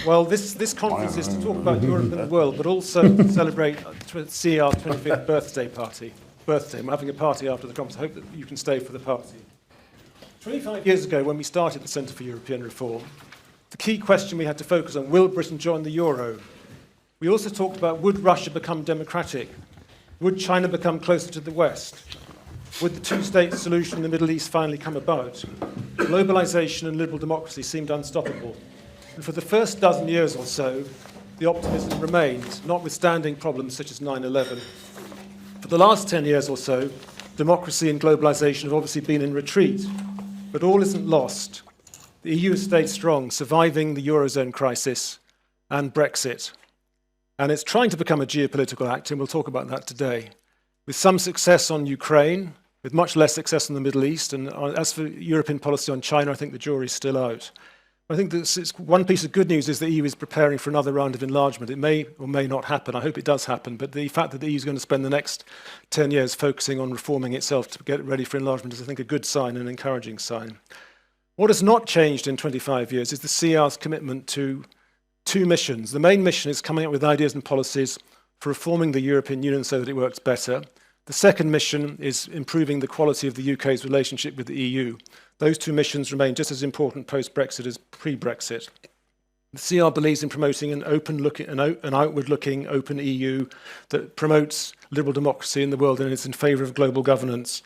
Well, this conference is to talk about Europe and the world, but also to celebrate CER's 25th birthday. We're having a party after the conference. I hope that you can stay for the party. 25 years ago, when we started the Centre for European Reform, the key question we had to focus on, will Britain join the euro? We also talked about, would Russia become democratic? Would China become closer to the West? Would the two-state solution in the Middle East finally come about? Globalization and liberal democracy seemed unstoppable. And for the first dozen years or so, the optimism remained, notwithstanding problems such as 9/11. For the last 10 years or so, democracy and globalization have obviously been in retreat. But all isn't lost. The EU has stayed strong, surviving the Eurozone crisis and Brexit. And it's trying to become a geopolitical actor, and we'll talk about that today, with some success on Ukraine, with much less success in the Middle East. And as for European policy on China, I think the jury's still out. I think one piece of good news is the EU is preparing for another round of enlargement. It may or may not happen. I hope it does happen. But the fact that the EU is going to spend the next 10 years focusing on reforming itself to get ready for enlargement is, I think, a good sign, an encouraging sign. What has not changed in 25 years is the CR's commitment to two missions. The main mission is coming up with ideas and policies for reforming the European Union so that it works better. The second mission is improving the quality of the UK's relationship with the EU. Those two missions remain just as important post-Brexit as pre-Brexit. The CR believes in promoting an outward-looking, open EU that promotes liberal democracy in the world and is in favour of global governance,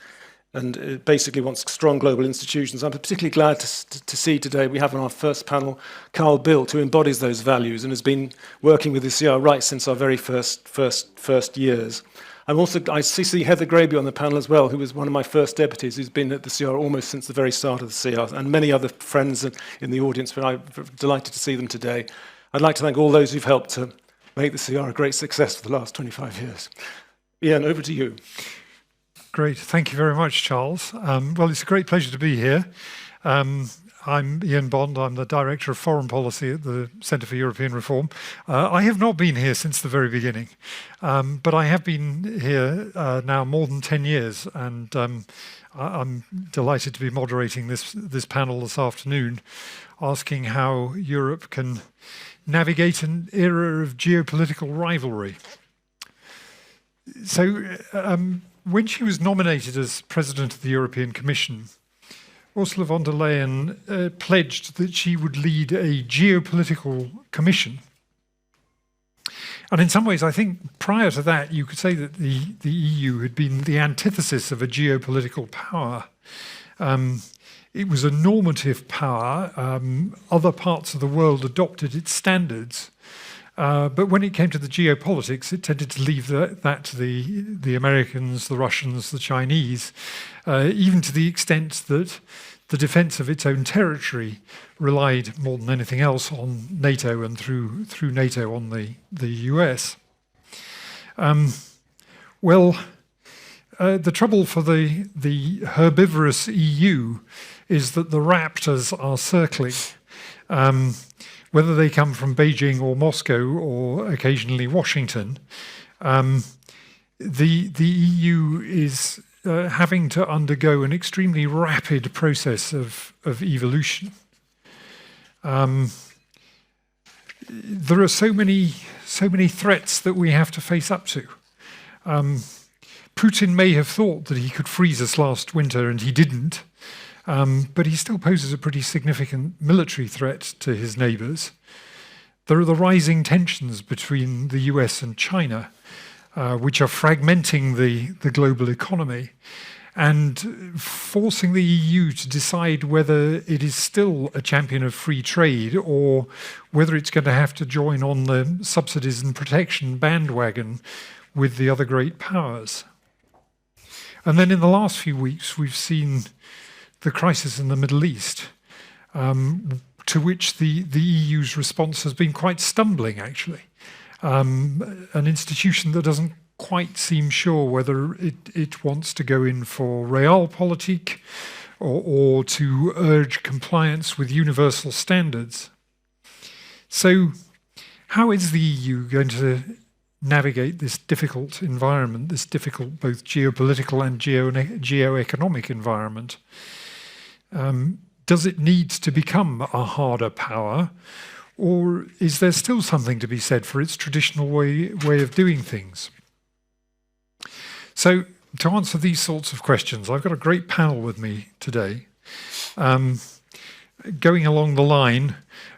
and it basically wants strong global institutions. I'm particularly glad to see today we have on our first panel Carl Bildt, who embodies those values and has been working with the CR right since our very first years. I see Heather Grabbe on the panel as well, who was one of my first deputies, who's been at the CR almost since the very start of the CR, and many other friends in the audience, but I'm delighted to see them today. I'd like to thank all those who've helped to make the CR a great success for the last 25 years. Ian, over to you. Great, thank you very much, Charles. Well, it's a great pleasure to be here. I'm Ian Bond, I'm the Director of Foreign Policy at the Centre for European Reform. I have not been here since the very beginning, but I have been here now more than 10 years, and I'm delighted to be moderating this panel this afternoon, asking how Europe can navigate an era of geopolitical rivalry. So, when she was nominated as President of the European Commission, Ursula von der Leyen pledged that she would lead a geopolitical commission. And in some ways, I think prior to that, you could say that the EU had been the antithesis of a geopolitical power. It was a normative power. Other parts of the world adopted its standards. But when it came to the geopolitics, it tended to leave that to the Americans, the Russians, the Chinese, even to the extent that the defense of its own territory relied more than anything else on NATO, and through NATO on the US. The trouble for the herbivorous EU is that the raptors are circling. Whether they come from Beijing or Moscow or occasionally Washington, the EU is having to undergo an extremely rapid process of evolution. There are so many threats that we have to face up to. Putin may have thought that he could freeze us last winter, and he didn't. But he still poses a pretty significant military threat to his neighbours. There are the rising tensions between the US and China, which are fragmenting the global economy and forcing the EU to decide whether it is still a champion of free trade or whether it's going to have to join on the subsidies and protection bandwagon with the other great powers. And then in the last few weeks, we've seen the crisis in the Middle East, to which the EU's response has been quite stumbling, actually. An institution that doesn't quite seem sure whether it wants to go in for realpolitik or to urge compliance with universal standards. So how is the EU going to navigate this difficult environment, this difficult both geopolitical and geoeconomic environment? Does it need to become a harder power, Or is there still something to be said for its traditional way of doing things? So, to answer these sorts of questions, I've got a great panel with me today. Going along the line,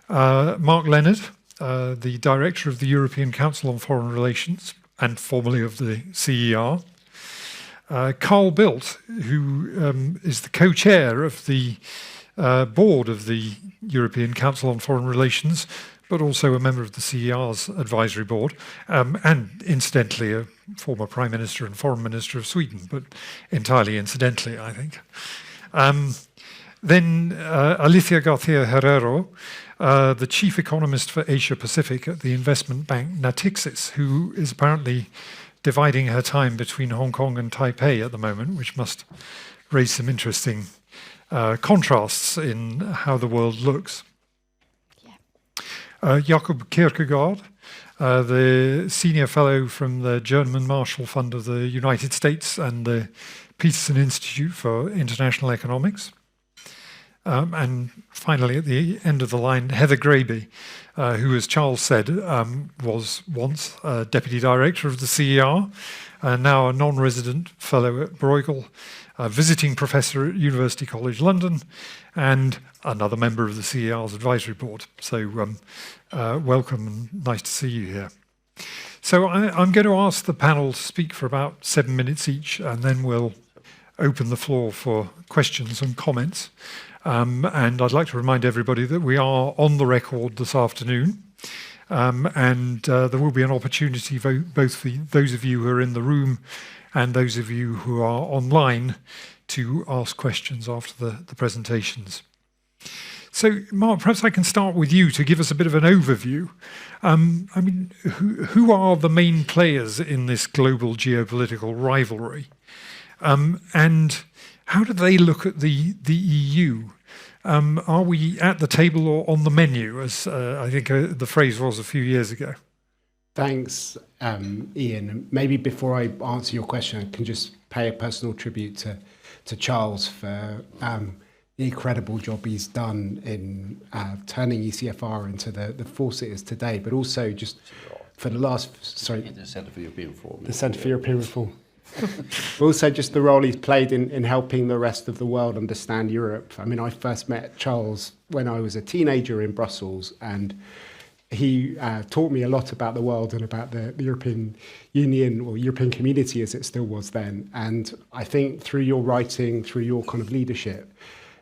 Mark Leonard, the Director of the European Council on Foreign Relations and formerly of the CER. Carl Bildt, who is the co-chair of the board of the European Council on Foreign Relations, but also a member of the CER's advisory board, and incidentally a former Prime Minister and Foreign Minister of Sweden, but entirely incidentally, I think. Then Alicia García Herrero, the chief economist for Asia Pacific at the investment bank Natixis, who is apparently dividing her time between Hong Kong and Taipei at the moment, which must raise some interesting contrasts in how the world looks. Jakob Kirkegaard, the senior fellow from the German Marshall Fund of the United States and the Peterson Institute for International Economics. And finally, at the end of the line, Heather Grabbe, who, as Charles said, was once Deputy Director of the CER, now a non-resident fellow at Bruegel, a visiting professor at University College London, and another member of the CER's advisory board. So welcome and nice to see you here. So I'm going to ask the panel to speak for about 7 minutes each, and then we'll open the floor for questions and comments. And I'd like to remind everybody that we are on the record this afternoon, and there will be an opportunity both for those of you who are in the room and those of you who are online to ask questions after the presentations. So, Mark, perhaps I can start with you to give us a bit of an overview. I mean, who are the main players in this global geopolitical rivalry? And how do they look at the EU? Are we at the table or on the menu, as I think the phrase was a few years ago? Thanks, Ian. Maybe before I answer your question, I can just pay a personal tribute to Charles for the incredible job he's done in turning ECFR into the force it is today, but also just for the last... Sorry. The Centre for European Reform. The Centre for European Reform. Also just the role he's played in helping the rest of the world understand Europe. I mean, I first met Charles when I was a teenager in Brussels, and he taught me a lot about the world and about the European Union, or European community as it still was then. And I think through your writing, through your kind of leadership,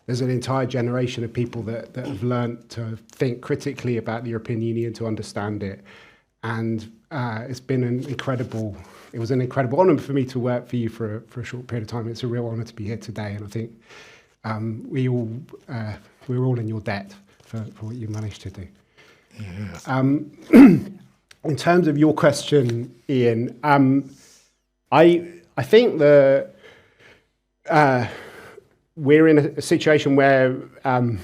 there's an entire generation of people that have learned to think critically about the European Union, to understand it. And it's been it was an incredible honour for me to work for you for a short period of time. It's a real honour to be here today, and I think we're all in your debt for what you managed to do. Yes. In terms of your question, Ian, I think we're in a situation where a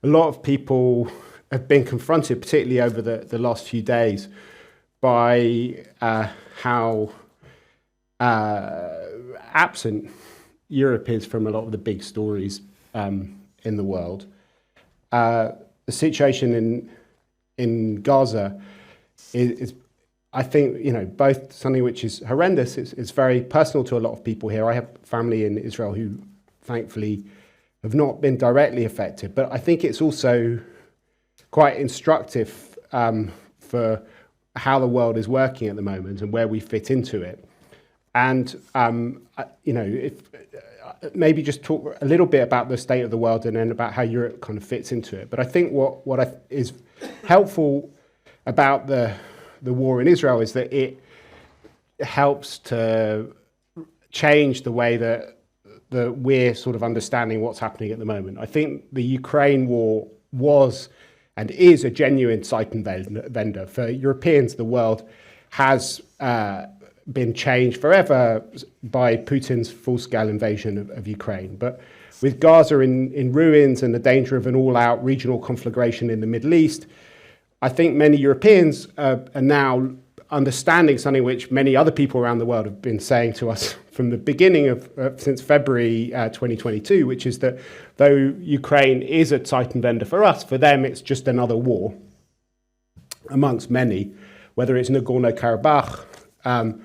lot of people have been confronted, particularly over the last few days, by how absent Europe is from a lot of the big stories in the world. The situation in Gaza is, I think, both something which is horrendous. It's very personal to a lot of people here. I have family in Israel who, thankfully, have not been directly affected. But I think it's also quite instructive for how the world is working at the moment and where we fit into it. And, if maybe just talk a little bit about the state of the world and then about how Europe kind of fits into it. But I think what is helpful about the war in Israel is that it helps to change the way that we're sort of understanding what's happening at the moment. I think the Ukraine war was and is a genuine Zeitenwende. For Europeans, the world has been changed forever by Putin's full-scale invasion of Ukraine. But with Gaza in ruins and the danger of an all-out regional conflagration in the Middle East, I think many Europeans are now understanding something which many other people around the world have been saying to us from the beginning of since February 2022, which is that though Ukraine is a Zeitenwende for us, for them it's just another war. amongst many, whether it's Nagorno-Karabakh,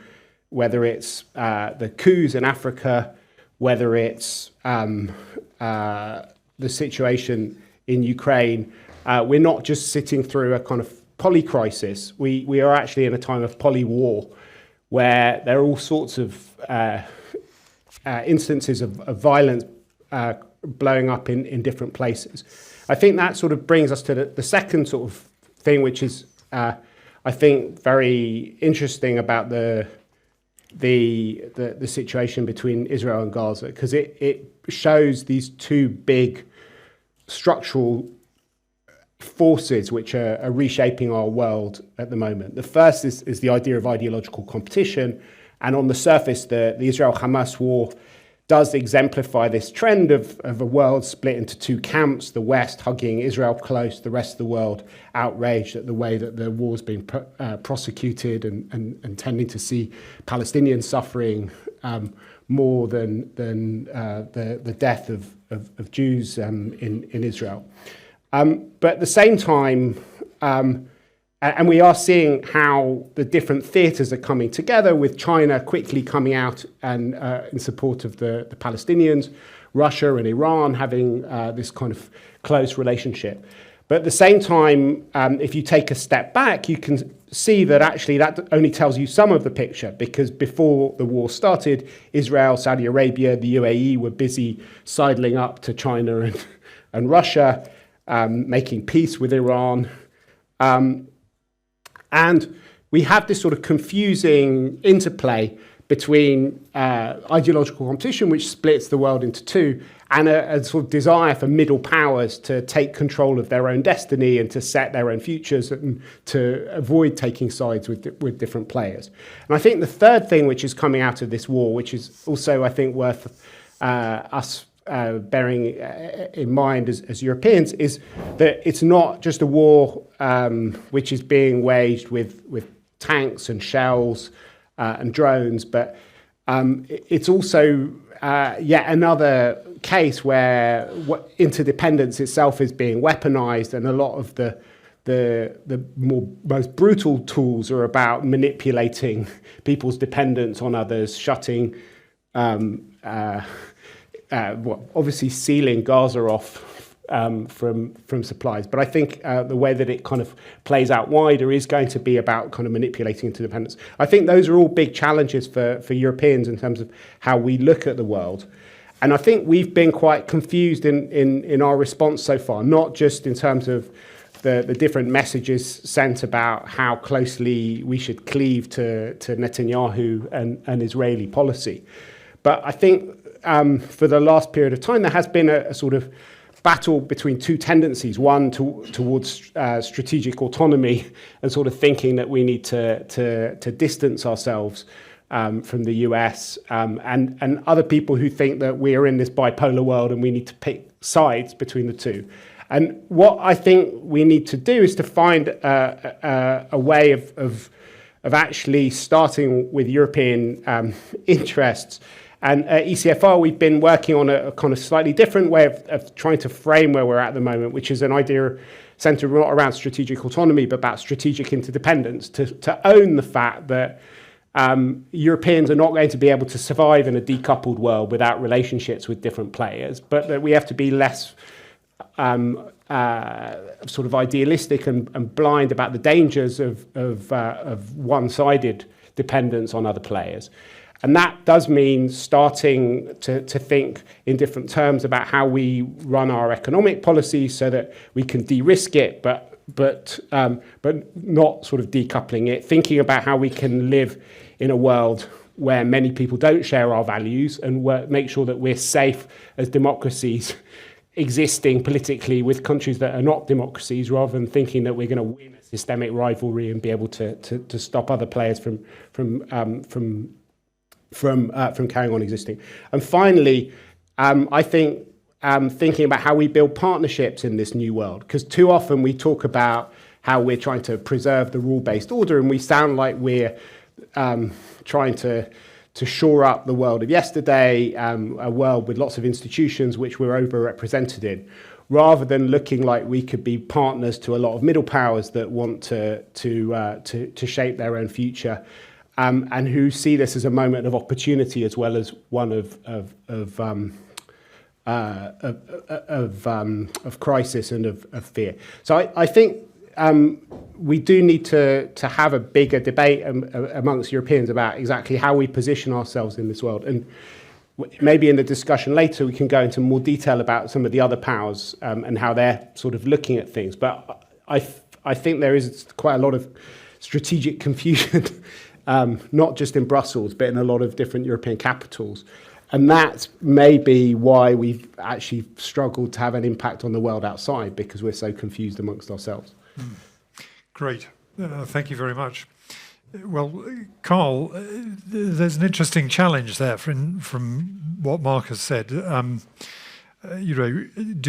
whether it's the coups in Africa, whether it's the situation in Ukraine. We're not just sitting through a kind of poly-crisis. We are actually in a time of poly-war, where there are all sorts of instances of violence blowing up in different places. I think that sort of brings us to the second sort of thing, which is, I think, very interesting about the situation between Israel and Gaza, because it shows these two big structural forces which are reshaping our world at the moment. The first is the idea of ideological competition, and on the surface, the Israel-Hamas war does exemplify this trend of a world split into two camps, the West hugging Israel close, the rest of the world outraged at the way that the war's being prosecuted and tending to see Palestinians suffering more than the death of Jews in Israel. But at the same time, and we are seeing how the different theatres are coming together, with China quickly coming out and in support of the Palestinians, Russia and Iran having this kind of close relationship. But at the same time, if you take a step back, you can see that actually that only tells you some of the picture, because before the war started, Israel, Saudi Arabia, the UAE were busy sidling up to China and Russia, making peace with Iran. And we have this sort of confusing interplay between ideological competition, which splits the world into two, and a sort of desire for middle powers to take control of their own destiny and to set their own futures and to avoid taking sides with different players. And I think the third thing which is coming out of this war, which is also, I think, worth us bearing in mind as Europeans, is that it's not just a war which is being waged with tanks and shells and drones, but it's also yet another case where interdependence itself is being weaponized, and a lot of the most brutal tools are about manipulating people's dependence on others, shutting obviously sealing Gaza off from supplies. But I think the way that it kind of plays out wider is going to be about kind of manipulating interdependence. I think those are all big challenges for Europeans in terms of how we look at the world. And I think we've been quite confused in our response so far, not just in terms of the different messages sent about how closely we should cleave to Netanyahu and Israeli policy. But I think for the last period of time, there has been a sort of battle between two tendencies, one towards strategic autonomy and sort of thinking that we need to distance ourselves from the US, and other people who think that we are in this bipolar world and we need to pick sides between the two. And what I think we need to do is to find a way of actually starting with European interests. And at ECFR, we've been working on a kind of slightly different way of trying to frame where we're at the moment, which is an idea centered not around strategic autonomy, but about strategic interdependence, to own the fact that Europeans are not going to be able to survive in a decoupled world without relationships with different players, but that we have to be less sort of idealistic and blind about the dangers of one-sided dependence on other players. And that does mean starting to think in different terms about how we run our economic policy so that we can de-risk it, but not sort of decoupling it, thinking about how we can live in a world where many people don't share our values and make sure that we're safe as democracies existing politically with countries that are not democracies, rather than thinking that we're going to win a systemic rivalry and be able to stop other players from carrying on existing. And finally, I think thinking about how we build partnerships in this new world, because too often we talk about how we're trying to preserve the rule-based order, and we sound like we're trying to shore up the world of yesterday, a world with lots of institutions which we're overrepresented in. rather than looking like we could be partners to a lot of middle powers that want to shape their own future, and who see this as a moment of opportunity as well as one of crisis and of fear. So I think we do need to have a bigger debate amongst Europeans about exactly how we position ourselves in this world. And maybe in the discussion later, we can go into more detail about some of the other powers and how they're sort of looking at things. But I think there is quite a lot of strategic confusion, not just in Brussels, but in a lot of different European capitals. And that's maybe why we've actually struggled to have an impact on the world outside, because we're so confused amongst ourselves. Great. Thank you very much. Well, Carl, there's an interesting challenge there from what Mark has said. Do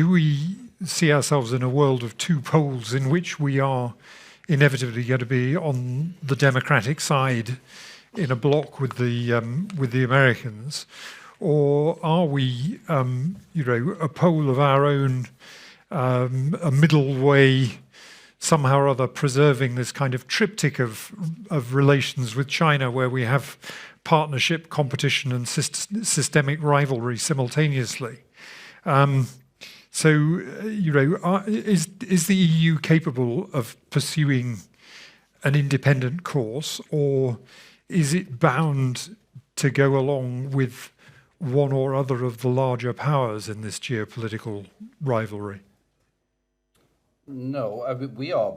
we see ourselves in a world of two poles in which we are inevitably going to be on the democratic side in a bloc with the Americans, or are we, a pole of our own, a middle way, somehow or other preserving this kind of triptych of relations with China, where we have partnership, competition, and systemic rivalry simultaneously? Is the EU capable of pursuing an independent course, or is it bound to go along with one or other of the larger powers in this geopolitical rivalry? No, we are.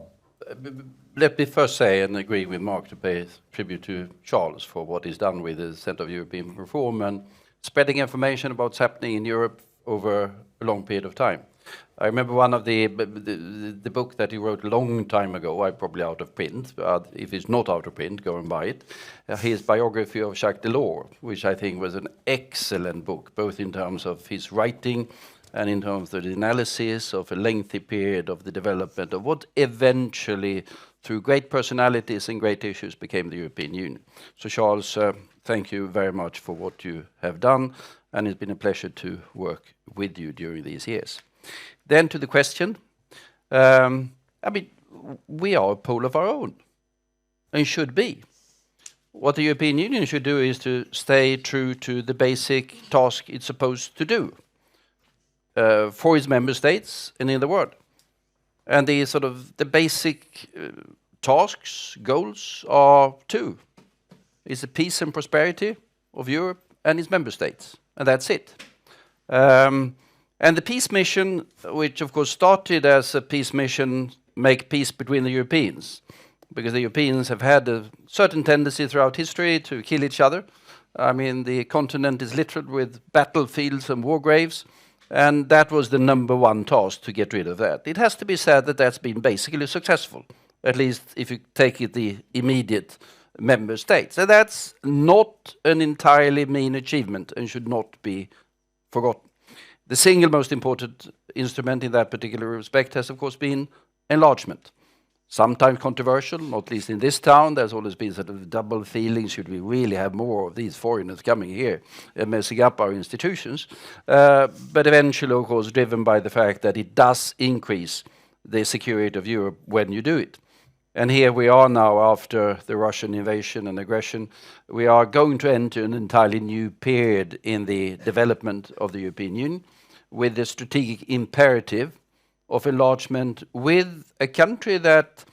Let me first say and agree with Mark to pay tribute to Charles for what he's done with the Centre of European Reform and spreading information about what's happening in Europe over a long period of time. I remember one of the book that he wrote a long time ago, I'm probably out of print, but if it's not out of print, go and buy it. His biography of Jacques Delors, which I think was an excellent book, both in terms of his writing and in terms of the analysis of a lengthy period of the development of what eventually, through great personalities and great issues, became the European Union. So Charles, thank you very much for what you have done, and it's been a pleasure to work with you during these years. Then to the question, we are a pole of our own, and should be. What the European Union should do is to stay true to the basic task it's supposed to do for its member states and in the world. And the basic tasks, goals are two. It's the peace and prosperity of Europe and its member states, and that's it. And the peace mission, which of course started as a peace mission, make peace between the Europeans, because the Europeans have had a certain tendency throughout history to kill each other. I mean, the continent is littered with battlefields and war graves, and that was the number one task, to get rid of that. It has to be said that that's been basically successful, at least if you take it the immediate member states. And that's not an entirely mean achievement and should not be forgotten. The single most important instrument in that particular respect has, of course, been enlargement. Sometimes controversial, not least in this town. There's always been sort of double feeling, should we really have more of these foreigners coming here and messing up our institutions? But eventually, of course, driven by the fact that it does increase the security of Europe when you do it. And here we are now, after the Russian invasion and aggression, we are going to enter an entirely new period in the development of the European Union, with the strategic imperative of enlargement with a country that,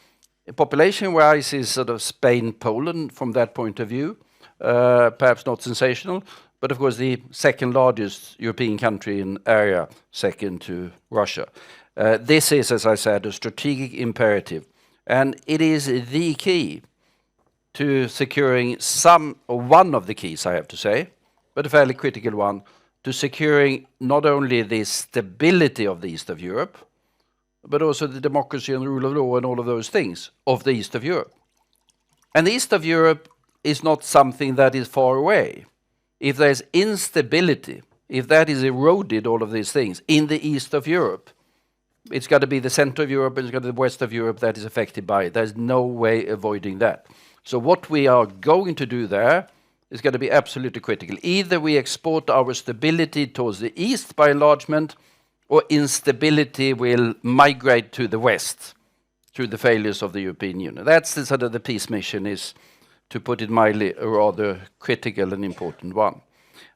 population-wise, is sort of Spain, Poland from that point of view, perhaps not sensational, but of course the second largest European country in area, second to Russia. This is, as I said, a strategic imperative, and it is the key to securing one of the keys, I have to say, but a fairly critical one, to securing not only the stability of the East of Europe, but also the democracy and the rule of law and all of those things of the East of Europe. And the East of Europe is not something that is far away. If there's instability, if that is eroded, all of these things, in the East of Europe, it's got to be the center of Europe and it's got to be the west of Europe that is affected by it. There's no way avoiding that. So what we are going to do there is going to be absolutely critical. Either we export our stability towards the east by enlargement, or instability will migrate to the West through the failures of the European Union. That's the sort of the peace mission is, to put it mildly, a rather critical and important one.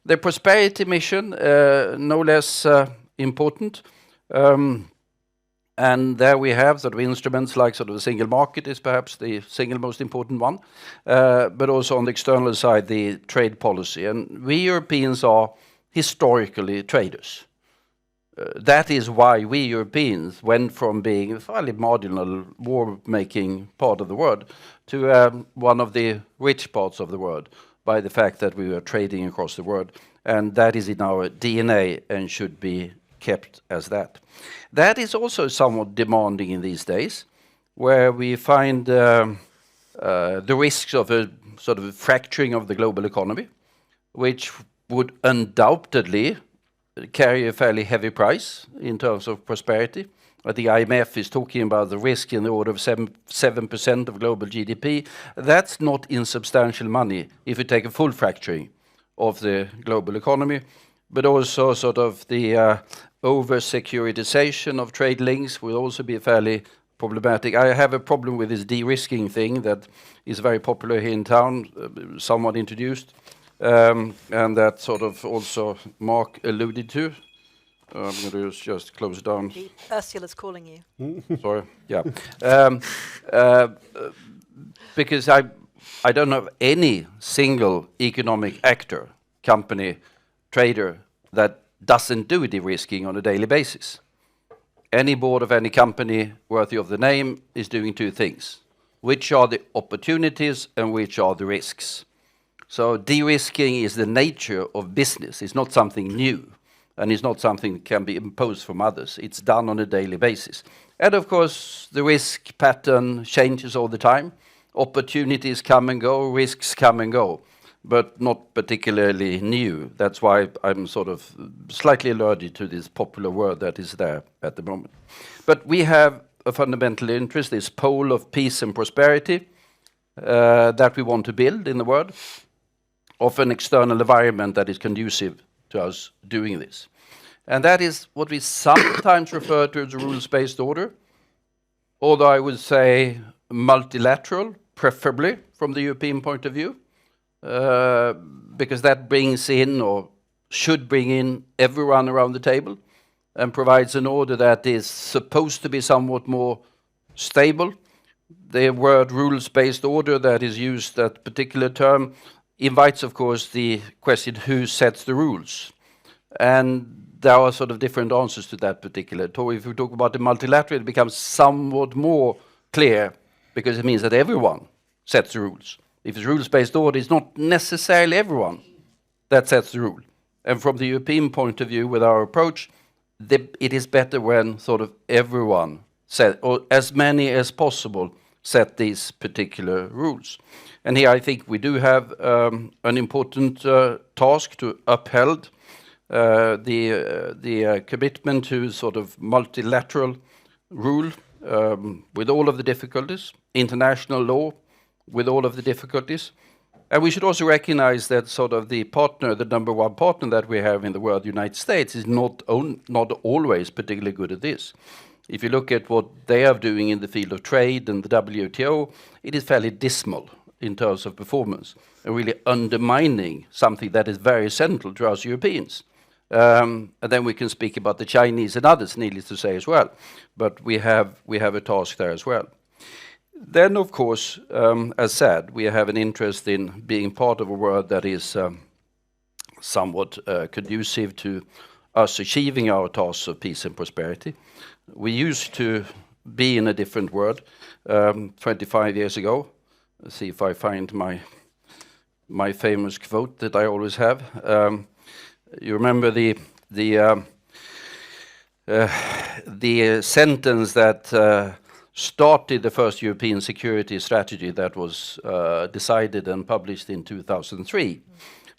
The prosperity mission, no less important. And there we have sort of instruments like sort of the single market is perhaps the single most important one, but also on the external side, the trade policy. And we Europeans are historically traders. That is why we Europeans went from being a fairly marginal war-making part of the world to one of the rich parts of the world by the fact that we were trading across the world. And that is in our DNA and should be kept as that. That is also somewhat demanding in these days, where we find the risks of a sort of fracturing of the global economy, which would undoubtedly carry a fairly heavy price in terms of prosperity. The IMF is talking about the risk in the order of 7% of global GDP. That's not insubstantial money if you take a full fracturing of the global economy, but also sort of the over-securitization of trade links will also be fairly problematic. I have a problem with this de-risking thing that is very popular here in town, somewhat introduced, and that sort of also Mark alluded to. I'm going to just close down. Ursula's calling you. Sorry, yeah. Because I don't know any single economic actor, company, trader that doesn't do de-risking on a daily basis. Any board of any company worthy of the name is doing two things. Which are the opportunities and which are the risks? So de-risking is the nature of business. It's not something new, and it's not something that can be imposed from others. It's done on a daily basis. And of course, the risk pattern changes all the time. Opportunities come and go, risks come and go, but not particularly new. That's why I'm sort of slightly allergic to this popular word that is there at the moment. But we have a fundamental interest, this pole of peace and prosperity that we want to build in the world, of an external environment that is conducive to us doing this. And that is what we sometimes refer to as a rules-based order, although I would say multilateral, preferably from the European point of view, because that brings in, or should bring in, everyone around the table and provides an order that is supposed to be somewhat more stable. The word rules-based order that is used, that particular term, invites, of course, the question, who sets the rules? And there are sort of different answers to that particular talk. If we talk about the multilateral, it becomes somewhat more clear, because it means that everyone sets the rules. If it's rules-based order, it's not necessarily everyone that sets the rule. And from the European point of view, with our approach, it is better when sort of everyone set, or as many as possible, set these particular rules. And here I think we do have an important task to uphold the commitment to sort of multilateral rule with all of the difficulties, international law with all of the difficulties. And we should also recognize that sort of the partner, the number one partner that we have in the world, the United States, is not always particularly good at this. If you look at what they are doing in the field of trade and the WTO, it is fairly dismal in terms of performance, and really undermining something that is very central to us Europeans. And then we can speak about the Chinese and others, needless to say, as well. But we have a task there as well. Then, of course, as said, we have an interest in being part of a world that is somewhat conducive to us achieving our tasks of peace and prosperity. We used to be in a different world 25 years ago. Let's see if I find my famous quote that I always have. You remember the sentence that started the first European security strategy that was decided and published in 2003.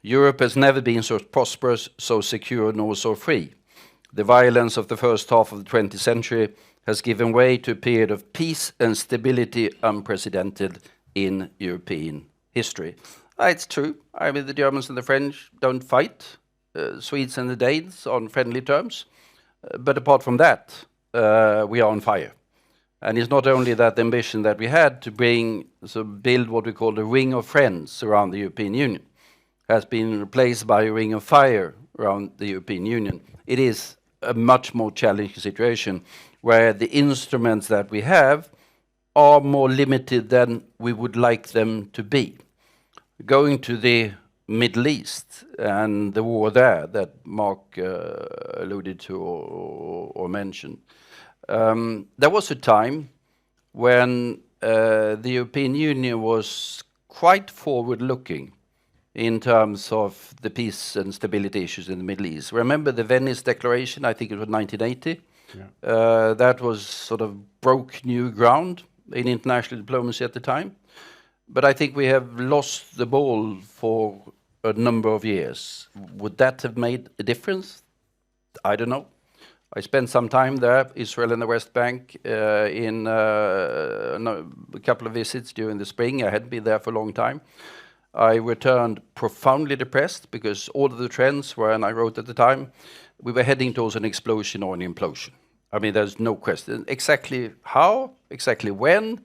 Europe has never been so prosperous, so secure, nor so free. The violence of the first half of the 20th century has given way to a period of peace and stability unprecedented in European history. It's true. I mean, the Germans and the French don't fight. Swedes and the Danes on friendly terms. But apart from that, we are on fire. And it's not only that ambition that we had to build what we call the ring of friends around the European Union has been replaced by a ring of fire around the European Union. It is a much more challenging situation where the instruments that we have are more limited than we would like them to be. Going to the Middle East and the war there that Mark alluded to or mentioned, there was a time when the European Union was quite forward-looking in terms of the peace and stability issues in the Middle East. Remember the Venice Declaration, I think it was 1980? Yeah. That was sort of broke new ground in international diplomacy at the time. But I think we have lost the ball for a number of years. Would that have made a difference? I don't know. I spent some time there, Israel and the West Bank, in a couple of visits during the spring. I hadn't been there for a long time. I returned profoundly depressed because all of the trends were, and I wrote at the time, we were heading towards an explosion or an implosion. I mean, there's no question. Exactly how, exactly when,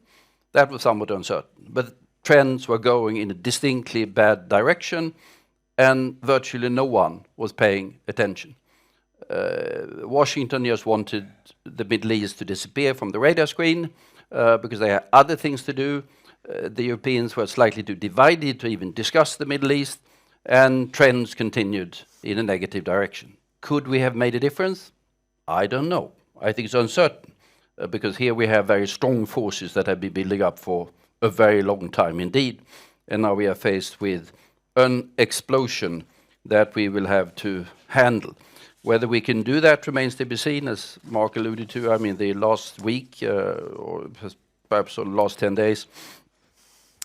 that was somewhat uncertain. But trends were going in a distinctly bad direction, and virtually no one was paying attention. Washington just wanted the Middle East to disappear from the radar screen because they had other things to do. The Europeans were slightly too divided to even discuss the Middle East, and trends continued in a negative direction. Could we have made a difference? I don't know. I think it's uncertain, because here we have very strong forces that have been building up for a very long time indeed, and now we are faced with an explosion that we will have to handle. Whether we can do that remains to be seen, as Mark alluded to. I mean, the last week, or perhaps the last 10 days,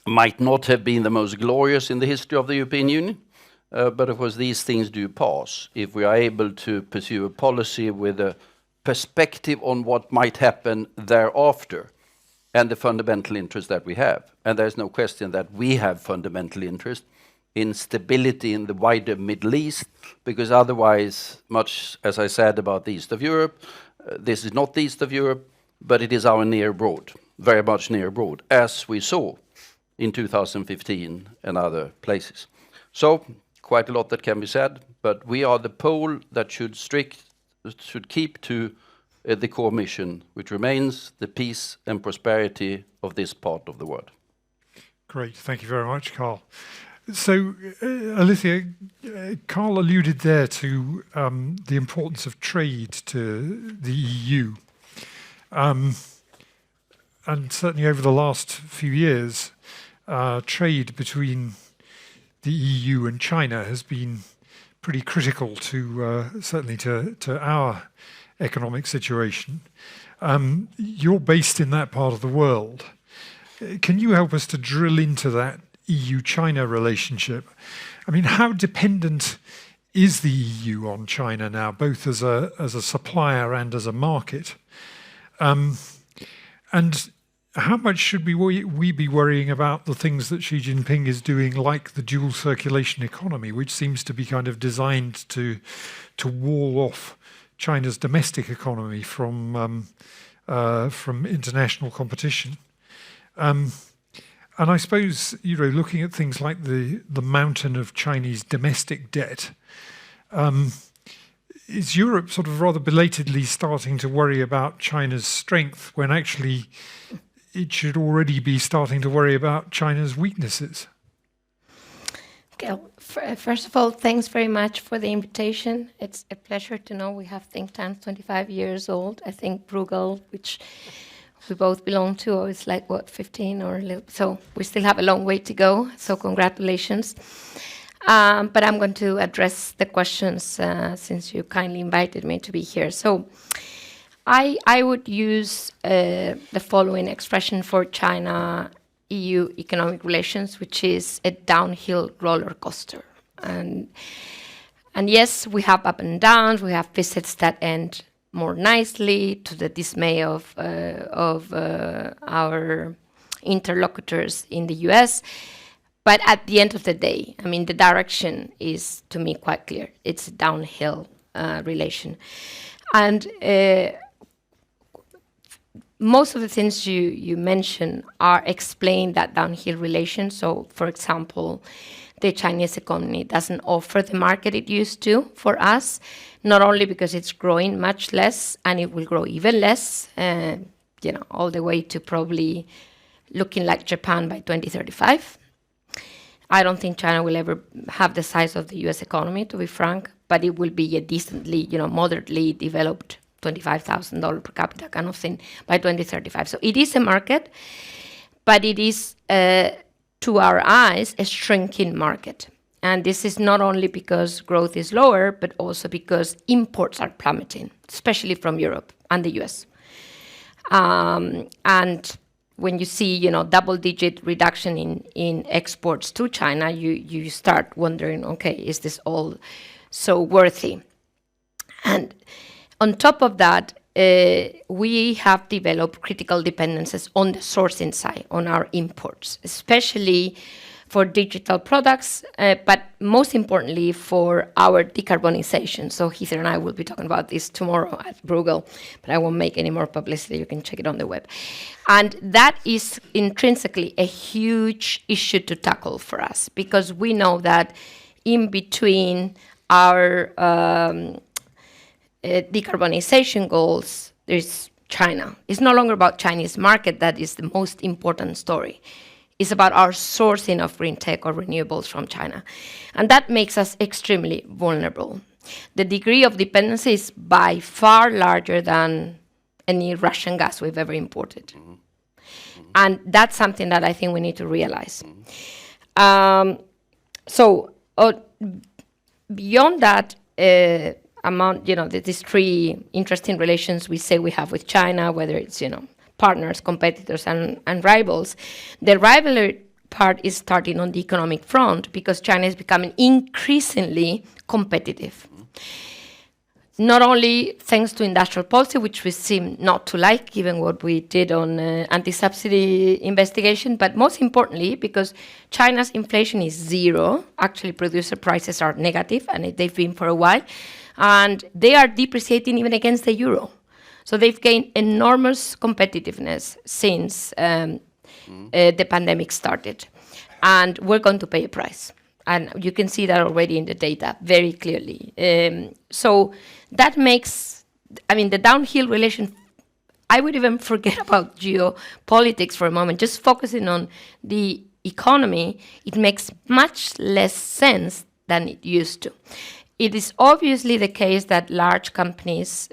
might not have been the most glorious in the history of the European Union, but of course these things do pass if we are able to pursue a policy with a perspective on what might happen thereafter and the fundamental interest that we have. And there's no question that we have fundamental interest in stability in the wider Middle East, because otherwise, much as I said about the East of Europe, this is not the East of Europe, but it is our near abroad, very much near abroad, as we saw in 2015 and other places. So, quite a lot that can be said, but we are the pole that should keep to the core mission, which remains the peace and prosperity of this part of the world. Great, thank you very much, Carl. So, Alicia, Carl alluded there to the importance of trade to the EU. And certainly over the last few years, trade between the EU and China has been pretty critical to certainly to our economic situation. You're based in that part of the world. Can you help us to drill into that EU-China relationship? I mean, how dependent is the EU on China now, both as a supplier and as a market? And how much should we be worrying about the things that Xi Jinping is doing, like the dual circulation economy, which seems to be kind of designed to wall off China's domestic economy from international competition? And I suppose, looking at things like the mountain of Chinese domestic debt, is Europe sort of rather belatedly starting to worry about China's strength when actually it should already be starting to worry about China's weaknesses? Okay, first of all, thanks very much for the invitation. It's a pleasure to know we have think tanks 25 years old. I think Bruegel, which we both belong to, is like, 15 or a little, so we still have a long way to go, so congratulations. But I'm going to address the questions since you kindly invited me to be here. So I would use the following expression for China-EU economic relations, which is a downhill roller coaster. And yes, we have up and downs, we have visits that end more nicely, to the dismay of our interlocutors in the US. But at the end of the day, I mean, the direction is, to me, quite clear. It's a downhill relation. And most of the things you mentioned are explained that downhill relation. So, for example, the Chinese economy doesn't offer the market it used to for us, not only because it's growing much less and it will grow even less, all the way to probably looking like Japan by 2035. I don't think China will ever have the size of the US economy, to be frank, but it will be a decently, moderately developed $25,000 per capita kind of thing by 2035. So it is a market, but it is, to our eyes, a shrinking market. And this is not only because growth is lower, but also because imports are plummeting, especially from Europe and the US. And when you see, double-digit reduction in exports to China, you start wondering, okay, is this all so worthy? And on top of that, we have developed critical dependencies on the sourcing side, on our imports, especially for digital products, but most importantly for our decarbonization. So Heather and I will be talking about this tomorrow at Bruegel, but I won't make any more publicity. You can check it on the web. And that is intrinsically a huge issue to tackle for us, because we know that in between our decarbonization goals, there's China. It's no longer about Chinese market that is the most important story. It's about our sourcing of green tech or renewables from China. And that makes us extremely vulnerable. The degree of dependency is by far larger than any Russian gas we've ever imported. And that's something that I think we need to realize. Beyond that amount, these three interesting relations we say we have with China, whether it's, partners, competitors, and rivals. The rivalry part is starting on the economic front because China is becoming increasingly competitive. Not only thanks to industrial policy, which we seem not to like, given what we did on anti-subsidy investigation, but most importantly, because China's inflation is zero. Actually, producer prices are negative, and they've been for a while. And they are depreciating even against the euro. So they've gained enormous competitiveness since the pandemic started. And we're going to pay a price. And you can see that already in the data very clearly. So that makes, the downhill relation, I would even forget about geopolitics for a moment, just focusing on the economy, it makes much less sense than it used to. It is obviously the case that large companies,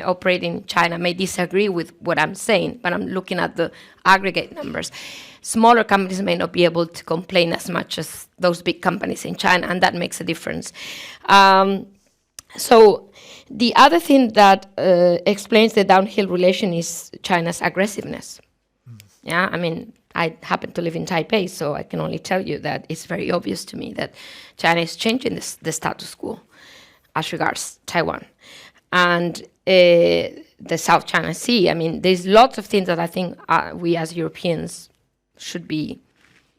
operating in China may disagree with what I'm saying, but I'm looking at the aggregate numbers. Smaller companies may not be able to complain as much as those big companies in China, and that makes a difference. So the other thing that explains the downhill relation is China's aggressiveness. Yeah, I happen to live in Taipei, so I can only tell you that it's very obvious to me that China is changing the status quo as regards Taiwan. And the South China Sea, there's lots of things that I think we as Europeans should be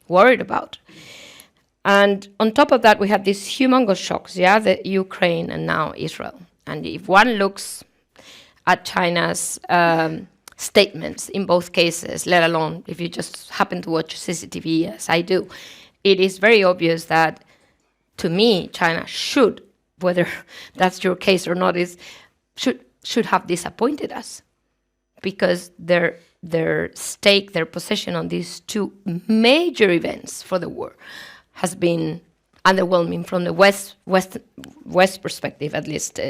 worried about. And on top of that, we have these humongous shocks, the Ukraine and now Israel. And if one looks at China's statements in both cases, let alone if you just happen to watch CCTV as I do, it is very obvious that, to me, China should, whether that's your case or not, should have disappointed us, because their stake, their position on these two major events for the war has been underwhelming from the West perspective, at least.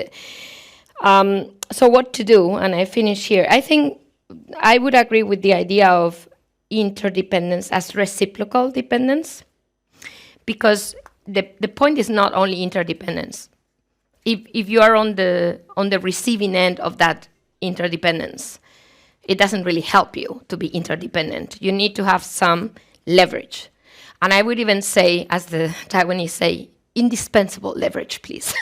So what to do? And I finish here. I think I would agree with the idea of interdependence as reciprocal dependence, because the point is not only interdependence. If you are on the receiving end of that interdependence, it doesn't really help you to be interdependent. You need to have some leverage. And I would even say, as the Taiwanese say, indispensable leverage, please.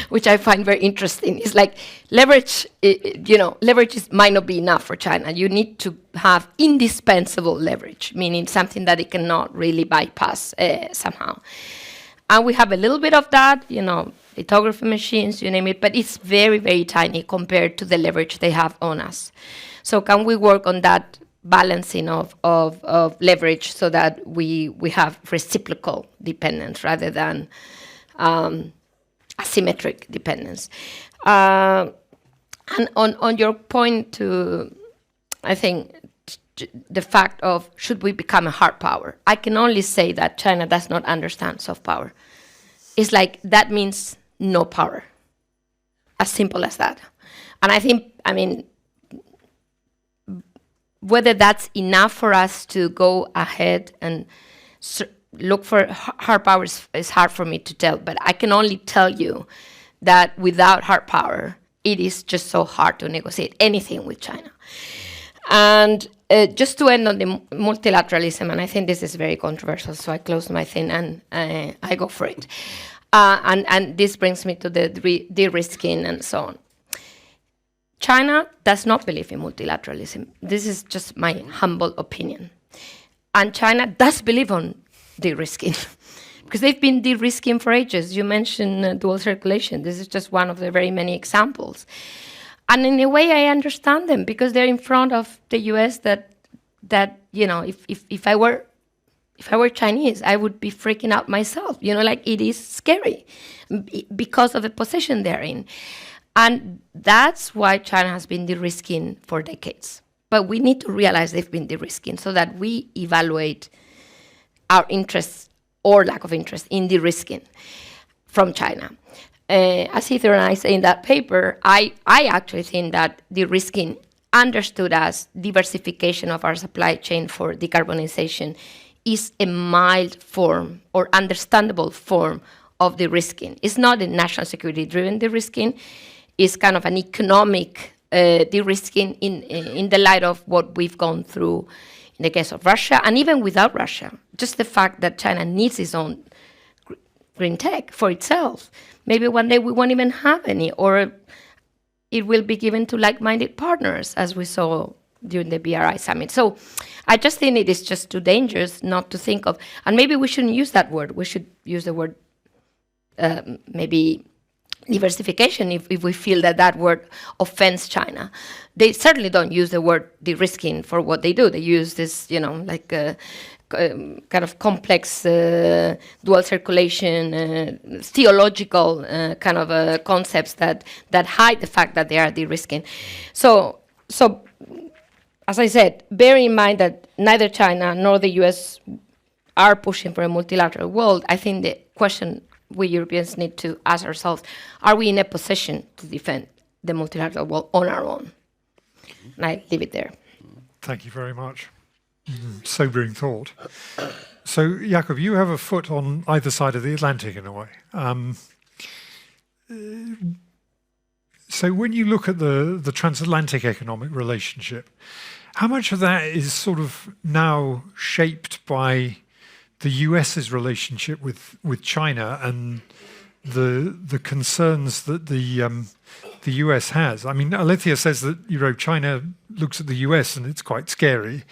Which I find very interesting. It's like leverage, leverage might not be enough for China. You need to have indispensable leverage, meaning something that it cannot really bypass somehow. And we have a little bit of that, lithography machines, you name it, but it's very, very tiny compared to the leverage they have on us. So can we work on that balancing of leverage so that we have reciprocal dependence rather than asymmetric dependence? And on your point to, I think, the fact of should we become a hard power, I can only say that China does not understand soft power. It's like that means no power. As simple as that. And I mean, whether that's enough for us to go ahead and look for hard power is hard for me to tell, but I can only tell you that without hard power, it is just so hard to negotiate anything with China. And just to end on the multilateralism, and I think this is very controversial, so I close my thing and I go for it. And this brings me to the de-risking and so on. China does not believe in multilateralism. This is just my humble opinion. And China does believe on de-risking because they've been de-risking for ages. You mentioned dual circulation. This is just one of the very many examples. And in a way, I understand them because they're in front of the US that if I were Chinese, I would be freaking out myself. It is scary because of the position they're in. And that's why China has been de-risking for decades. But we need to realize they've been de-risking so that we evaluate our interests or lack of interest in de-risking from China. As Heather and I say in that paper, I actually think that de-risking understood as diversification of our supply chain for decarbonization is a mild form or understandable form of de-risking. It's not a national security-driven de-risking. It's kind of an economic de-risking in the light of what we've gone through in the case of Russia, and even without Russia. Just the fact that China needs its own green tech for itself. Maybe one day we won't even have any, or it will be given to like-minded partners, as we saw during the BRI summit. So I just think it is just too dangerous not to think of, and maybe we shouldn't use that word. We should use the word maybe diversification if we feel that word offends China. They certainly don't use the word de-risking for what they do. They use this, kind of complex dual circulation, theological kind of concepts that hide the fact that they are de-risking. So as I said, bear in mind that neither China nor the US are pushing for a multilateral world. I think the question we Europeans need to ask ourselves, are we in a position to defend the multilateral world on our own? And I leave it there. Thank you very much. Sobering thought. So, Jakob, you have a foot on either side of the Atlantic in a way. So when you look at the transatlantic economic relationship, how much of that is sort of now shaped by the US's relationship with China and the concerns that the US has? I mean, Alicia says that China looks at the US and it's quite scary.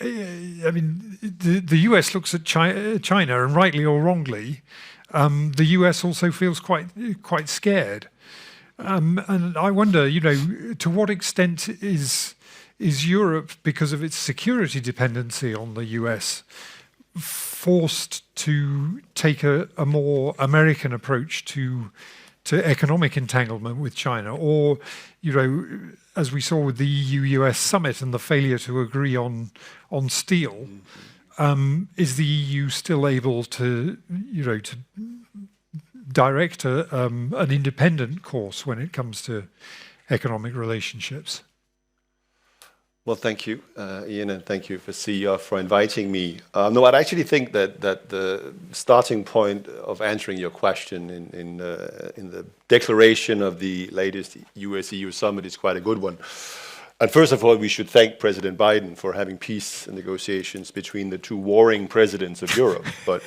I mean, the US looks at China, and rightly or wrongly, the US also feels quite scared. And I wonder, to what extent is Europe, because of its security dependency on the US, forced to take a more American approach to economic entanglement with China? Or, as we saw with the EU-US summit and the failure to agree on steel, is the EU still able to direct an independent course when it comes to economic relationships? Well, thank you, Ian, and thank you for CER for inviting me. No, I actually think that the starting point of answering your question in the declaration of the latest US-EU summit is quite a good one. And first of all, we should thank President Biden for having peace negotiations between the two warring presidents of Europe. But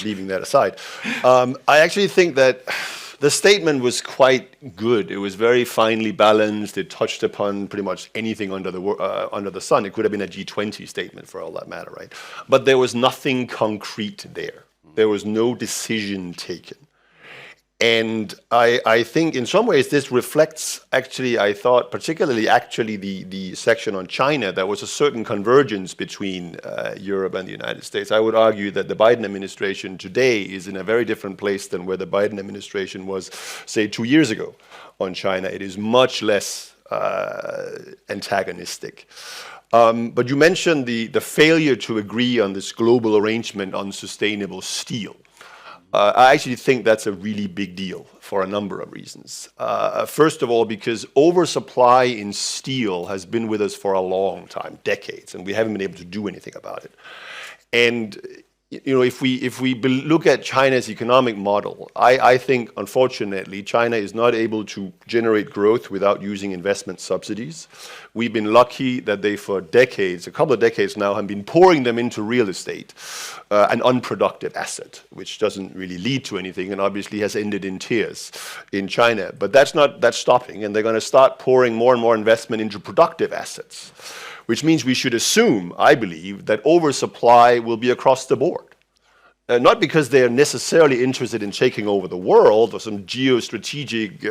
leaving that aside, I actually think that the statement was quite good. It was very finely balanced. It touched upon pretty much anything under the sun. It could have been a G20 statement for all that matter, right? But there was nothing concrete there. There was no decision taken. And I think in some ways this reflects actually, I thought, particularly actually the section on China, there was a certain convergence between Europe and the United States. I would argue that the Biden administration today is in a very different place than where the Biden administration was, say, 2 years ago on China. It is much less antagonistic. But you mentioned the failure to agree on this global arrangement on sustainable steel. I actually think that's a really big deal for a number of reasons. First of all, because oversupply in steel has been with us for a long time, decades, and we haven't been able to do anything about it. And if we look at China's economic model, I think, unfortunately, China is not able to generate growth without using investment subsidies. We've been lucky that they, for decades, a couple of decades now, have been pouring them into real estate, an unproductive asset, which doesn't really lead to anything and obviously has ended in tears in China. But that's stopping, and they're going to start pouring more and more investment into productive assets, which means we should assume, I believe, that oversupply will be across the board. Not because they are necessarily interested in taking over the world or some geostrategic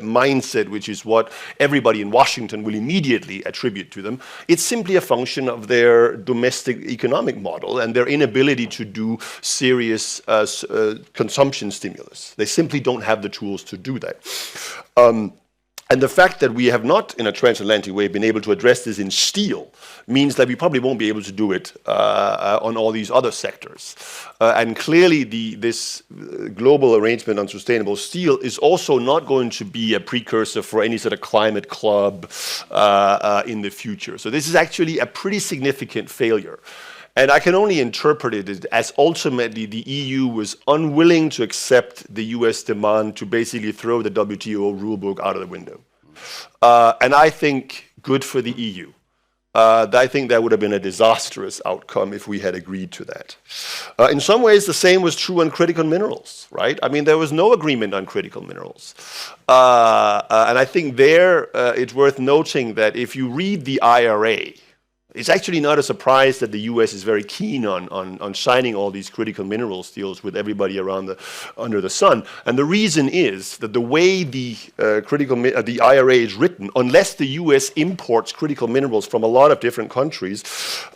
mindset, which is what everybody in Washington will immediately attribute to them. It's simply a function of their domestic economic model and their inability to do serious consumption stimulus. They simply don't have the tools to do that. And the fact that we have not, in a transatlantic way, been able to address this in steel means that we probably won't be able to do it on all these other sectors. And clearly, this global arrangement on sustainable steel is also not going to be a precursor for any sort of climate club in the future. So this is actually a pretty significant failure. And I can only interpret it as ultimately the EU was unwilling to accept the US demand to basically throw the WTO rulebook out of the window. And I think good for the EU. I think that would have been a disastrous outcome if we had agreed to that. In some ways, the same was true on critical minerals, right? I mean, there was no agreement on critical minerals. And I think there it's worth noting that if you read the IRA, it's actually not a surprise that the US is very keen on signing all these critical minerals deals with everybody under the sun. And the reason is that the way the IRA is written, unless the US imports critical minerals from a lot of different countries,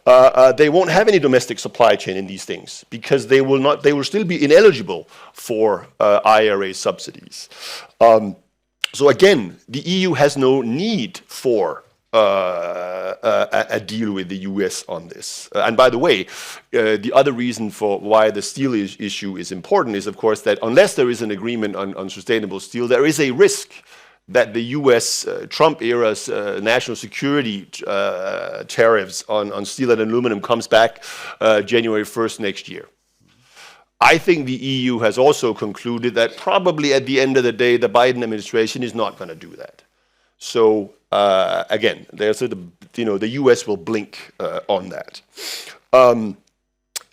they won't have any domestic supply chain in these things because they will still be ineligible for IRA subsidies. So again, the EU has no need for a deal with the US on this. And by the way, the other reason for why the steel issue is important is, of course, that unless there is an agreement on sustainable steel, there is a risk that the US Trump-era's national security tariffs on steel and aluminum comes back January 1st next year. I think the EU has also concluded that probably at the end of the day, the Biden administration is not going to do that. So again, there's the US will blink on that.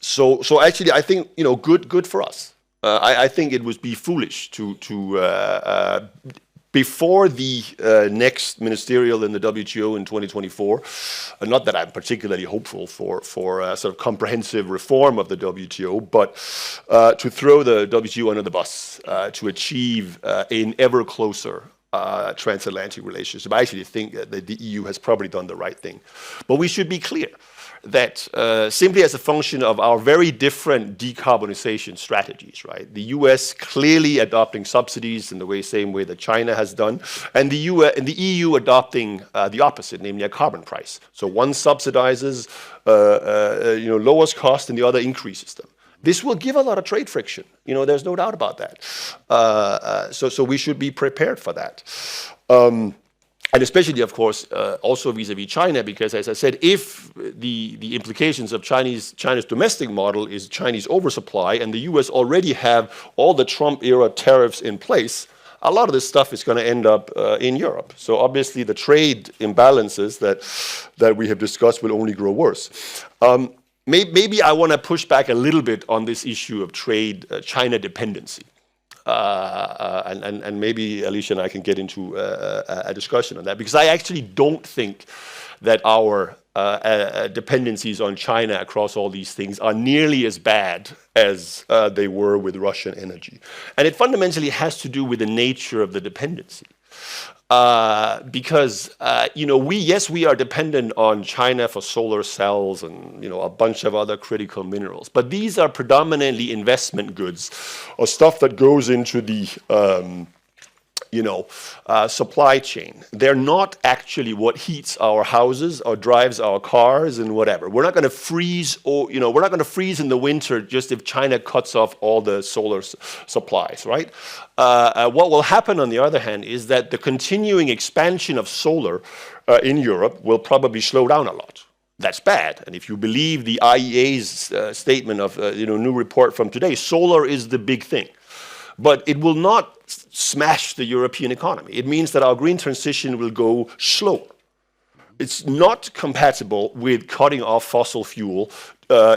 So actually, I think good for us. I think it would be foolish to before the next ministerial in the WTO in 2024. Not that I'm particularly hopeful for a sort of comprehensive reform of the WTO, but to throw the WTO under the bus to achieve an ever closer transatlantic relationship. I actually think that the EU has probably done the right thing. But we should be clear that simply as a function of our very different decarbonization strategies, right? The US clearly adopting subsidies in the same way that China has done, and the EU adopting the opposite, namely a carbon price. So one subsidizes, lowest cost, and the other increases them. This will give a lot of trade friction. There's no doubt about that. So we should be prepared for that. And especially, of course, also vis-a-vis China, because as I said, if the implications of China's domestic model is Chinese oversupply, and the US already have all the Trump-era tariffs in place, a lot of this stuff is going to end up in Europe. So obviously the trade imbalances that we have discussed will only grow worse. Maybe I want to push back a little bit on this issue of trade China dependency. and maybe Alicia and I can get into a discussion on that, because I actually don't think that our dependencies on China across all these things are nearly as bad as they were with Russian energy. And it fundamentally has to do with the nature of the dependency. Because we are dependent on China for solar cells and a bunch of other critical minerals, but these are predominantly investment goods or stuff that goes into the supply chain. They're not actually what heats our houses or drives our cars and whatever. We're not going to freeze, we're not going to freeze in the winter just if China cuts off all the solar supplies, right? What will happen, on the other hand, is that the continuing expansion of solar in Europe will probably slow down a lot. That's bad. And if you believe the IEA's statement of new report from today, solar is the big thing. But it will not smash the European economy. It means that our green transition will go slower. It's not compatible with cutting off fossil fuel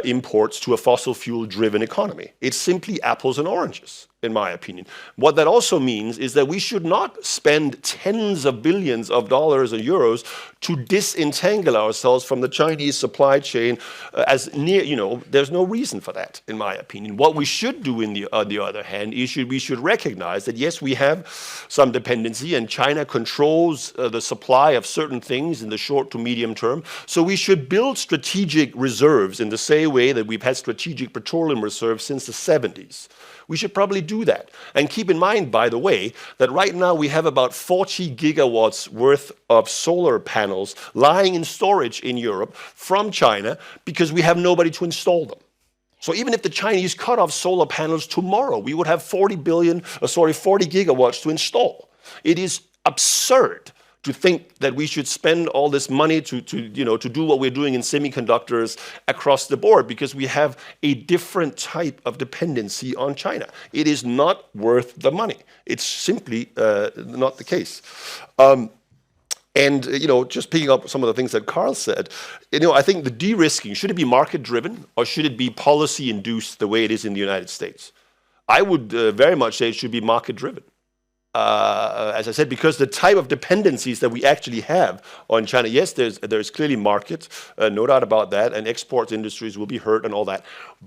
imports to a fossil fuel-driven economy. It's simply apples and oranges, in my opinion. What that also means is that we should not spend tens of billions of dollars or euros to disentangle ourselves from the Chinese supply chain there's no reason for that, in my opinion. What we should do, on the other hand, is we should recognize that, yes, we have some dependency, and China controls the supply of certain things in the short to medium term. So we should build strategic reserves in the same way that we've had strategic petroleum reserves since the 70s. We should probably do that. And keep in mind, by the way, that right now we have about 40 gigawatts worth of solar panels lying in storage in Europe from China because we have nobody to install them. So even if the Chinese cut off solar panels tomorrow, we would have 40 gigawatts to install. It is absurd to think that we should spend all this money to do what we're doing in semiconductors across the board, because we have a different type of dependency on China. It is not worth the money. It's simply not the case. Just picking up some of the things that Carl said, I think the de-risking, should it be market-driven or should it be policy-induced the way it is in the United States? I would very much say it should be market-driven. As I said, because the type of dependencies that we actually have on China, yes, there's clearly market, no doubt about that, and export industries will be hurt and all that,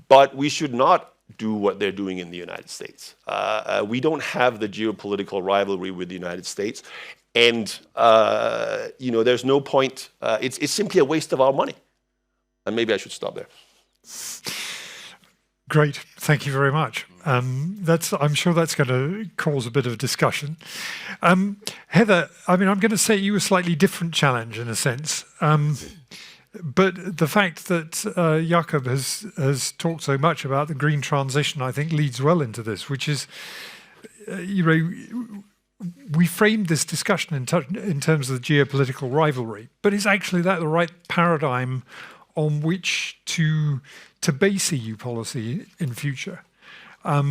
but we should not do what they're doing in the United States. We don't have the geopolitical rivalry with the United States, and there's no point. It's simply a waste of our money, and maybe I should stop there. Great, thank you very much. I'm sure that's going to cause a bit of discussion. Heather, I'm going to set you a slightly different challenge in a sense. But the fact that Jakob has talked so much about the green transition, I think, leads well into this, which is, we framed this discussion in terms of the geopolitical rivalry, but is actually that the right paradigm on which to base EU policy in future? Are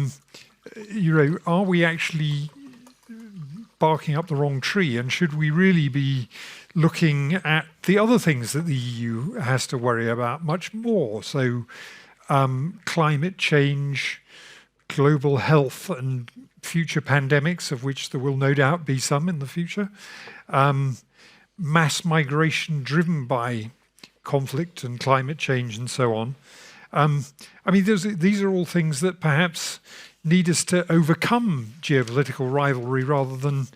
we actually barking up the wrong tree, and should we really be looking at the other things that the EU has to worry about much more? So climate change, global health and future pandemics, of which there will no doubt be some in the future, mass migration driven by conflict and climate change and so on. These are all things that perhaps need us to overcome geopolitical rivalry rather than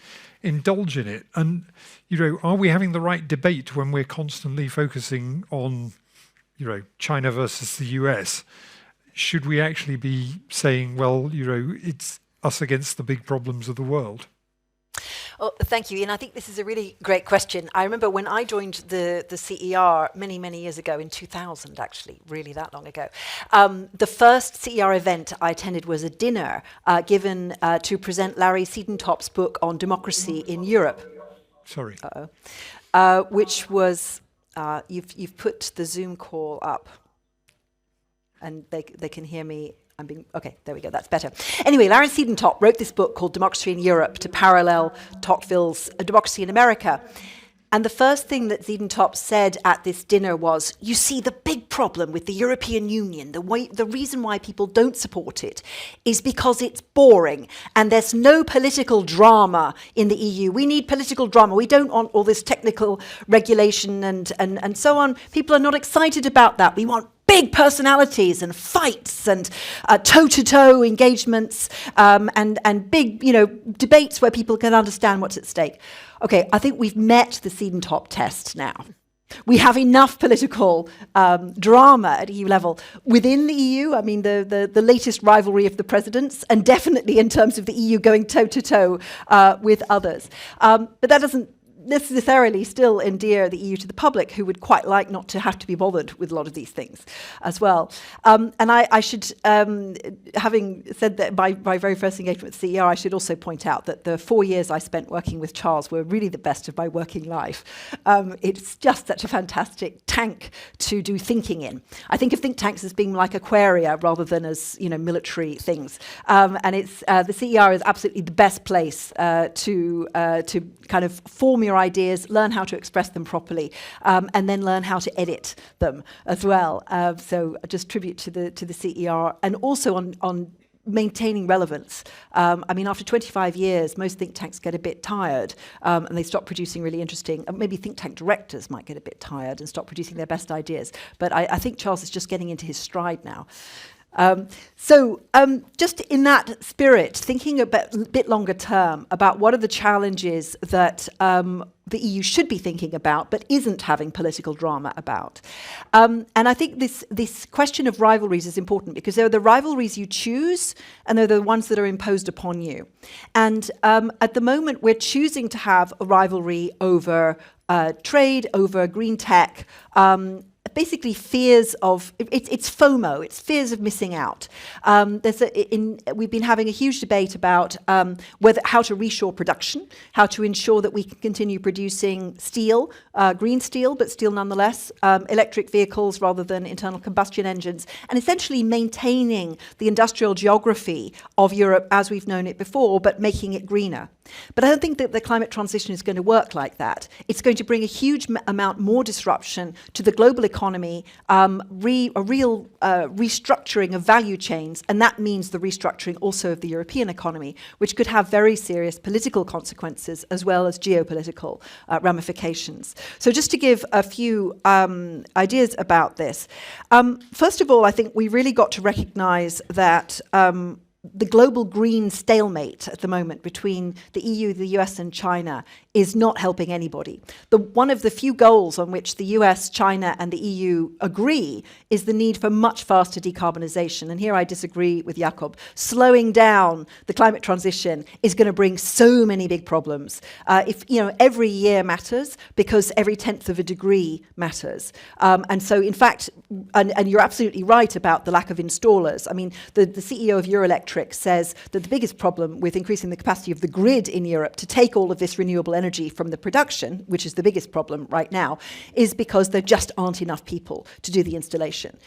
indulge in it. And, are we having the right debate when we're constantly focusing on, China versus the US? Should we actually be saying, well, it's us against the big problems of the world? Oh, thank you, Ian. I think this is a really great question. I remember when I joined the CER many, many years ago, in 2000, actually, really that long ago. The first CER event I attended was a dinner given to present Larry Siedentop's book on democracy in Europe. Sorry. Which was, you've put the Zoom call up, and they can hear me. Okay, there we go, that's better. Anyway, Larry Siedentop wrote this book called Democracy in Europe to parallel Tocqueville's Democracy in America. And the first thing that Ziedentop said at this dinner was, you see, the big problem with the European Union, the reason why people don't support it is because it's boring and there's no political drama in the EU. We need political drama. We don't want all this technical regulation and so on. People are not excited about that. We want big personalities and fights and toe-to-toe engagements and big, debates where people can understand what's at stake. Okay, I think we've met the Ziedentop test now. We have enough political drama at EU level. Within the EU, I mean, the latest rivalry of the presidents, and definitely in terms of the EU going toe-to-toe with others. But that doesn't necessarily still endear the EU to the public, who would quite like not to have to be bothered with a lot of these things as well. And I should, having said that my very first engagement with CER, I should also point out that the 4 years I spent working with Charles were really the best of my working life. It's just such a fantastic tank to do thinking in. I think of think tanks as being like aquaria rather than as military things. And it's the CER is absolutely the best place to kind of form your ideas, learn how to express them properly, and then learn how to edit them as well. So just tribute to the CER, and also on maintaining relevance. I mean, after 25 years, most think tanks get a bit tired, and they stop producing really interesting, maybe think tank directors might get a bit tired and stop producing their best ideas. But I think Charles is just getting into his stride now. So just in that spirit, thinking a bit longer term about what are the challenges that the EU should be thinking about, but isn't having political drama about. And I think this question of rivalries is important, because there are the rivalries you choose, and there are the ones that are imposed upon you. And at the moment, we're choosing to have a rivalry over trade, over green tech, basically fears of, it's FOMO, it's fears of missing out. We've been having a huge debate about how to reshore production, how to ensure that we can continue producing steel, green steel, but steel nonetheless, electric vehicles rather than internal combustion engines, and essentially maintaining the industrial geography of Europe as we've known it before, but making it greener. But I don't think that the climate transition is going to work like that. It's going to bring a huge amount more disruption to the global economy, a real restructuring of value chains, and that means the restructuring also of the European economy, which could have very serious political consequences as well as geopolitical ramifications. So just to give a few ideas about this. First of all, I think we really got to recognize that the global green stalemate at the moment between the EU, the US, and China is not helping anybody. One of the few goals on which the US, China, and the EU agree is the need for much faster decarbonisation. And here I disagree with Jakob. Slowing down the climate transition is going to bring so many big problems. Every year matters because every 1/10 of a degree matters. And so, in fact, and you're absolutely right about the lack of installers. I mean, the CEO of Euroelectric says that the biggest problem with increasing the capacity of the grid in Europe to take all of this renewable energy from the production, which is the biggest problem right now, is because there just aren't enough people to do the installation.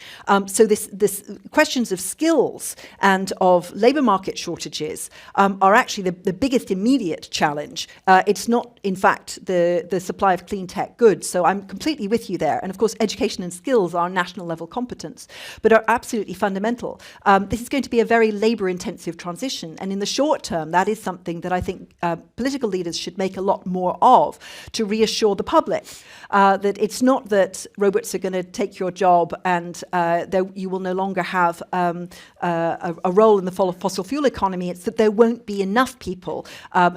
So this questions of skills and of labour market shortages are actually the biggest immediate challenge. It's not, in fact, the supply of clean tech goods. So I'm completely with you there. And of course, education and skills are national level competence, but are absolutely fundamental. This is going to be a very labour-intensive transition. And in the short term, that is something that I think political leaders should make a lot more of to reassure the public that it's not that robots are going to take your job and you will no longer have a role in the fossil fuel economy. It's that there won't be enough people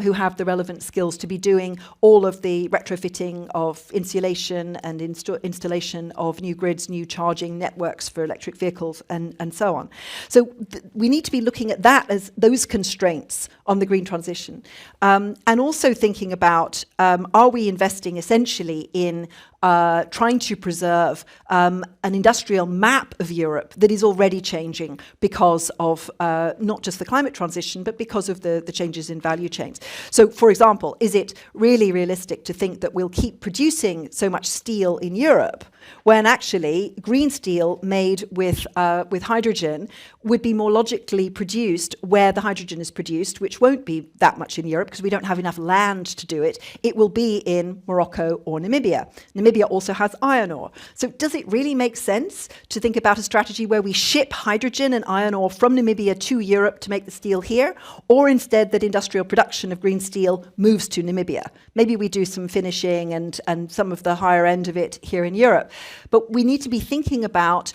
who have the relevant skills to be doing all of the retrofitting of insulation and installation of new grids, new charging networks for electric vehicles, and so on. So we need to be looking at that as those constraints on the green transition. And also thinking about, are we investing essentially in trying to preserve an industrial map of Europe that is already changing because of not just the climate transition, but because of the changes in value chains. So, for example, is it really realistic to think that we'll keep producing so much steel in Europe when actually green steel made with hydrogen would be more logically produced where the hydrogen is produced, which won't be that much in Europe because we don't have enough land to do it. It will be in Morocco or Namibia. Namibia also has iron ore. So does it really make sense to think about a strategy where we ship hydrogen and iron ore from Namibia to Europe to make the steel here, or instead that industrial production of green steel moves to Namibia? Maybe we do some finishing and some of the higher end of it here in Europe. But we need to be thinking about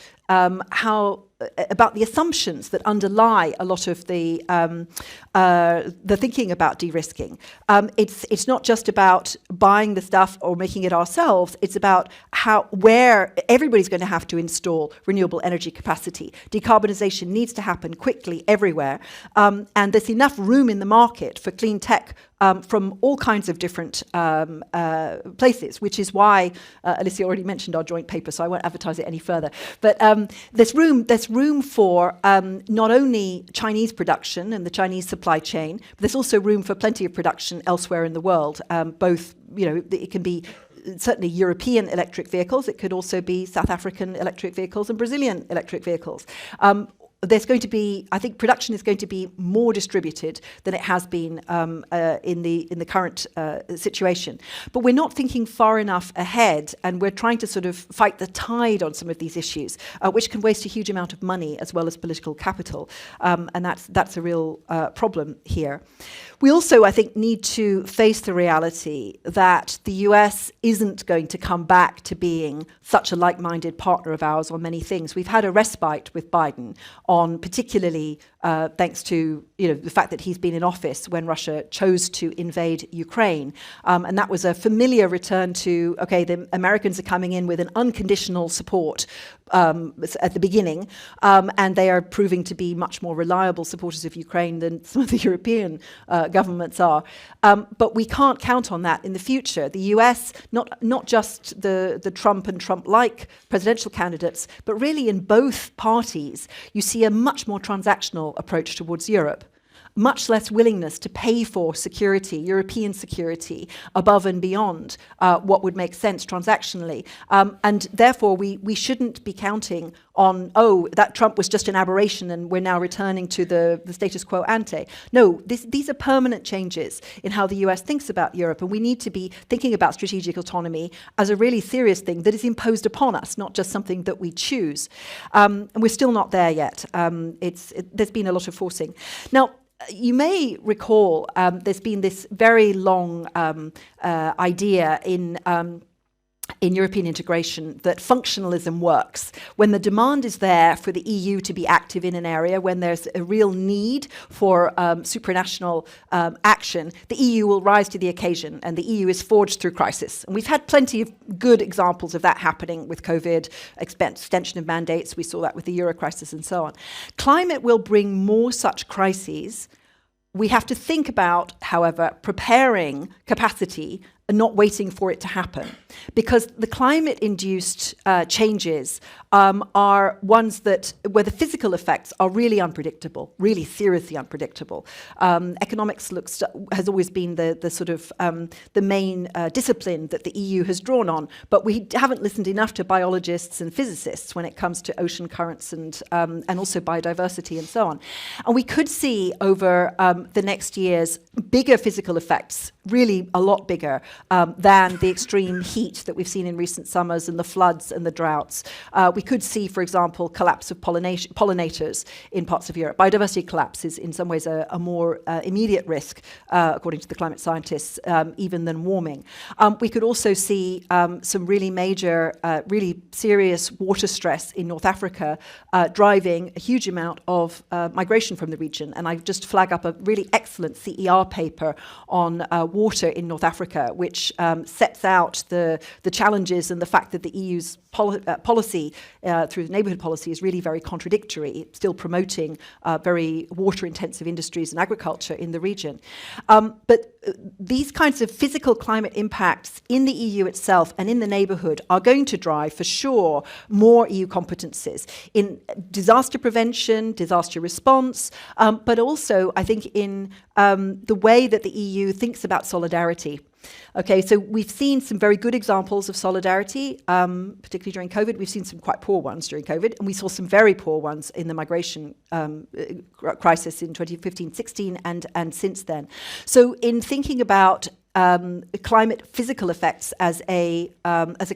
about the assumptions that underlie a lot of the thinking about de-risking. It's not just about buying the stuff or making it ourselves. It's about where everybody's going to have to install renewable energy capacity. Decarbonisation needs to happen quickly everywhere, and there's enough room in the market for clean tech from all kinds of different places, which is why Alicia already mentioned our joint paper, so I won't advertise it any further. But there's room for not only Chinese production and the Chinese supply chain, but there's also room for plenty of production elsewhere in the world. Both, it can be certainly European electric vehicles. It could also be South African electric vehicles and Brazilian electric vehicles. There's going to be, I think, production is going to be more distributed than it has been in the current situation. But we're not thinking far enough ahead, and we're trying to sort of fight the tide on some of these issues, which can waste a huge amount of money as well as political capital, and that's a real problem here. We also, I think, need to face the reality that the US isn't going to come back to being such a like-minded partner of ours on many things. We've had a respite with Biden on particularly thanks to the fact that he's been in office when Russia chose to invade Ukraine. And that was a familiar return to, okay, the Americans are coming in with an unconditional support at the beginning, and they are proving to be much more reliable supporters of Ukraine than some of the European governments are. But we can't count on that in the future. The US, not just the Trump and Trump-like presidential candidates, but really in both parties, you see a much more transactional approach towards Europe. Much less willingness to pay for security, European security, above and beyond what would make sense transactionally. And therefore, we shouldn't be counting on, that Trump was just an aberration and we're now returning to the status quo ante. No, these are permanent changes in how the US thinks about Europe, and we need to be thinking about strategic autonomy as a really serious thing that is imposed upon us, not just something that we choose. And we're still not there yet. There's been a lot of forcing. Now, you may recall there's been this very long idea in European integration that functionalism works. When the demand is there for the EU to be active in an area, when there's a real need for supranational action, the EU will rise to the occasion, and the EU is forged through crisis. And we've had plenty of good examples of that happening with COVID, extension of mandates. We saw that with the Euro crisis and so on. Climate will bring more such crises. We have to think about, however, preparing capacity and not waiting for it to happen, because the climate-induced changes are ones where the physical effects are really unpredictable, really seriously unpredictable. Economics has always been the sort of the main discipline that the EU has drawn on, but we haven't listened enough to biologists and physicists when it comes to ocean currents and also biodiversity and so on. And we could see over the next years bigger physical effects, really a lot bigger, than the extreme heat that we've seen in recent summers and the floods and the droughts. We could see, for example, collapse of pollinators in parts of Europe. Biodiversity collapse is in some ways a more immediate risk, according to the climate scientists, even than warming. We could also see some really major, really serious water stress in North Africa, driving a huge amount of migration from the region. And I just flag up a really excellent CER paper on water in North Africa, which sets out the challenges and the fact that the EU's policy through the neighbourhood policy is really very contradictory. It's still promoting very water-intensive industries and agriculture in the region. But these kinds of physical climate impacts in the EU itself and in the neighbourhood are going to drive, for sure, more EU competences in disaster prevention, disaster response, but also, I think, in the way that the EU thinks about solidarity. Okay, so we've seen some very good examples of solidarity, particularly during COVID. We've seen some quite poor ones during COVID, and we saw some very poor ones in the migration crisis in 2015-16 and since then. So in thinking about climate physical effects as a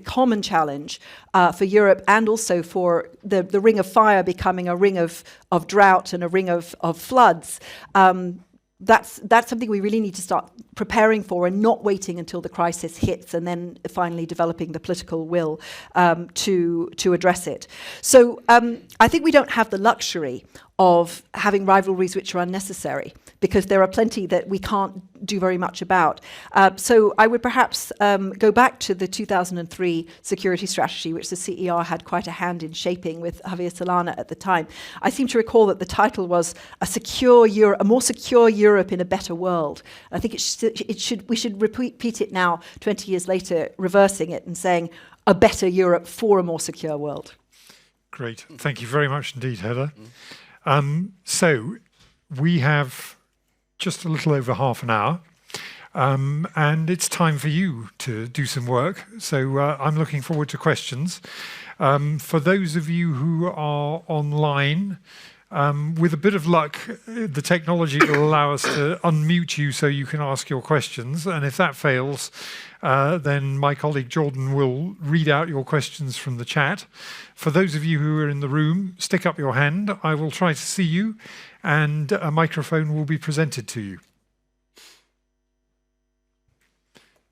common challenge for Europe, and also for the ring of fire becoming a ring of drought and a ring of floods, that's something we really need to start preparing for, and not waiting until the crisis hits and then finally developing the political will to address it. So I think we don't have the luxury of having rivalries which are unnecessary, because there are plenty that we can't do very much about. So I would perhaps go back to the 2003 security strategy, which the CER had quite a hand in shaping with Javier Solana at the time. I seem to recall that the title was a more secure Europe in a better world. I think we should repeat it now, 20 years later, reversing it and saying a better Europe for a more secure world. Great. Thank you very much indeed, Heather. So we have just a little over half an hour, and it's time for you to do some work. So I'm looking forward to questions. For those of you who are online, with a bit of luck, the technology will allow us to unmute you so you can ask your questions. And if that fails, then my colleague Jordan will read out your questions from the chat. For those of you who are in the room, stick up your hand. I will try to see you, and a microphone will be presented to you.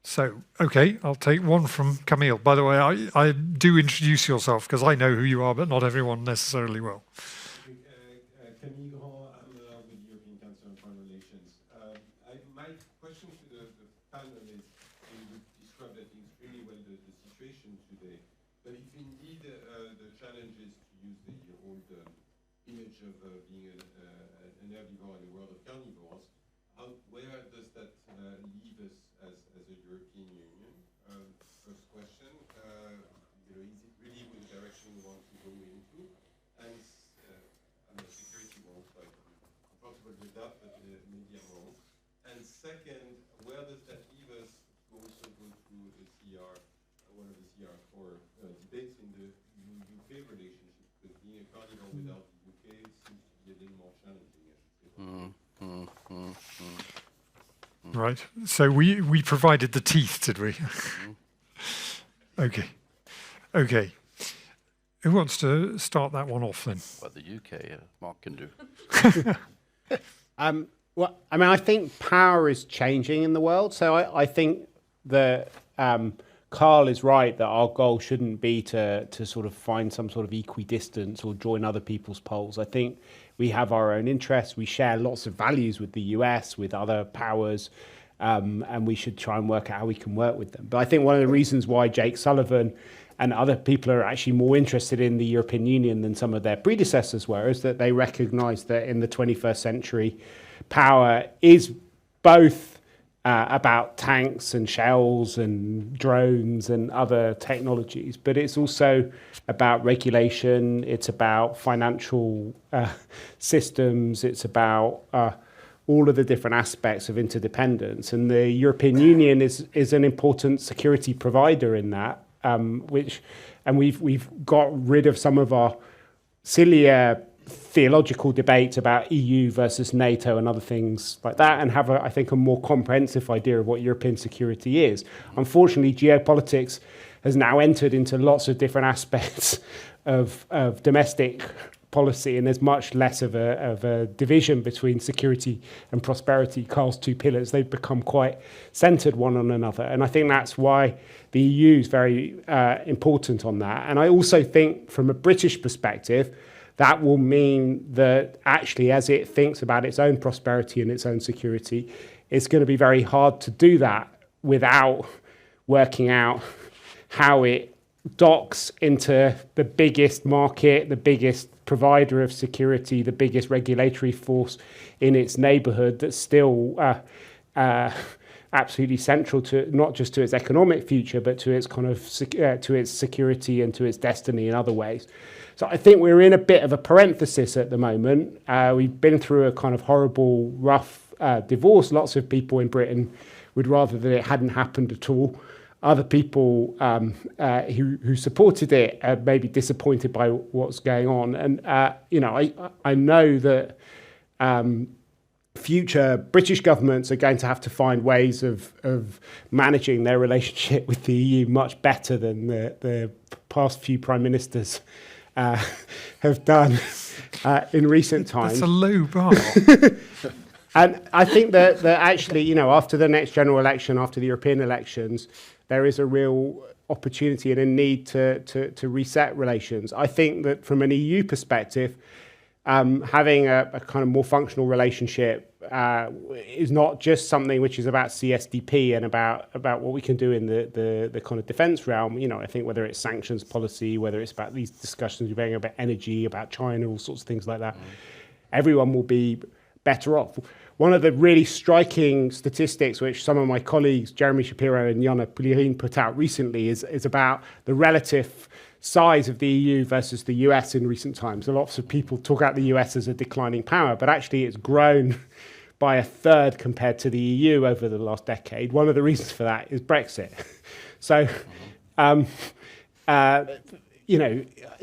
So, okay, I'll take one from Camille. By the way, I do introduce yourself, because I know who you are, but not everyone necessarily will. Camille Grand, I'm with European Council on Foreign Relations. My question to the panel is, you described, I think, extremely well the situation today. But if indeed the challenge is to use the old image of being an herbivore in a world of carnivores, where does that leave us as a European Union? First question. Is it really the direction we want to go into? And I'm a security wonk, so I'm comfortable with that, but maybe I'm wrong. And second, where does that leave us to also go through the CR, one of the CR4 debates in the UK relationship? Because being a carnivore without the UK seems to be a little more challenging, I should say. Right. So we provided the teeth, did we? Okay. Okay. Who wants to start that one off then? What the UK, Mark can do. Well, I mean, I think power is changing in the world. So I think that Carl is right that our goal shouldn't be to sort of find some sort of equidistance or join other people's poles. I think we have our own interests. We share lots of values with the US, with other powers, and we should try and work out how we can work with them. But I think one of the reasons why Jake Sullivan and other people are actually more interested in the European Union than some of their predecessors were is that they recognise that in the 21st century, power is both about tanks and shells and drones and other technologies, but it's also about regulation, it's about financial systems, it's about all of the different aspects of interdependence. And the European Union is an important security provider in that, we've got rid of some of our sillier theological debates about EU versus NATO and other things like that, and have, I think, a more comprehensive idea of what European security is. Unfortunately, geopolitics has now entered into lots of different aspects of domestic policy, and there's much less of a division between security and prosperity. Carl's two pillars, they've become quite centred one on another, and I think that's why the EU is very important on that. And I also think, from a British perspective, that will mean that actually, as it thinks about its own prosperity and its own security, it's going to be very hard to do that without working out how it docks into the biggest market, the biggest provider of security, the biggest regulatory force in its neighborhood that's still absolutely central to not just to its economic future, but to its kind of to its security and to its destiny in other ways. So I think we're in a bit of a parenthesis at the moment. We've been through a kind of horrible, rough divorce. Lots of people in Britain would rather that it hadn't happened at all. Other people who supported it may be disappointed by what's going on. And, I know that future British governments are going to have to find ways of managing their relationship with the EU much better than the past few prime ministers have done in recent times. That's a low bar. And I think that actually, after the next general election, after the European elections, there is a real opportunity and a need to reset relations. I think that from an EU perspective, having a kind of more functional relationship is not just something which is about CSDP and about what we can do in the kind of defence realm. I think whether it's sanctions policy, whether it's about these discussions we're having about energy, about China, all sorts of things like that, everyone will be better off. One of the really striking statistics which some of my colleagues, Jeremy Shapiro and Jana Pulirin, put out recently is about the relative size of the EU versus the US in recent times. Lots of people talk about the US as a declining power, but actually it's grown by a third compared to the EU over the last decade. One of the reasons for that is Brexit. So,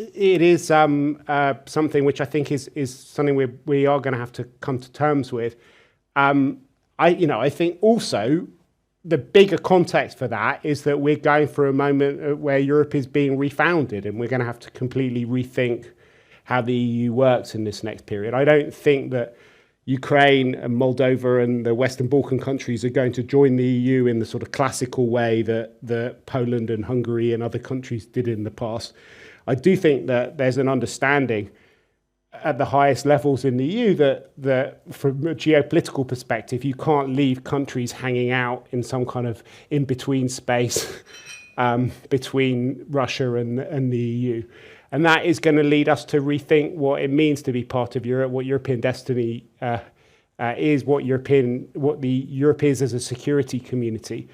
it is something which I think is something we are going to have to come to terms with. I think also the bigger context for that is that we're going through a moment where Europe is being refounded, and we're going to have to completely rethink how the EU works in this next period. I don't think that Ukraine and Moldova and the Western Balkan countries are going to join the EU in the sort of classical way that Poland and Hungary and other countries did in the past. I do think that there's an understanding at the highest levels in the EU that from a geopolitical perspective, you can't leave countries hanging out in some kind of in-between space between Russia and the EU. And that is going to lead us to rethink what it means to be part of Europe, what European destiny is, what the Europe is as a security community.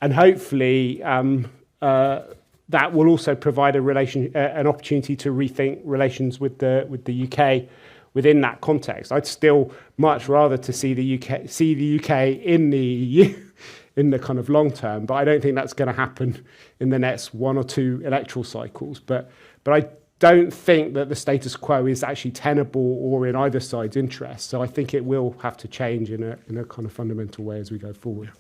And hopefully that will also provide an opportunity to rethink relations with the UK within that context. I'd still much rather to see the UK in the EU in the kind of long term, but I don't think that's going to happen in the next one or two electoral cycles. But I don't think that the status quo is actually tenable or in either side's interest. So I think it will have to change in a kind of fundamental way as we go forward.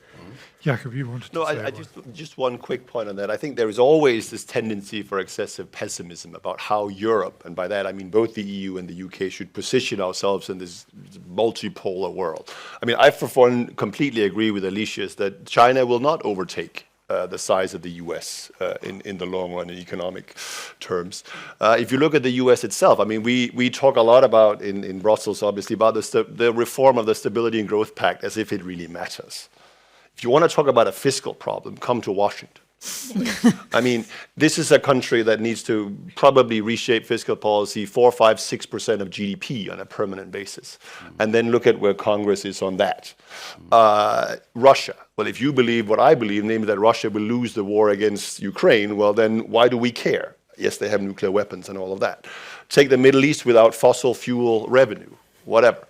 Jakob, you wanted to say I just one quick point on that. I think there is always this tendency for excessive pessimism about how Europe, and by that I mean both the EU and the UK, should position ourselves in this multipolar world. I mean, I for one completely agree with Alicia that China will not overtake the size of the US in the long run in economic terms. If you look at the US itself, I mean, we talk a lot about in Brussels, obviously, about the reform of the Stability and Growth Pact as if it really matters. If you want to talk about a fiscal problem, come to Washington. I mean, this is a country that needs to probably reshape fiscal policy 4, 5, 6% of GDP on a permanent basis. And then look at where Congress is on that. Russia. Well, if you believe what I believe, namely that Russia will lose the war against Ukraine, well, then why do we care? Yes, they have nuclear weapons and all of that. Take the Middle East without fossil fuel revenue, whatever.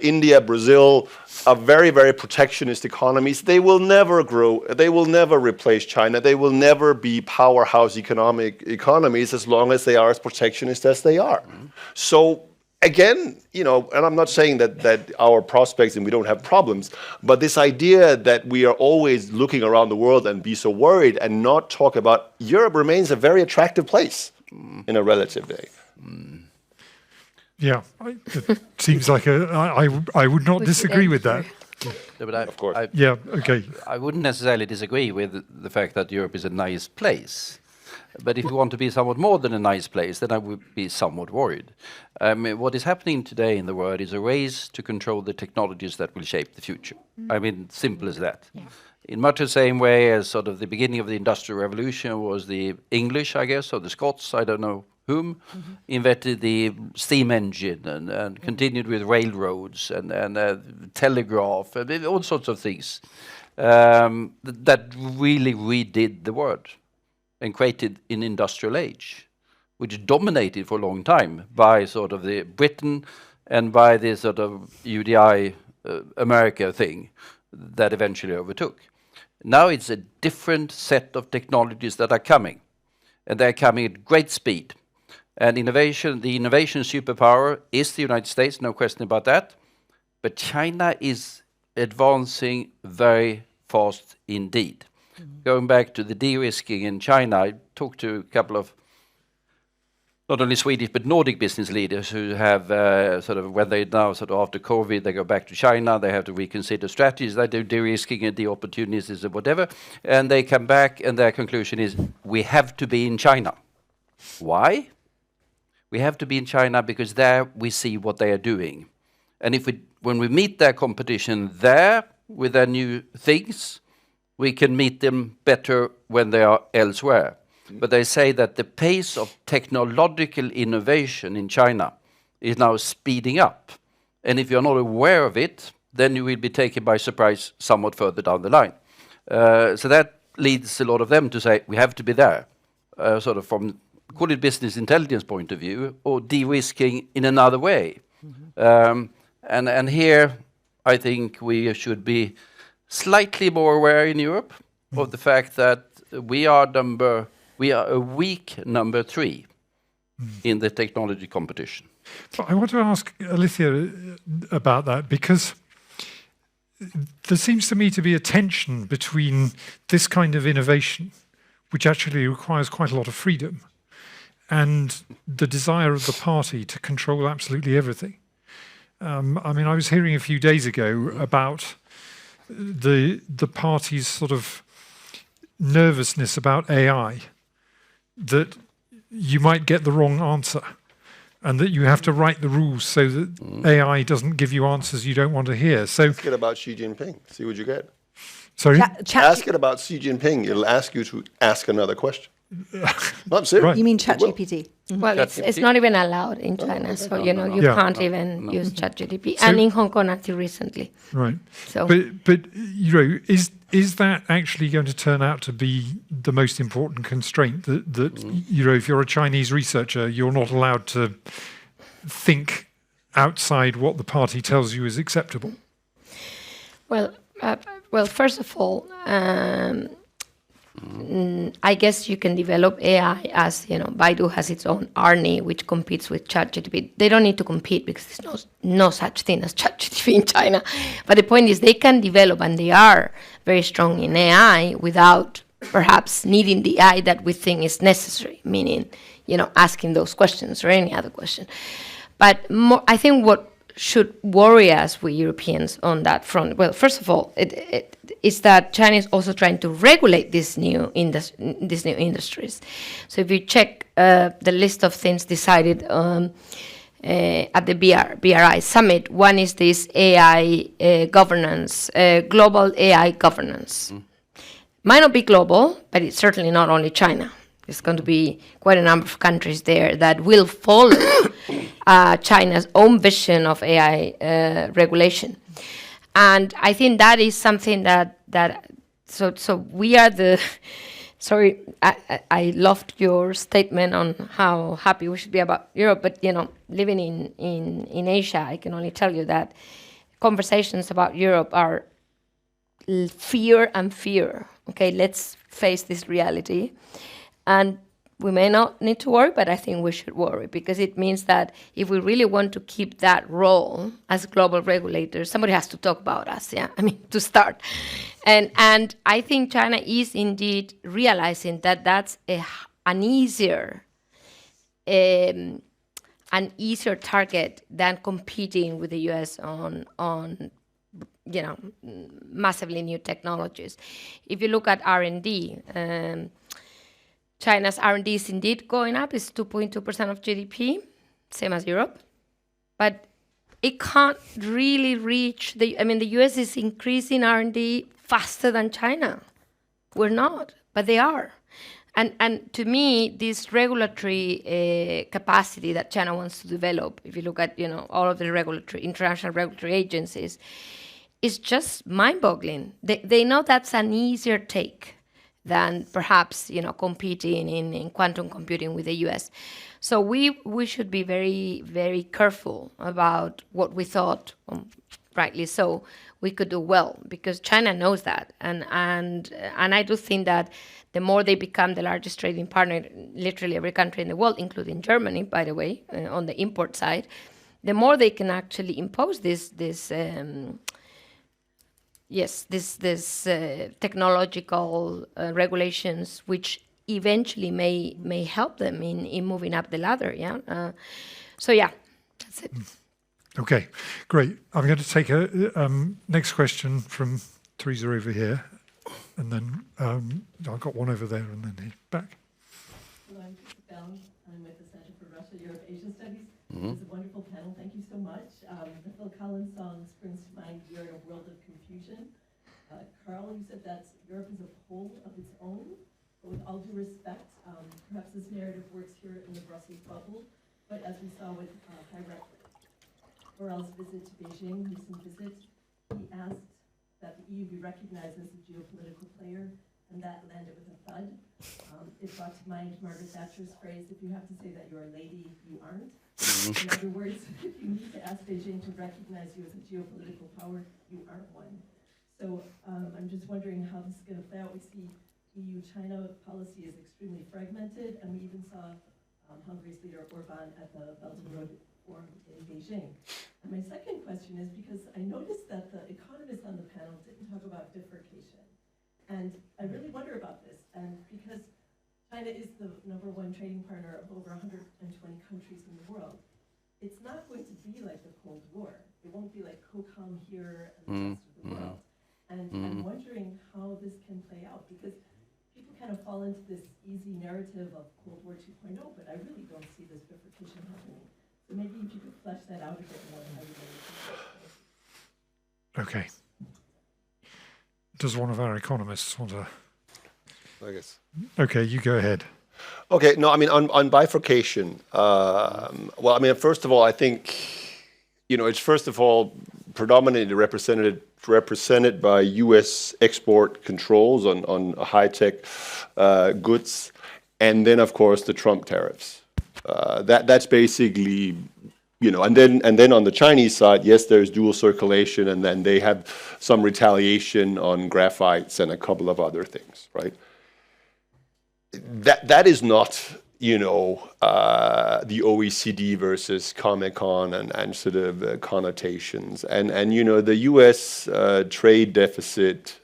India, Brazil are very, very protectionist economies. They will never grow. They will never replace China. They will never be powerhouse economies as long as they are as protectionist as they are. So again, and I'm not saying that our prospects and we don't have problems, but this idea that we are always looking around the world and be so worried and not talk about Europe remains a very attractive place in a relative way. Yeah, it seems like I would not disagree with that. Yeah, but Of course. Okay. I wouldn't necessarily disagree with the fact that Europe is a nice place. But if you want to be somewhat more than a nice place, then I would be somewhat worried. What is happening today in the world is a race to control the technologies that will shape the future. I mean, simple as that. in much the same way as sort of the beginning of the Industrial Revolution was the English, I guess, or the Scots, I don't know whom, invented the steam engine and continued with railroads and telegraph and all sorts of things that really redid the world and created an industrial age, which dominated for a long time by sort of the Britain and by the sort of UDI America thing that eventually overtook. Now it's a different set of technologies that are coming, and they're coming at great speed. And innovation, the innovation superpower is the United States, no question about that. But China is advancing very fast indeed. Going back to the de-risking in China, I talked to a couple of not only Swedish but Nordic business leaders who have sort of, when they now sort of after COVID, they go back to China, they have to reconsider strategies, they do de-risking and de-opportunities and whatever, and they come back and their conclusion is, we have to be in China. Why? We have to be in China because there we see what they are doing. And if when we meet their competition there with their new things, we can meet them better when they are elsewhere. But they say that the pace of technological innovation in China is now speeding up. And if you're not aware of it, then you will be taken by surprise somewhat further down the line. So that leads a lot of them to say, we have to be there, sort of from, call it business intelligence point of view, or de-risking in another way. And here, I think we should be slightly more aware in Europe of the fact that we are a weak number 3 in the technology competition. But I want to ask Alicia about that, because there seems to me to be a tension between this kind of innovation, which actually requires quite a lot of freedom, and the desire of the party to control absolutely everything. I mean, I was hearing a few days ago about the party's sort of nervousness about AI, that you might get the wrong answer and that you have to write the rules so that AI doesn't give you answers you don't want to hear. So ask it about Xi Jinping, see what you get. Sorry? Ask it about Xi Jinping, it'll ask you to ask another question. No, I'm serious. Right. You mean ChatGPT? Well, it's not even allowed in China, so you can't even use ChatGPT, and in Hong Kong until recently. Right. So, but is that actually going to turn out to be the most important constraint? That if you're a Chinese researcher, you're not allowed to think outside what the party tells you is acceptable. well, first of all. I guess you can develop AI as, Baidu has its own ARNI, which competes with ChatGPT. They don't need to compete because there's no such thing as ChatGPT in China. But the point is they can develop, and they are very strong in AI without perhaps needing the AI that we think is necessary, meaning, asking those questions or any other question. But I think what should worry us, we Europeans, on that front, well, first of all, it is that China is also trying to regulate these new industries. So if you check the list of things decided at the BRI summit, one is this AI governance, global AI governance. Might not be global, but it's certainly not only China. There's going to be quite a number of countries there that will follow China's own vision of AI regulation. And I think that is something so we are the, sorry, I loved your statement on how happy we should be about Europe, but, living in Asia, I can only tell you that conversations about Europe are fear and fear. Okay, let's face this reality. And we may not need to worry, but I think we should worry, because it means that if we really want to keep that role as global regulators, somebody has to talk about us, to start. And I think China is indeed realizing that that's an easier target than competing with the US on massively new technologies. If you look at R&D, China's R&D is indeed going up. It's 2.2% of GDP, same as Europe. But it can't really reach the US is increasing R&D faster than China. We're not, but they are. And to me, this regulatory capacity that China wants to develop, if you look at all of the international regulatory agencies, is just mind-boggling. They know that's an easier take than perhaps competing in quantum computing with the US. So we should be very, very careful about what we thought, rightly so, we could do well, because China knows that. And I do think that the more they become the largest trading partner, literally every country in the world, including Germany, by the way, on the import side, the more they can actually impose this technological regulations, which eventually may help them in moving up the ladder. That's it. Okay, great. I'm going to take a next question from Teresa over here, and then I've got one over there, and then back. Hello, I'm Teresa Bell. I'm with the Center for Russia, Europe, Asia Studies. It's a wonderful panel. Thank you so much. The Phil Collins song springs to mind, "You're in a world of confusion." Carl, you said that Europe is a pole of its own, but with all due respect, perhaps this narrative works here in the Brussels bubble, but as we saw with High Rep Borrell's visit to Beijing, recent visit, he asked that the EU be recognized as a geopolitical player, and that landed with a thud. It brought to mind Margaret Thatcher's phrase, "If you have to say that you're a lady, you aren't." In other words, if you need to ask Beijing to recognize you as a geopolitical power, you aren't one. So I'm just wondering how this is going to play out. We see EU-China policy is extremely fragmented, and we even saw Hungary's leader Orbán at the Belt and Road Forum in Beijing. And my second question is because I noticed that the economists on the panel didn't talk about bifurcation. And I really wonder about this, and because China is the #1 trading partner of over 120 countries in the world, it's not going to be like the Cold War. It won't be like COCOM here and the rest of the world. And I'm wondering how this can play out, because people kind of fall into this easy narrative of Cold War 2.0, but I really don't see this bifurcation happening. So maybe if you could flesh that out a bit more. Okay. Does one of our economists want to? I guess. Okay, you go ahead. Okay, no, I mean, on bifurcation, well, I mean, first of all, I think, it's first of all predominantly represented by U.S. export controls on high-tech goods, and then, of course, the Trump tariffs. That's basically, and then on the Chinese side, yes, there's dual circulation, and then they have some retaliation on graphites and a couple of other things, right? That is not, the OECD versus Comic-Con and sort of connotations. And the US trade deficit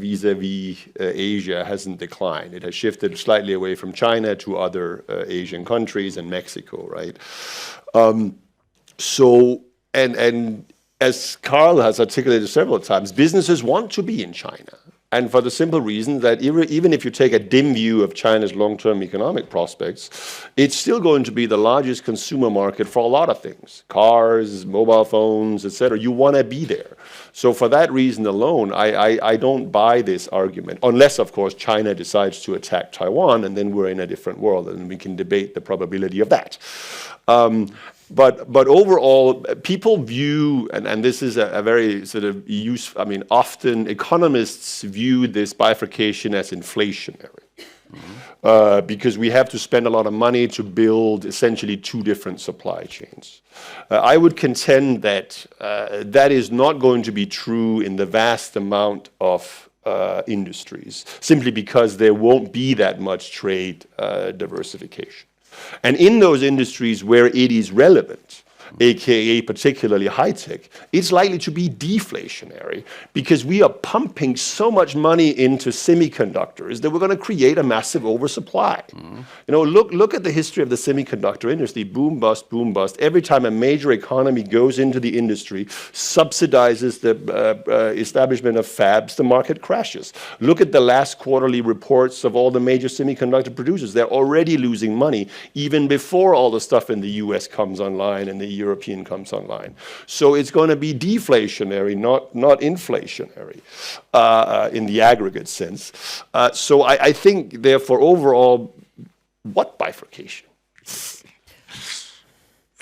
vis-a-vis Asia hasn't declined. It has shifted slightly away from China to other Asian countries and Mexico, right? And as Carl has articulated several times, businesses want to be in China. And for the simple reason that even if you take a dim view of China's long-term economic prospects, it's still going to be the largest consumer market for a lot of things. Cars, mobile phones, etc. You want to be there. So for that reason alone, I don't buy this argument, unless, of course, China decides to attack Taiwan, and then we're in a different world, and we can debate the probability of that. But overall, people view, and this is a very sort of often economists view this bifurcation as inflationary. Because we have to spend a lot of money to build essentially two different supply chains. I would contend that that is not going to be true in the vast amount of industries, simply because there won't be that much trade diversification. And in those industries where it is relevant, aka particularly high-tech, it's likely to be deflationary because we are pumping so much money into semiconductors that we're going to create a massive oversupply. Look at the history of the semiconductor industry, boom, bust, boom, bust. Every time a major economy goes into the industry, subsidizes the establishment of fabs, the market crashes. Look at the last quarterly reports of all the major semiconductor producers. They're already losing money even before all the stuff in the US comes online and the European comes online. So it's going to be deflationary, not inflationary in the aggregate sense. So I think, therefore, overall, what bifurcation?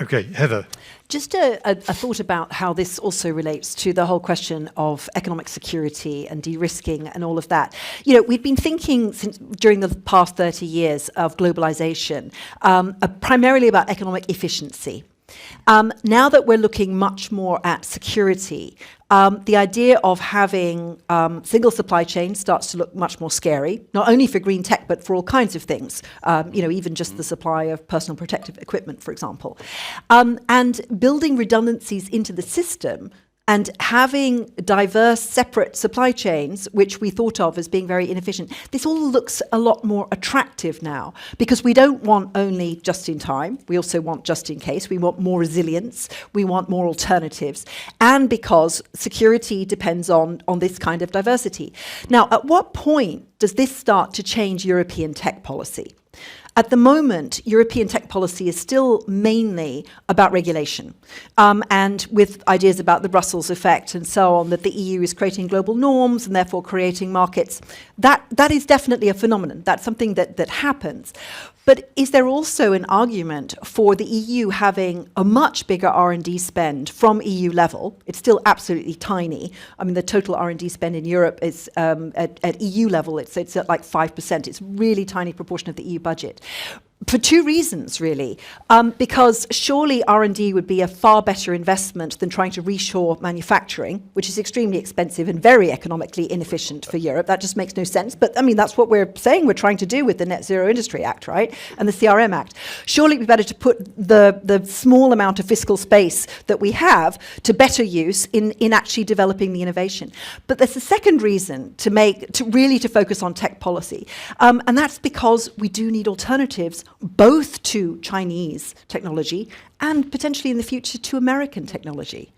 Okay, Heather. Just a thought about how this also relates to the whole question of economic security and de-risking and all of that. You know, we've been thinking during the past 30 years of globalization, primarily about economic efficiency. Now that we're looking much more at security, the idea of having single supply chains starts to look much more scary, not only for green tech, but for all kinds of things, even just the supply of personal protective equipment, for example. And building redundancies into the system and having diverse, separate supply chains, which we thought of as being very inefficient, this all looks a lot more attractive now, because we don't want only just in time, we also want just in case, we want more resilience, we want more alternatives, and because security depends on this kind of diversity. Now, at what point does this start to change European tech policy? At the moment, European tech policy is still mainly about regulation, and with ideas about the Brussels effect and so on, that the EU is creating global norms and therefore creating markets. That is definitely a phenomenon. That's something that happens. But is there also an argument for the EU having a much bigger R&D spend from EU level? It's still absolutely tiny. I mean, the total R&D spend in Europe is at EU level, it's at like 5%. It's a really tiny proportion of the EU budget. For two reasons, really. Because surely R&D would be a far better investment than trying to reshore manufacturing, which is extremely expensive and very economically inefficient for Europe. That just makes no sense. But I mean, that's what we're saying we're trying to do with the Net Zero Industry Act, right? And the CRM Act. Surely it'd be better to put the small amount of fiscal space that we have to better use in actually developing the innovation. But there's a second reason to really focus on tech policy. And that's because we do need alternatives both to Chinese technology and potentially in the future to American technology.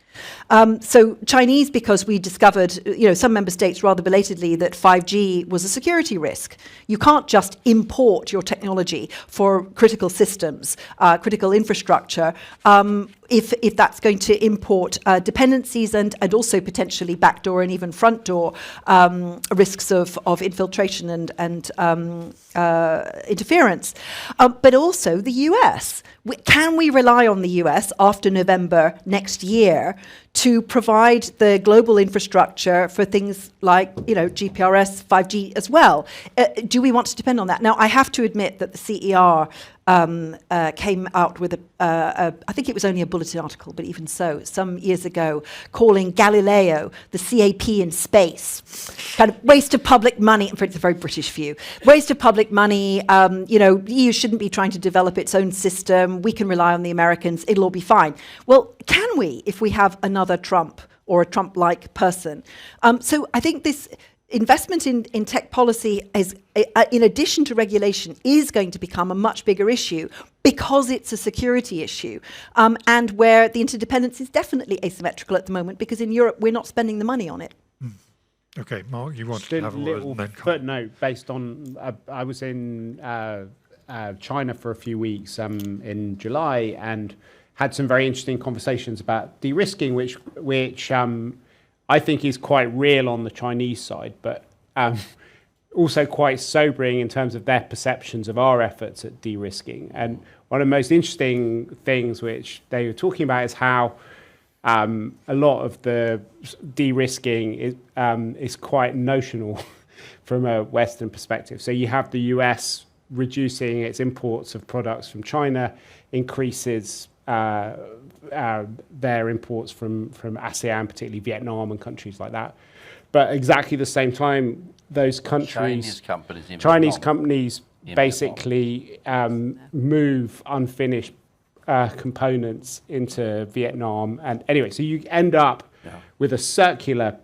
So Chinese, because we discovered, some member states rather belatedly that 5G was a security risk. You can't just import your technology for critical systems, critical infrastructure, if that's going to import dependencies and also potentially backdoor and even front door risks of infiltration and interference. But also the US. Can we rely on the US after November next year to provide the global infrastructure for things like, GPRS, 5G as well? Do we want to depend on that? Now, I have to admit that the CER came out with I think it was only a bulletin article, but even so, some years ago, calling Galileo the CAP in space. Kind of waste of public money. It's a very British view. Waste of public money. The EU shouldn't be trying to develop its own system. We can rely on the Americans. It'll all be fine. Well, can we if we have another Trump or a Trump-like person? So I think this investment in tech policy, is, in addition to regulation, is going to become a much bigger issue because it's a security issue, and where the interdependence is definitely asymmetrical at the moment, because in Europe we're not spending the money on it. Okay, Mark, you want Just to have a word? little And then footnote based on, I was in China for a few weeks in July and had some very interesting conversations about de-risking, which I think is quite real on the Chinese side, but also quite sobering in terms of their perceptions of our efforts at de-risking. And one of the most interesting things which they were talking about is how a lot of the de-risking is quite notional from a Western perspective. So you have the US reducing its imports of products from China, increases their imports from ASEAN, particularly Vietnam and countries like that. But at exactly the same time, those countries, Chinese companies basically move unfinished components into Vietnam. And anyway, so you end up with a circular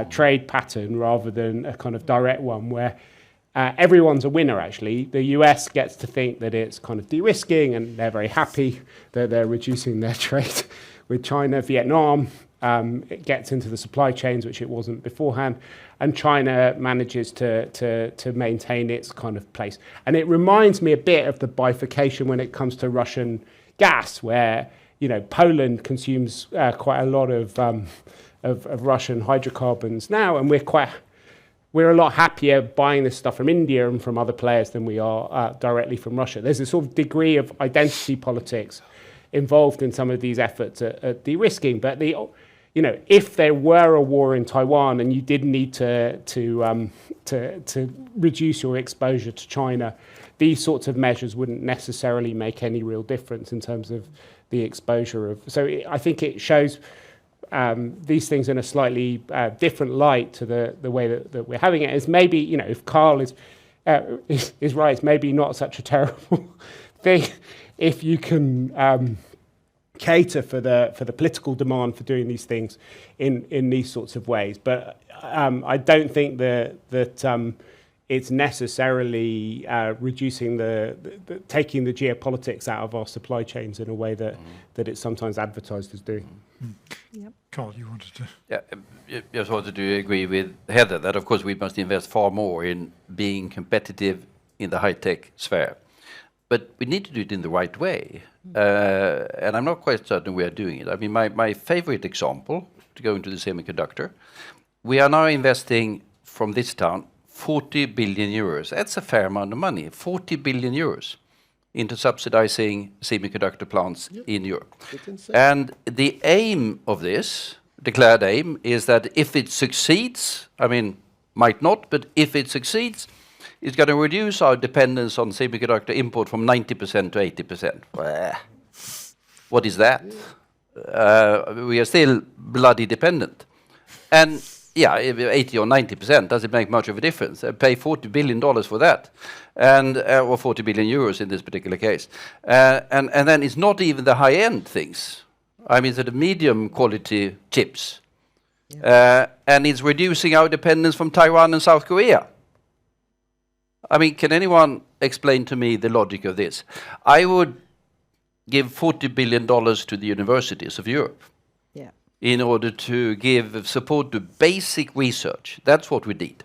trade pattern rather than a kind of direct one where everyone's a winner, actually. The US gets to think that it's kind of de-risking and they're very happy that they're reducing their trade with China. Vietnam, it gets into the supply chains, which it wasn't beforehand. And China manages to maintain its kind of place. And it reminds me a bit of the bifurcation when it comes to Russian gas, where Poland consumes quite a lot of Russian hydrocarbons now, and we're a lot happier buying this stuff from India and from other players than we are directly from Russia. There's a sort of degree of identity politics involved in some of these efforts at de-risking. But if there were a war in Taiwan and you did need to reduce your exposure to China, these sorts of measures wouldn't necessarily make any real difference in terms of the exposure of. So I think it shows these things in a slightly different light to the way that we're having it. Is maybe, if Carl is right, it's maybe not such a terrible thing if you can cater for the political demand for doing these things in these sorts of ways. But I don't think that it's necessarily reducing taking the geopolitics out of our supply chains in a way that it's sometimes advertised as doing. Yep. Carl, you wanted to? Yeah, just wanted to agree with Heather that of course we must invest far more in being competitive in the high-tech sphere. But we need to do it in the right way. And I'm not quite certain we are doing it. I mean, my favorite example, to go into the semiconductor, we are now investing from this town 40 billion euros. That's a fair amount of money, 40 billion euros into subsidizing semiconductor plants in Europe. And the aim of this, declared aim, is that if it succeeds, I mean, might not, but if it succeeds, it's going to reduce our dependence on semiconductor import from 90% to 80%. What is that? We are still bloody dependent. And yeah, 80 or 90% doesn't make much of a difference. Pay $40 billion for that, and or 40 billion euros in this particular case. And then it's not even the high-end things. I mean, the medium quality chips. And it's reducing our dependence from Taiwan and South Korea. I mean, can anyone explain to me the logic of this? I would give $40 billion to the universities of Europe in order to give support to basic research. That's what we need.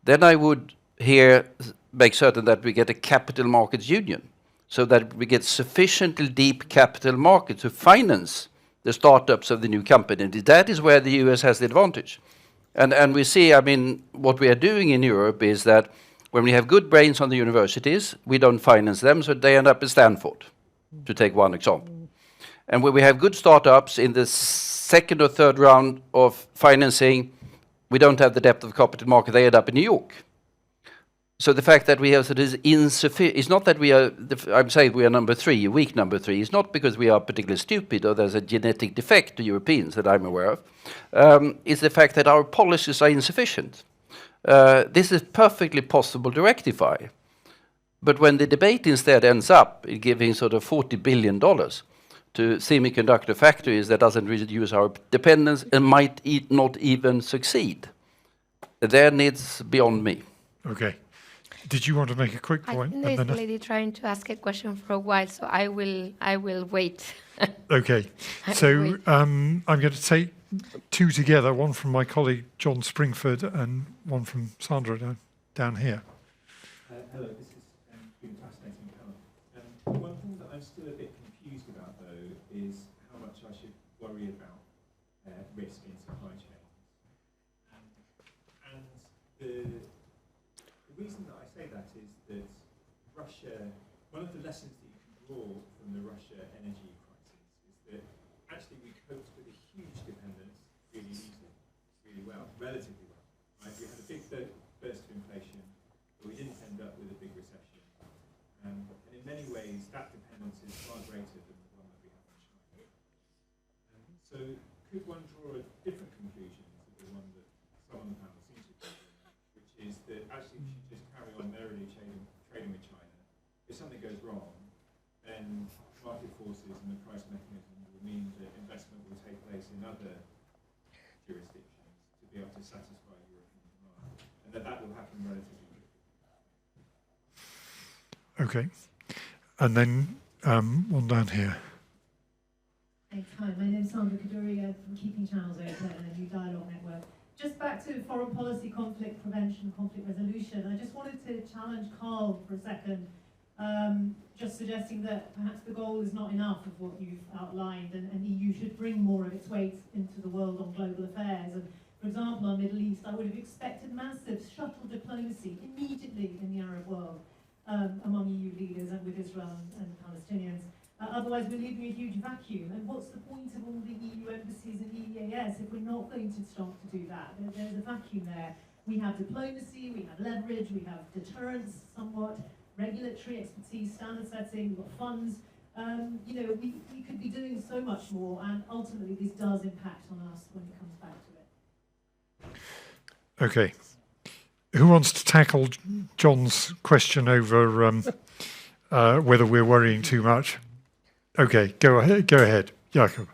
Then I would here make certain that we get a capital markets union so that we get sufficiently deep capital market to finance the startups of the new company. That is where the US has the advantage. And we see, I mean, what we are doing in Europe is that when we have good brains on the universities, we don't finance them, so they end up at Stanford, to take one example. And when we have good startups in the second or third round of financing, we don't have the depth of capital market, they end up in New York. So the fact that we have this insufficient, it's not that we are, I'm saying we are number 3, weak number 3, it's not because we are particularly stupid or there's a genetic defect to Europeans that I'm aware of. It's the fact that our policies are insufficient. This is perfectly possible to rectify. But when the debate instead ends up in giving sort of $40 billion to semiconductor factories that doesn't reduce our dependence and might not even succeed, then it's beyond me. Okay. Did you want to make a quick point? I think there's a lady trying to ask a question for a while, so I will wait. Okay. So I'm going to take two together, one from my colleague John Springford and one from Sandra down here. Hello, this has been a fascinating panel. One thing that I'm still a bit confused about, though, is how much I should worry about risk in supply chains. And the reason that I say that is that Russia, one of the lessons that you can draw from the Russia energy crisis is that actually we coped with a huge dependence really easily, really well, relatively well. Right? We had a big burst of inflation, but we didn't end up with a big recession. And in many ways, that dependence is far greater than the one that we have in China. So could one draw a different conclusion to the one that some on the panel seems to be, which is that actually we should just carry on merrily trading with China. If something goes wrong, then market forces and the price mechanism will mean that investment will take place in other jurisdictions to be able to satisfy European demand, and that will happen relatively quickly. Okay. And then one down here. Thanks. Hi, my name is Sandra Kaduri from Keeping Channels Open and a New Dialogue Network. Just back to foreign policy, conflict prevention, conflict resolution. I just wanted to challenge Carl for a second just suggesting that perhaps the goal is not enough of what you've outlined, and EU should bring more of its weight into the world on global affairs. And for example, on Middle East, I would have expected massive shuttle diplomacy immediately in the Arab world among EU leaders and with Israel and Palestinians. Otherwise, we're leaving a huge vacuum. And what's the point of all the EU embassies and EEAS if we're not going to start to do that? There's a vacuum there. We have diplomacy, we have leverage, we have deterrence somewhat, regulatory expertise, standard setting, we've got funds. We could be doing so much more, and ultimately this does impact on us when it comes back to it. Okay. Who wants to tackle John's question over whether we're worrying too much? Okay, go ahead, Jakob.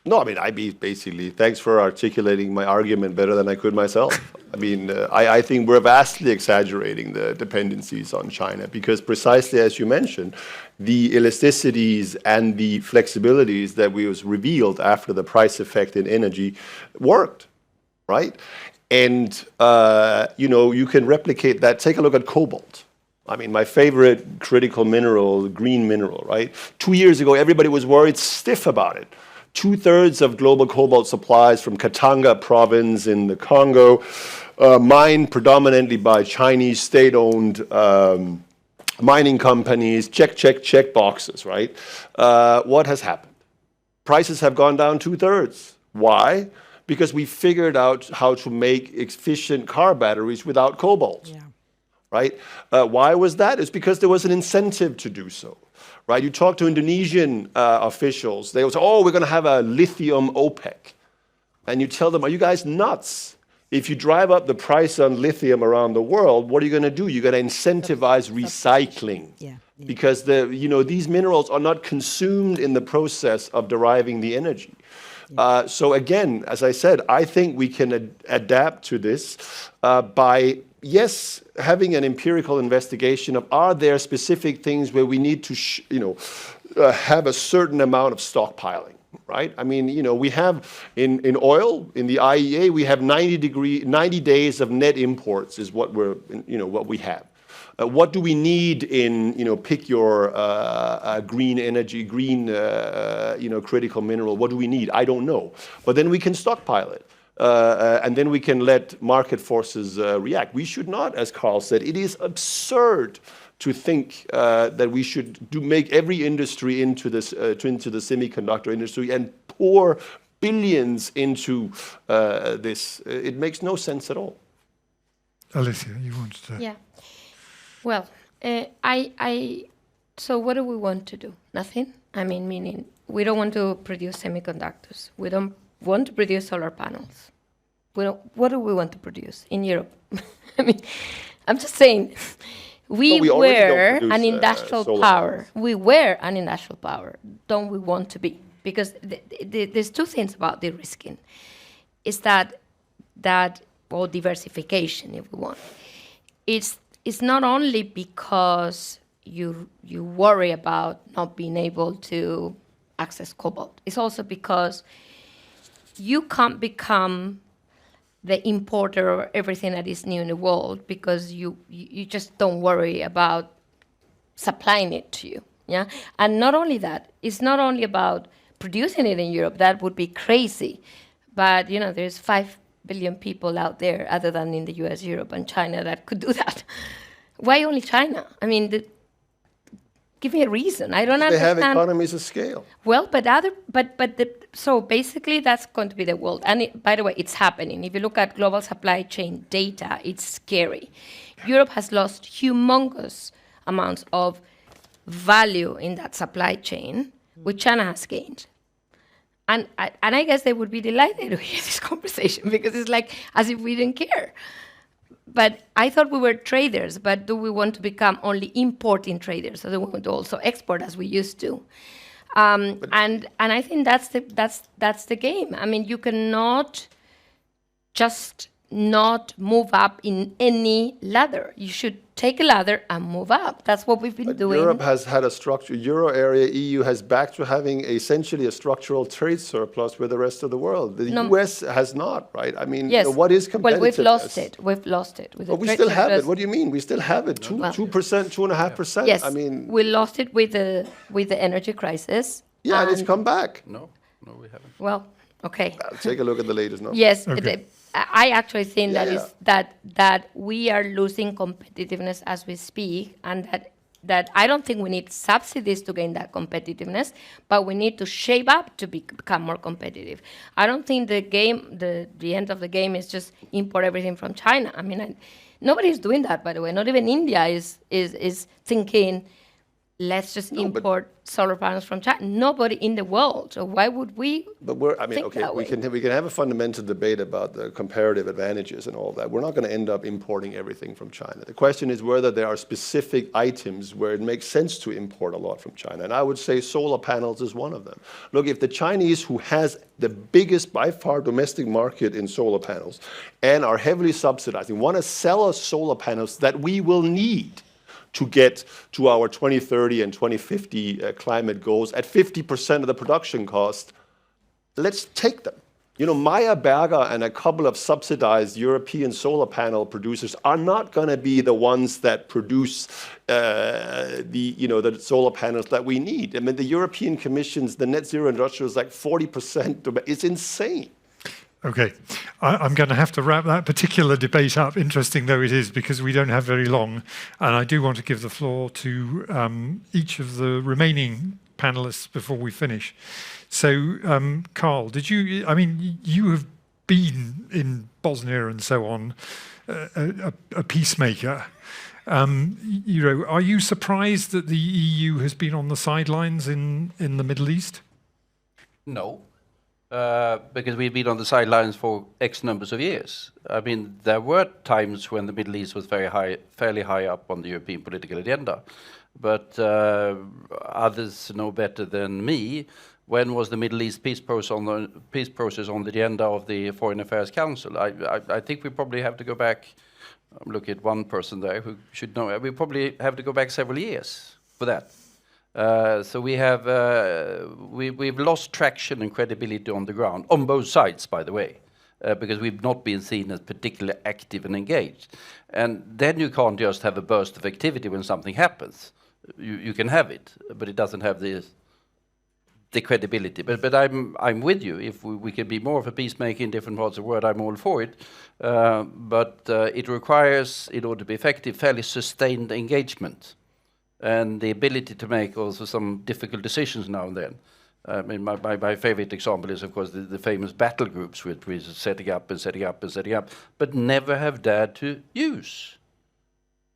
No, I mean, basically, thanks for articulating my argument better than I could myself. I mean, I think we're vastly exaggerating the dependencies on China because precisely as you mentioned, the elasticities and the flexibilities that was revealed after the price effect in energy worked, right? And, you can replicate that. Take a look at cobalt. I mean, my favorite critical mineral, green mineral, right? 2 years ago, everybody was worried stiff about it. 2/3 of global cobalt supplies from Katanga province in the Congo, mined predominantly by Chinese state-owned mining companies, check boxes, right? What has happened? Prices have gone down 2/3. Why? Because we figured out how to make efficient car batteries without cobalt, right? Why was that? It's because there was an incentive to do so. Right, you talk to Indonesian officials, they will say, oh, we're going to have a lithium OPEC. And you tell them, are you guys nuts? If you drive up the price on lithium around the world, what are you going to do? You're going to incentivize recycling. Because these minerals are not consumed in the process of deriving the energy. So again, as I said, I think we can adapt to this by yes, having an empirical investigation of are there specific things where we need to, have a certain amount of stockpiling, right? I mean, we have in oil, in the IEA, we have 90 days of net imports is what what we have. What do we need in, pick your green energy, green, critical mineral? What do we need? I don't know. But then we can stockpile it. And then we can let market forces react. We should not, as Carl said, it is absurd to think that we should make every industry into the semiconductor industry and pour billions into this. It makes no sense at all. Alicia, you wanted to... Yeah. Well, so what do we want to do? Nothing? I mean, meaning we don't want to produce semiconductors. We don't want to produce solar panels. What do we want to produce in Europe? I mean, I'm just saying, we were an industrial power. We were an industrial power. Don't we want to be? Because there's two things about de-risking. Is that or diversification, if we want. It's not only because you worry about not being able to access cobalt. It's also because you can't become the importer of everything that is new in the world because you just don't worry about supplying it to you. Yeah, and not only that, it's not only about producing it in Europe. That would be crazy, but there's 5 billion people out there other than in the US, Europe, and China that could do that. Why only China? I mean, give me a reason. I don't understand. They have economies of scale. Well, so basically that's going to be the world. And by the way, it's happening. If you look at global supply chain data, it's scary. Europe has lost humongous amounts of value in that supply chain, which China has gained. And I guess they would be delighted to hear this conversation because it's like as if we didn't care. But I thought we were traders, but do we want to become only importing traders? So do we want to also export as we used to? And I think that's the game. I mean, you cannot just not move up in any ladder. You should take a ladder and move up. That's what we've been But doing. Europe has had a structure, Euro area, EU has back to having essentially a structural trade surplus with the rest of the world. The US has not, right? I mean, Yes. what is competitiveness? Well, we've lost it. We've lost it. With But the we trade still have surplus. it. What do you mean? We still have it. 2%, 2.5%. Yes, I mean, we lost it with the energy crisis. yeah, and it's come back. No, we haven't. Well, okay. Take a look at the latest numbers. Yes, Okay. I actually think Yeah, that is that we are losing competitiveness as we speak, and that I don't think we need subsidies to gain that competitiveness, but we need to shape up to become more competitive. I don't think the end of the game is just import everything from China. I mean, nobody's doing that, by the way. Not even India is thinking, let's just import solar panels from China. Nobody in the world. So why would we? But think that we way? can have a fundamental debate about the comparative advantages and all that. We're not going to end up importing everything from China. The question is whether there are specific items where it makes sense to import a lot from China. And I would say solar panels is one of them. Look, if the Chinese, who has the biggest by far domestic market in solar panels and are heavily subsidizing, want to sell us solar panels that we will need to get to our 2030 and 2050 climate goals at 50% of the production cost, let's take them. You know, Meyer Burger and a couple of subsidized European solar panel producers are not going to be the ones that produce the solar panels that we need. I mean, the European Commission's, the net zero industrial is like 40%. It's insane. Okay, I'm going to have to wrap that particular debate up, interesting though it is, because we don't have very long. And I do want to give the floor to each of the remaining panelists before we finish. So, Carl, you have been in Bosnia and so on, a peacemaker. Are you surprised that the EU has been on the sidelines in the Middle East? No. Because we've been on the sidelines for X numbers of years. I mean, there were times when the Middle East was fairly high up on the European political agenda. But others know better than me. When was the Middle East peace process on the agenda of the Foreign Affairs Council? I think we probably have to go back. I'm looking at one person there who should know. We probably have to go back several years for that. So we've lost traction and credibility on the ground, on both sides, by the way, because we've not been seen as particularly active and engaged. And then you can't just have a burst of activity when something happens. You can have it, but it doesn't have the credibility. But I'm with you. If we can be more of a peacemaker in different parts of the world, I'm all for it. But it requires, in order to be effective, fairly sustained engagement. And the ability to make also some difficult decisions now and then. I mean, my favorite example is, of course, the famous battle groups, which we're setting up, but never have dared to use.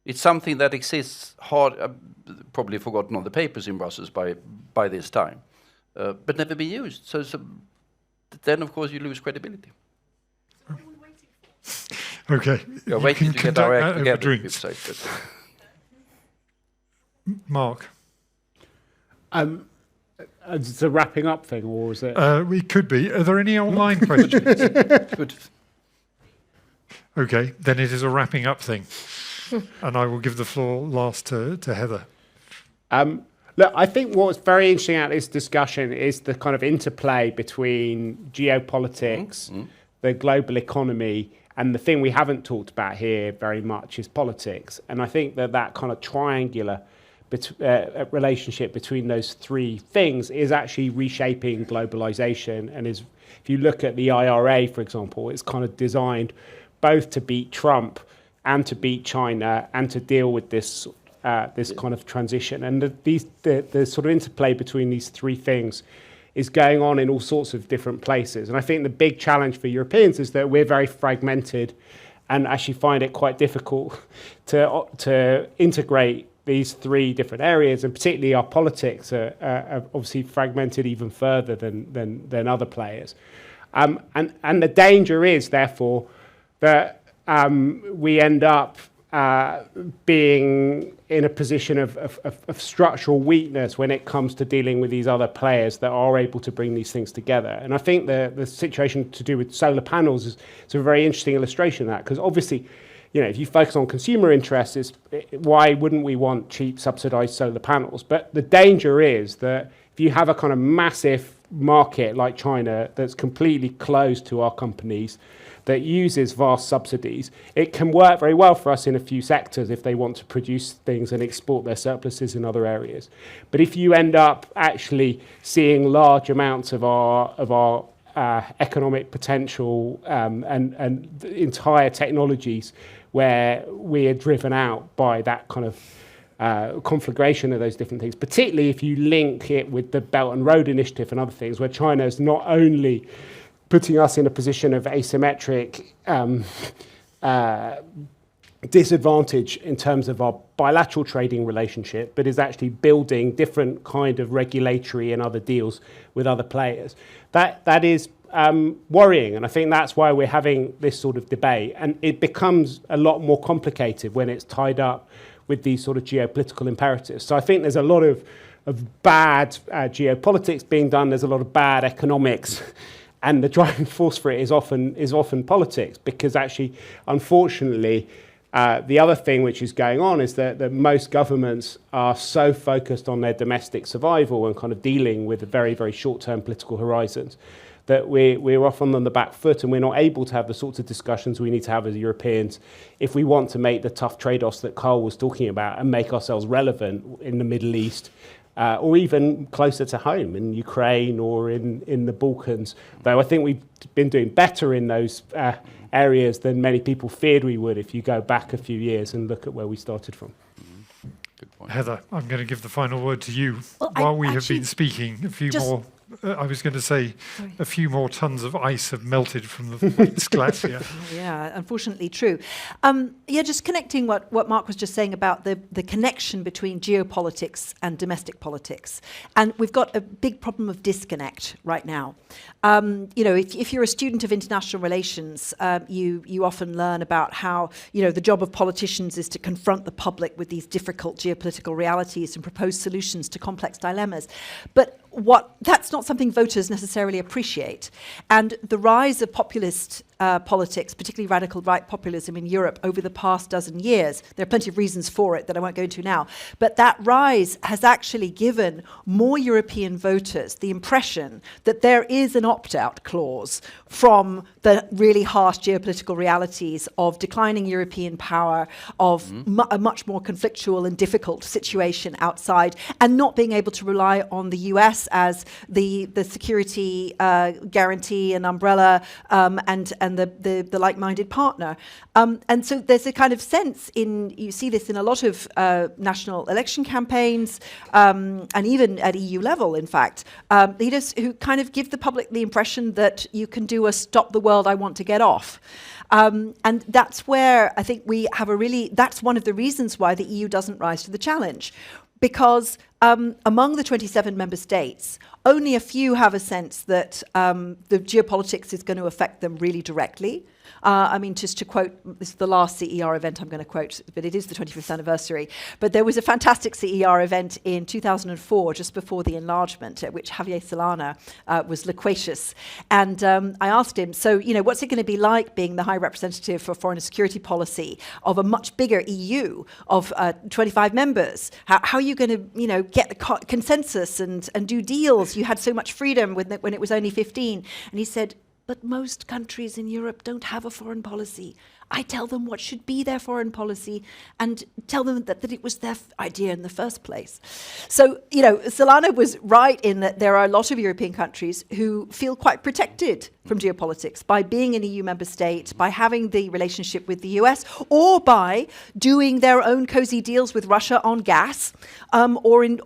It's something that exists hard, probably forgotten on the papers in Brussels by this time, but never been used. So then, of course, you lose credibility. Okay. You're waiting to get our act together. Drinks. Mark. It's a wrapping up thing, or is it? We could be. Are there any online questions? Good. Okay, then it is a wrapping up thing. And I will give the floor last to Heather. Look, I think what's very interesting out of this discussion is the kind of interplay between geopolitics, the global economy, and the thing we haven't talked about here very much is politics. And I think that kind of triangular relationship between those three things is actually reshaping globalization. And if you look at the IRA, for example, it's kind of designed both to beat Trump and to beat China and to deal with this kind of transition. And the sort of interplay between these three things is going on in all sorts of different places. And I think the big challenge for Europeans is that we're very fragmented and actually find it quite difficult to integrate these three different areas, and particularly our politics are obviously fragmented even further than other players. And the danger is, therefore, that we end up being in a position of structural weakness when it comes to dealing with these other players that are able to bring these things together. And I think the situation to do with solar panels is a very interesting illustration of that, because obviously, if you focus on consumer interests, why wouldn't we want cheap subsidized solar panels? But the danger is that if you have a kind of massive market like China that's completely closed to our companies, that uses vast subsidies, it can work very well for us in a few sectors if they want to produce things and export their surpluses in other areas. But if you end up actually seeing large amounts of our economic potential and entire technologies where we are driven out by that kind of conflagration of those different things, particularly if you link it with the Belt and Road Initiative and other things, where China is not only putting us in a position of asymmetric disadvantage in terms of our bilateral trading relationship, but is actually building different kind of regulatory and other deals with other players. That is worrying, and I think that's why we're having this sort of debate. And it becomes a lot more complicated when it's tied up with these sort of geopolitical imperatives. So I think there's a lot of bad geopolitics being done. There's a lot of bad economics. And the driving force for it is often politics, because actually, unfortunately, the other thing which is going on is that most governments are so focused on their domestic survival and kind of dealing with very, very short-term political horizons that we're often on the back foot, and we're not able to have the sorts of discussions we need to have as Europeans if we want to make the tough trade-offs that Carl was talking about and make ourselves relevant in the Middle East. Or even closer to home in Ukraine or in the Balkans, though I think we've been doing better in those areas than many people feared we would if you go back a few years and look at where we started from. Good point. Heather, I'm going to give the final word to you. Well, While we have been speaking, I was going to say, Sorry. a few more tons of ice have melted from the Thwaites Glacier. Yeah, unfortunately true. Just connecting what Mark was just saying about the connection between geopolitics and domestic politics. And we've got a big problem of disconnect right now. If you're a student of international relations, you often learn about how, the job of politicians is to confront the public with these difficult geopolitical realities and propose solutions to complex dilemmas. But that's not something voters necessarily appreciate. And the rise of populist politics, particularly radical right populism in Europe over the past dozen years, there are plenty of reasons for it that I won't go into now, but that rise has actually given more European voters the impression that there is an opt-out clause from the really harsh geopolitical realities of declining European power, of a much more conflictual and difficult situation outside, and not being able to rely on the US as the security guarantee and umbrella and the like-minded partner. And so there's a kind of sense you see this in a lot of national election campaigns, and even at EU level, in fact, leaders who kind of give the public the impression that you can do a stop the world, I want to get off. And that's where I think we have that's one of the reasons why the EU doesn't rise to the challenge. Because among the 27 member states, only a few have a sense that the geopolitics is going to affect them really directly. Just to quote, this is the last CER event I'm going to quote, but it is the 25th anniversary. But there was a fantastic CER event in 2004, just before the enlargement, at which Javier Solana was loquacious. And I asked him, so, what's it going to be like being the High Representative for Foreign and Security Policy of a much bigger EU of 25 members? How are you going to, get the consensus and do deals? You had so much freedom when it was only 15. And he said, but most countries in Europe don't have a foreign policy. I tell them what should be their foreign policy and tell them that it was their idea in the first place. So, Solana was right in that there are a lot of European countries who feel quite protected from geopolitics by being an EU member state, by having the relationship with the US, or by doing their own cozy deals with Russia on gas, or in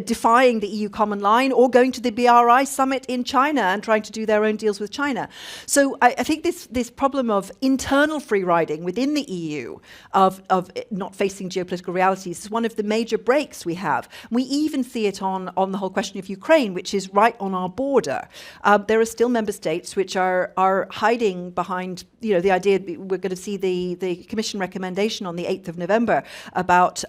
defying the EU common line, or going to the BRI summit in China and trying to do their own deals with China. So I think this problem of internal free riding within the EU of not facing geopolitical realities is one of the major breaks we have. We even see it on the whole question of Ukraine, which is right on our border. There are still member states which are hiding behind the idea we're going to see the Commission recommendation on the 8th of November about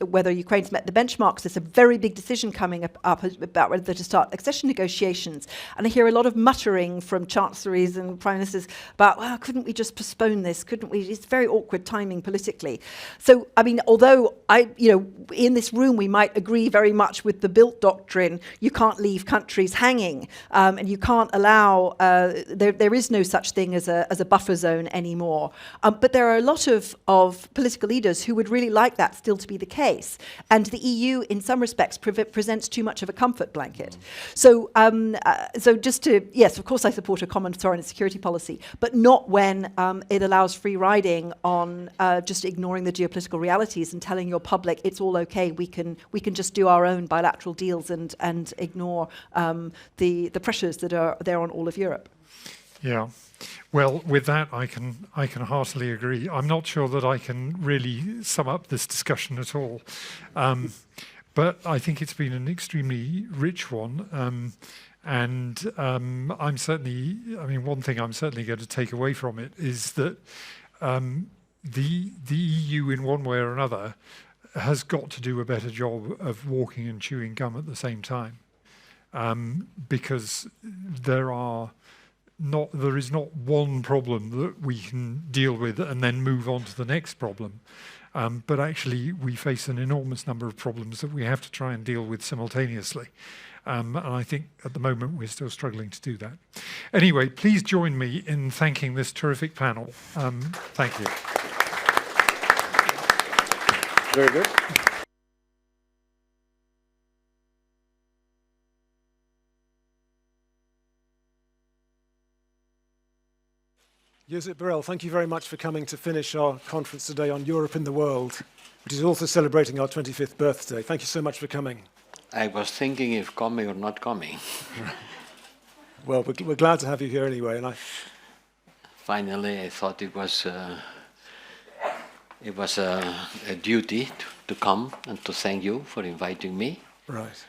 whether Ukraine's met the benchmarks. There's a very big decision coming up about whether to start accession negotiations. And I hear a lot of muttering from chancelleries and prime ministers about, well, couldn't we just postpone this? Couldn't we? It's very awkward timing politically. So, I mean, although in this room we might agree very much with the Bildt doctrine, you can't leave countries hanging, and you can't allow. There is no such thing as a buffer zone anymore. But there are a lot of political leaders who would really like that still to be the case. And the EU, in some respects, presents too much of a comfort blanket. So, yes, of course, I support a common foreign and security policy, but not when it allows free riding on just ignoring the geopolitical realities and telling your public it's all okay. We can just do our own bilateral deals and ignore the pressures that are there on all of Europe. Yeah. Well, with that, I can heartily agree. I'm not sure that I can really sum up this discussion at all, but I think it's been an extremely rich one. And I'm certainly, one thing I'm certainly going to take away from it is that the EU, in one way or another, has got to do a better job of walking and chewing gum at the same time, because there is not one problem that we can deal with and then move on to the next problem. But actually, we face an enormous number of problems that we have to try and deal with simultaneously. And I think at the moment we're still struggling to do that. Anyway, please join me in thanking this terrific panel. Thank you. Very good. Josep Borrell, thank you very much for coming to finish our conference today on Europe in the World, which is also celebrating our 25th birthday. Thank you so much for coming. I was thinking if coming or not coming. Well, we're glad to have you here anyway. And Finally, I thought it was a duty to come and to thank you for inviting me. Right.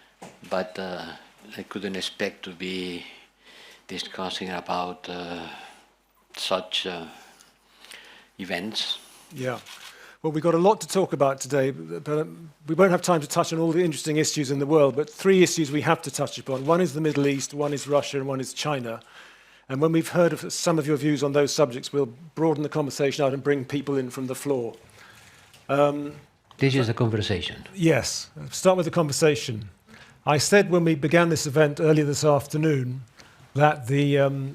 But I couldn't expect to be discussing about such events. Yeah. Well, we've got a lot to talk about today, but we won't have time to touch on all the interesting issues in the world, but three issues we have to touch upon. One is the Middle East, one is Russia, and one is China. And when we've heard of some of your views on those subjects, we'll broaden the conversation out and bring people in from the floor. This is a conversation. Yes. Start with the conversation. I said when we began this event earlier this afternoon that the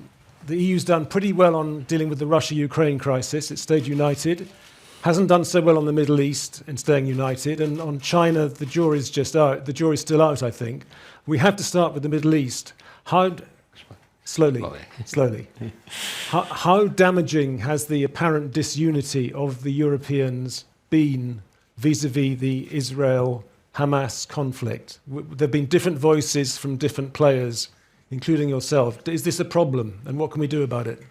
EU's done pretty well on dealing with the Russia-Ukraine crisis. It stayed united. Hasn't done so well on the Middle East in staying united. And on China, the jury's just out. The jury's still out, I think. We have to start with the Middle East. Slowly. How damaging has the apparent disunity of the Europeans been vis-à-vis the Israel-Hamas conflict? There have been different voices from different players, including yourself. Is this a problem, and what can we do about it?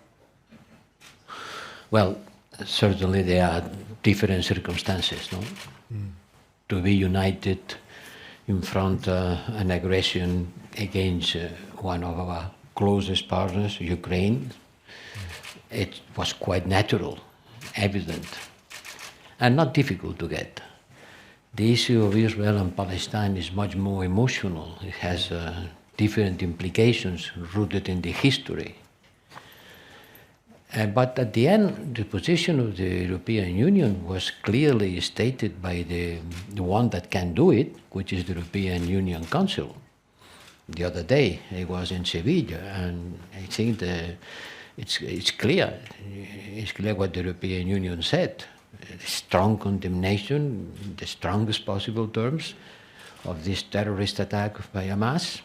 Well, certainly there are different circumstances, no? To be united in front of an aggression against one of our closest partners, Ukraine, it was quite natural, evident, and not difficult to get. The issue of Israel and Palestine is much more emotional. It has different implications rooted in the history. But at the end, the position of the European Union was clearly stated by the one that can do it, which is the European Union Council. The other day, I was in Sevilla, and I think it's clear. It's clear what the European Union said. Strong condemnation, in the strongest possible terms, of this terrorist attack by Hamas,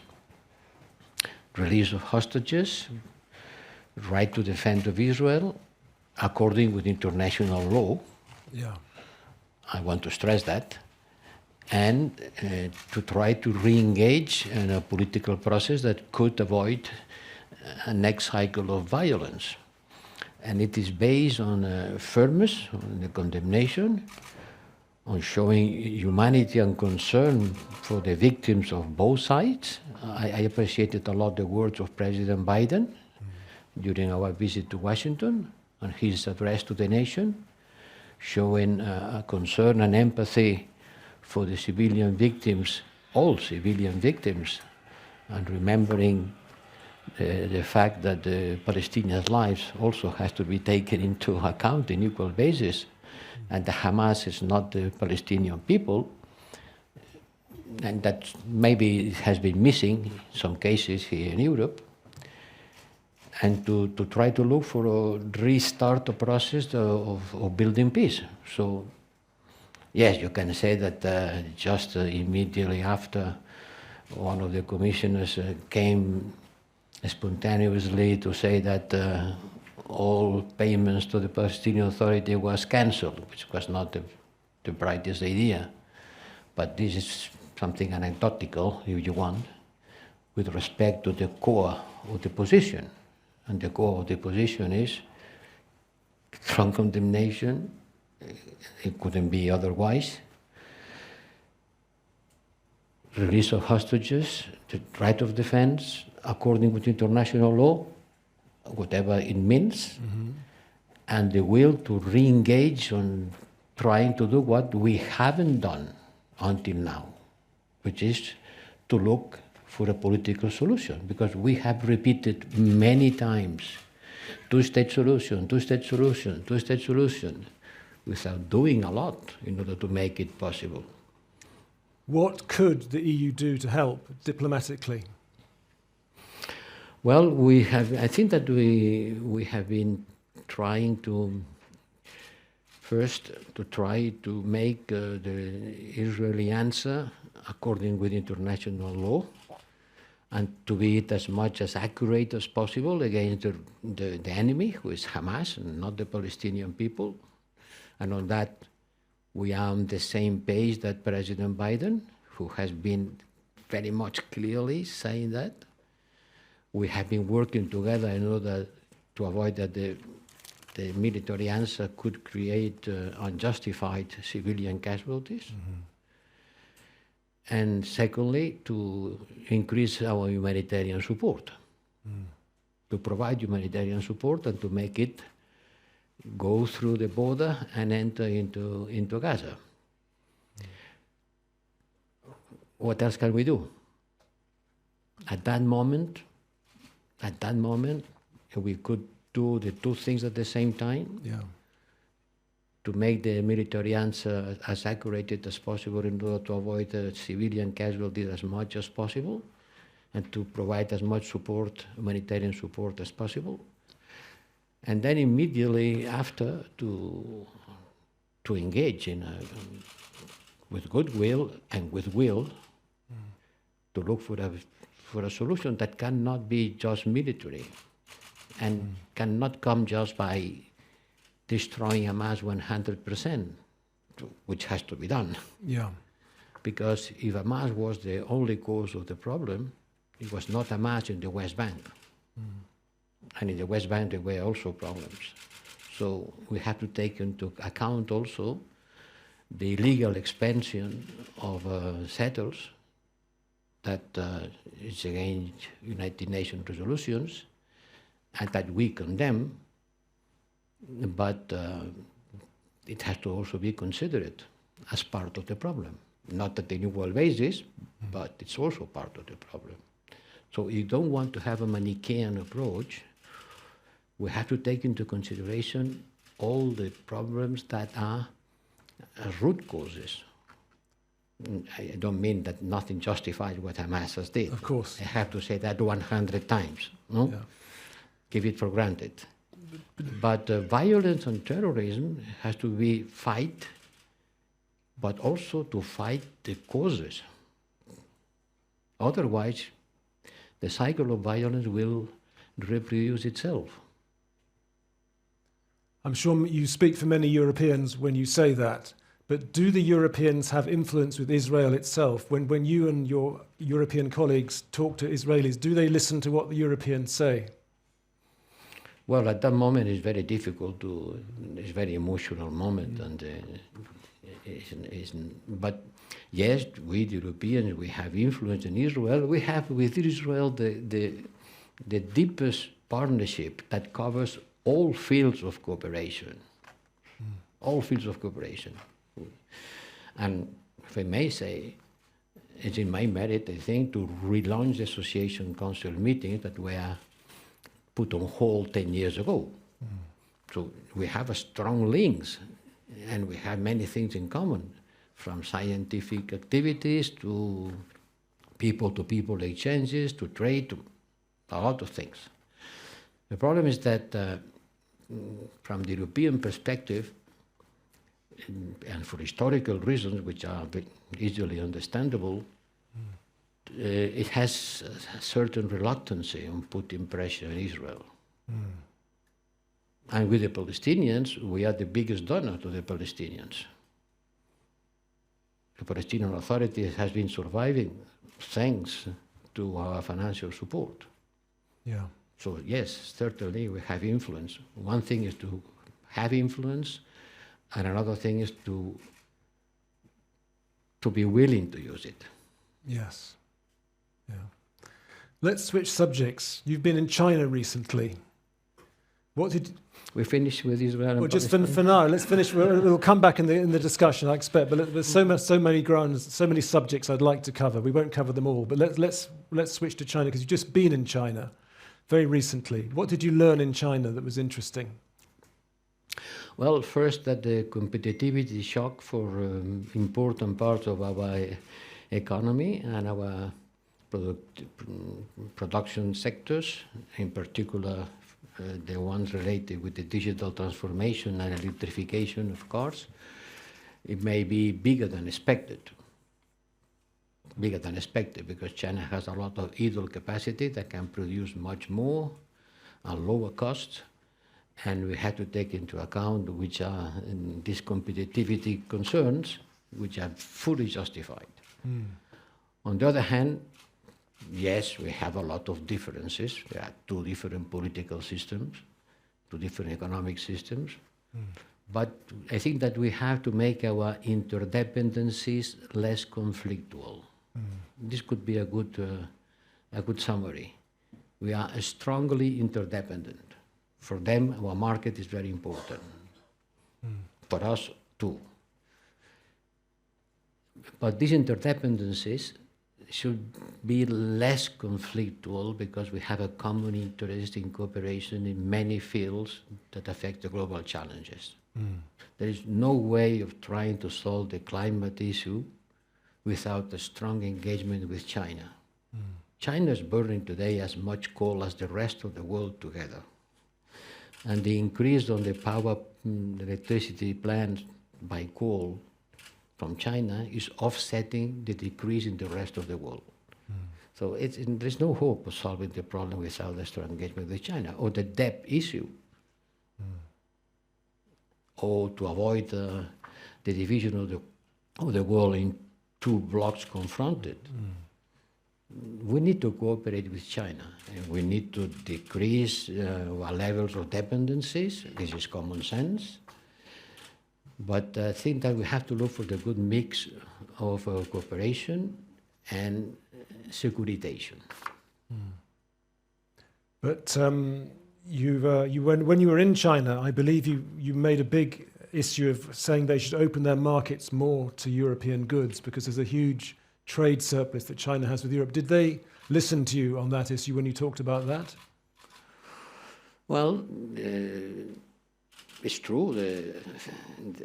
release of hostages, right to defend of Israel, according with international law. Yeah. I want to stress that. And to try to re-engage in a political process that could avoid a next cycle of violence. And it is based on firmness, on the condemnation, on showing humanity and concern for the victims of both sides. I appreciated a lot the words of President Biden during our visit to Washington, on his address to the nation, showing a concern and empathy for the civilian victims, all civilian victims, and remembering the fact that the Palestinians' lives also has to be taken into account in equal basis, and the Hamas is not the Palestinian people, and that maybe has been missing in some cases here in Europe, and to try to look for a restart the process of building peace. So, yes, you can say that just immediately after one of the commissioners came spontaneously to say that all payments to the Palestinian Authority was cancelled, which was not the brightest idea. But this is something anecdotal, if you want, with respect to the core of the position. And the core of the position is strong condemnation, it couldn't be otherwise, release of hostages, the right of defense, according with international law, whatever it means, and the will to re-engage on trying to do what we haven't done until now, which is to look for a political solution, because we have repeated many times, two-state solution, two-state solution, two-state solution, without doing a lot in order to make it possible. What could the EU do to help diplomatically? Well, I think that we have been trying to, first, to try to make the Israeli answer according with international law, and to be it as much as accurate as possible against the enemy, who is Hamas, and not the Palestinian people. And on that, we are on the same page that President Biden, who has been very much clearly saying that. We have been working together in order to avoid that the military answer could create unjustified civilian casualties. And secondly, to increase our humanitarian support, to provide humanitarian support and to make it go through the border and enter into Gaza. What else can we do? At that moment, if we could do the two things at the same time, to make the military answer as accurate as possible in order to avoid civilian casualties as much as possible, and to provide as much support, humanitarian support as possible. And then immediately after to engage with goodwill and with will to look for a solution that cannot be just military and cannot come just by destroying Hamas 100%, which has to be done. Yeah. Because if Hamas was the only cause of the problem, it was not Hamas in the West Bank. And in the West Bank there were also problems. So we have to take into account also the illegal expansion of settlers that is against United Nations resolutions and that we condemn, but it has to also be considered as part of the problem. Not at the new world basis, but it's also part of the problem. So you don't want to have a Manichaean approach. We have to take into consideration all the problems that are root causes. I don't mean that nothing justifies what Hamas has did. Of course. I have to say that 100 times. No? Yeah. Give it for granted. But violence and terrorism has to be fight, but also to fight the causes. Otherwise, the cycle of violence will reproduce itself. I'm sure you speak for many Europeans when you say that, but do the Europeans have influence with Israel itself? When you and your European colleagues talk to Israelis, do they listen to what the Europeans say? Well, at that moment it's very difficult to, it's a very emotional moment, and but yes, we the Europeans, we have influence in Israel. We have with Israel the deepest partnership that covers all fields of cooperation. All fields of cooperation. And if I may say, it's in my merit, I think, to relaunch the Association Council meetings that were put on hold 10 years ago. So we have a strong links, and we have many things in common, from scientific activities to people exchanges, to trade, to a lot of things. The problem is that from the European perspective, and for historical reasons, which are easily understandable, it has a certain reluctance on putting pressure on Israel. And with the Palestinians, we are the biggest donor to the Palestinians. The Palestinian Authority has been surviving thanks to our financial support. Yeah. So yes, certainly we have influence. One thing is to have influence, and another thing is to be willing to use it. Yes. Yeah. Let's switch subjects. You've been in China recently. What did we finish with Israel? Well, just for now. Let's finish. We'll come back in the discussion, I expect. But there's so many grounds, so many subjects I'd like to cover. We won't cover them all. But let's switch to China, because you've just been in China very recently. What did you learn in China that was interesting? Well, first, that the competitivity shock for important parts of our economy and our production sectors, in particular the ones related with the digital transformation and electrification of cars, it may be bigger than expected. Bigger than expected, because China has a lot of idle capacity that can produce much more at lower cost. And we have to take into account which are these competitivity concerns, which are fully justified. On the other hand, yes, we have a lot of differences. There are two different political systems, two different economic systems. But I think that we have to make our interdependencies less conflictual. This could be a good summary. We are strongly interdependent. For them, our market is very important. For us, too. But these interdependencies should be less conflictual, because we have a common interest in cooperation in many fields that affect the global challenges. There is no way of trying to solve the climate issue without a strong engagement with China. China is burning today as much coal as the rest of the world together. And the increase on the power electricity plants by coal from China is offsetting the decrease in the rest of the world. So there's no hope of solving the problem without a strong engagement with China, or the debt issue, or to avoid the division of the world in two blocks confronted. We need to cooperate with China, and we need to decrease our levels of dependencies. This is common sense. But I think that we have to look for the good mix of cooperation and securitization. But when you were in China, I believe you made a big issue of saying they should open their markets more to European goods, because there's a huge trade surplus that China has with Europe. Did they listen to you on that issue when you talked about that? Well, it's true.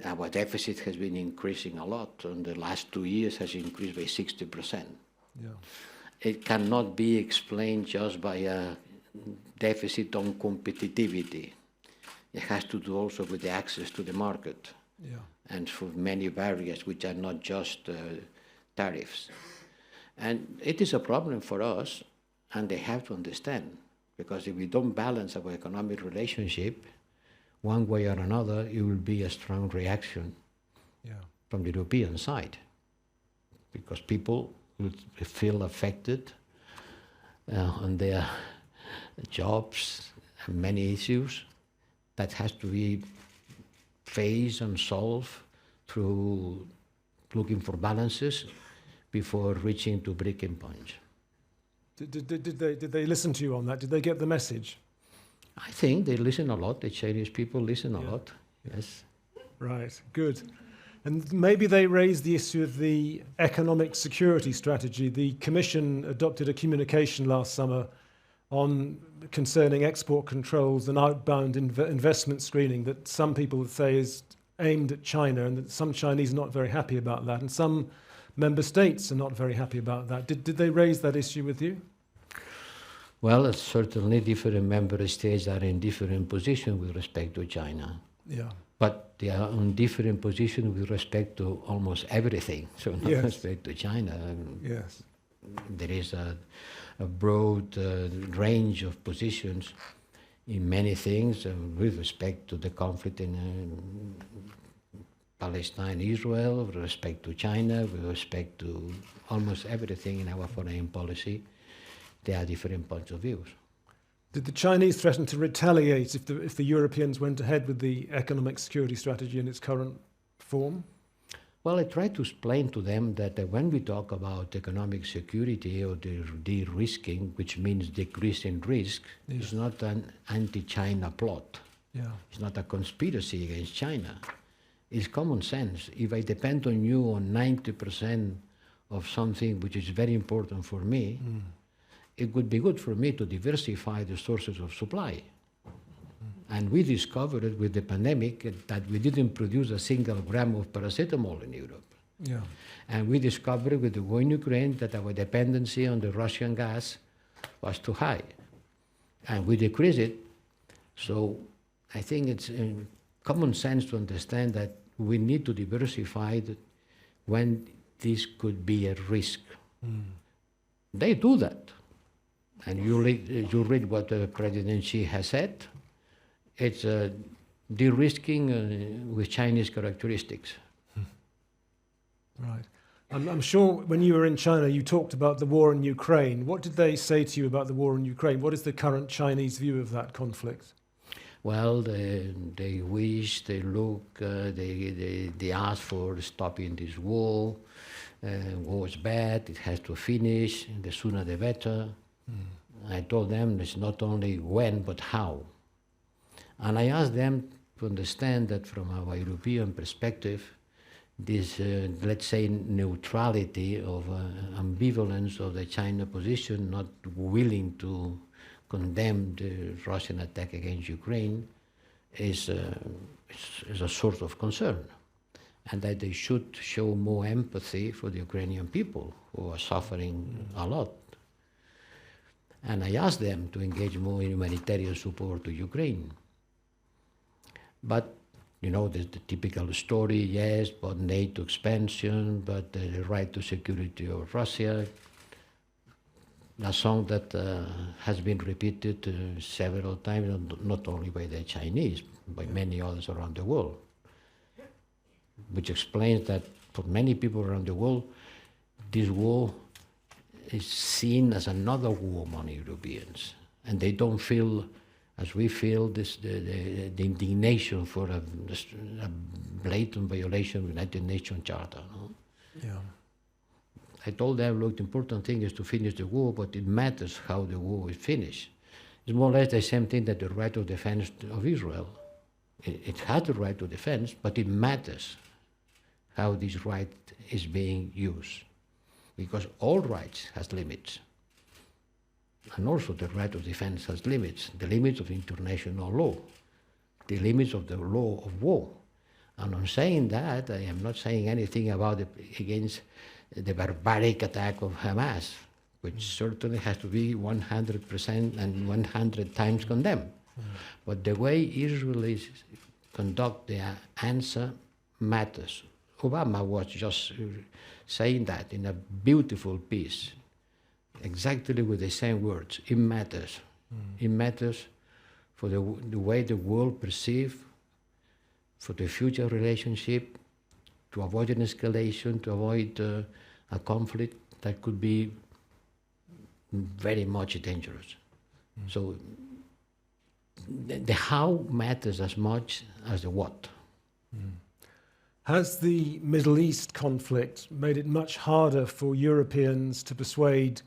Our deficit has been increasing a lot. In the last 2 years has increased by 60%. Yeah. It cannot be explained just by a deficit on competitivity. It has to do also with the access to the market. Yeah. And for many barriers, which are not just tariffs. And it is a problem for us, and they have to understand, because if we don't balance our economic relationship, one way or another, it will be a strong reaction from the European side, because people will feel affected on their jobs and many issues that has to be faced and solved through looking for balances before reaching to breaking point. Did they listen to you on that? Did they get the message? I think they listen a lot. The Chinese people listen a lot. Yes. Right, good. And maybe they raised the issue of the economic security strategy. The Commission adopted a communication last summer on concerning export controls and outbound investment screening that some people say is aimed at China, and that some Chinese are not very happy about that, and some member states are not very happy about that. Did they raise that issue with you? Well, certainly different member states are in different positions with respect to China. Yeah. But they are in different positions with respect to almost everything. So not with respect to China. Yes. There is a broad range of positions in many things with respect to the conflict in Palestine, Israel, with respect to China, with respect to almost everything in our foreign policy. There are different points of views. Did the Chinese threaten to retaliate if the Europeans went ahead with the economic security strategy in its current form? Well, I try to explain to them that when we talk about economic security or de-risking, which means decreasing risk, it's not an anti-China plot. Yeah. It's not a conspiracy against China. It's common sense. If I depend on you on 90% of something which is very important for me, it would be good for me to diversify the sources of supply. And we discovered with the pandemic that we didn't produce a single gram of paracetamol in Europe. Yeah. And we discovered with the war in Ukraine that our dependency on the Russian gas was too high. And we decreased it. So I think it's common sense to understand that we need to diversify when this could be a risk. They do that. And you read what President Xi has said. It's de-risking with Chinese characteristics. Right. I'm sure when you were in China, you talked about the war in Ukraine. What did they say to you about the war in Ukraine? What is the current Chinese view of that conflict? Well, they wish, they look, they ask for stopping this war. War is bad, it has to finish, the sooner the better. I told them it's not only when, but how. And I asked them to understand that from our European perspective, this, let's say, neutrality of ambivalence of the China position, not willing to condemn the Russian attack against Ukraine, is a source of concern. And that they should show more empathy for the Ukrainian people who are suffering a lot. And I asked them to engage more in humanitarian support to Ukraine. But, you know, the typical story, yes, but NATO expansion, but the right to security of Russia, a song that has been repeated several times, not only by the Chinese, by many others around the world, which explains that for many people around the world, this war is seen as another war among Europeans, and they don't feel, as we feel, the indignation for a blatant violation of the United Nations Charter. No? Yeah. I told them, look, the important thing is to finish the war, but it matters how the war is finished. It's more or less the same thing that the right of defense of Israel. It has the right to defense, but it matters how this right is being used. Because all rights has limits. And also the right of defense has limits, the limits of international law, the limits of the law of war. And on saying that, I am not saying anything about against the barbaric attack of Hamas, which certainly has to be 100% and 100 times condemned. But the way Israelis conduct their answer matters. Obama was just saying that in a beautiful piece, exactly with the same words. It matters. It matters for the way the world perceives, for the future relationship, to avoid an escalation, to avoid a conflict that could be very much dangerous. So the how matters as much as the what. Has the Middle East conflict made it much harder for Europeans to persuade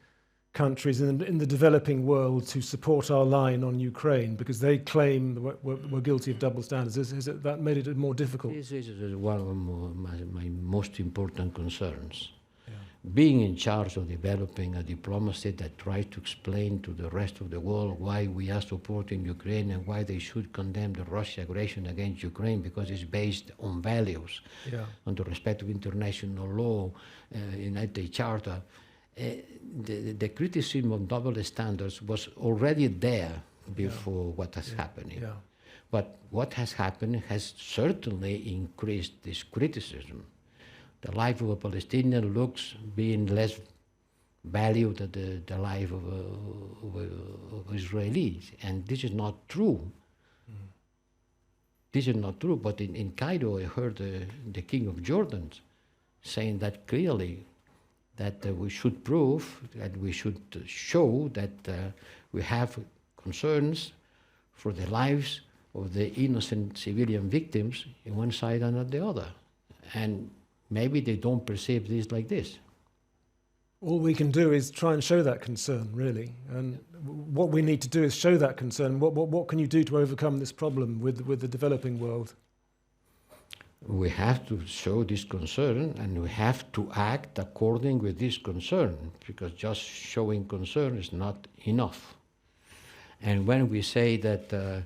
countries in the developing world to support our line on Ukraine because they claim we're guilty of double standards? Is it that made it more difficult? This is one of my most important concerns. Being in charge of developing a diplomacy that tries to explain to the rest of the world why we are supporting Ukraine and why they should condemn the Russian aggression against Ukraine because it's based on values, on the respect of international law, United Charter. The criticism of double standards was already there before what is happening. But what has happened has certainly increased this criticism. The life of a Palestinian looks being less valued than the life of Israelis, and this is not true. This is not true, but in Cairo I heard the King of Jordan saying that clearly, that we should prove, that we should show that we have concerns for the lives of the innocent civilian victims in one side and on the other. And maybe they don't perceive this like this. All we can do is try and show that concern, really. And what we need to do is show that concern. What can you do to overcome this problem with the developing world? We have to show this concern and we have to act according with this concern, because just showing concern is not enough. And when we say that the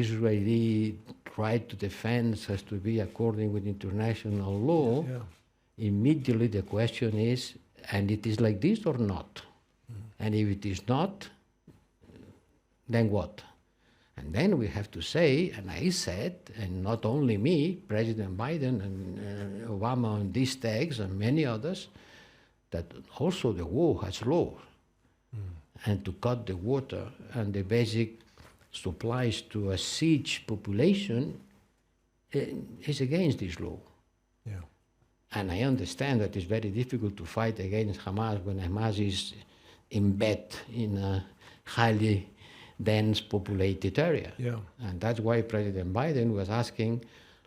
Israeli right to defense has to be according with international law, immediately the question is, and it is like this or not? And if it is not, then what? And then we have to say, and I said, and not only me, President Biden and Obama on these tags and many others, that also the war has law. And to cut the water and the basic supplies to a siege population is against this law. And I understand that it's very difficult to fight against Hamas when Hamas is in bed in a highly dense populated area. And that's why President Biden was asking,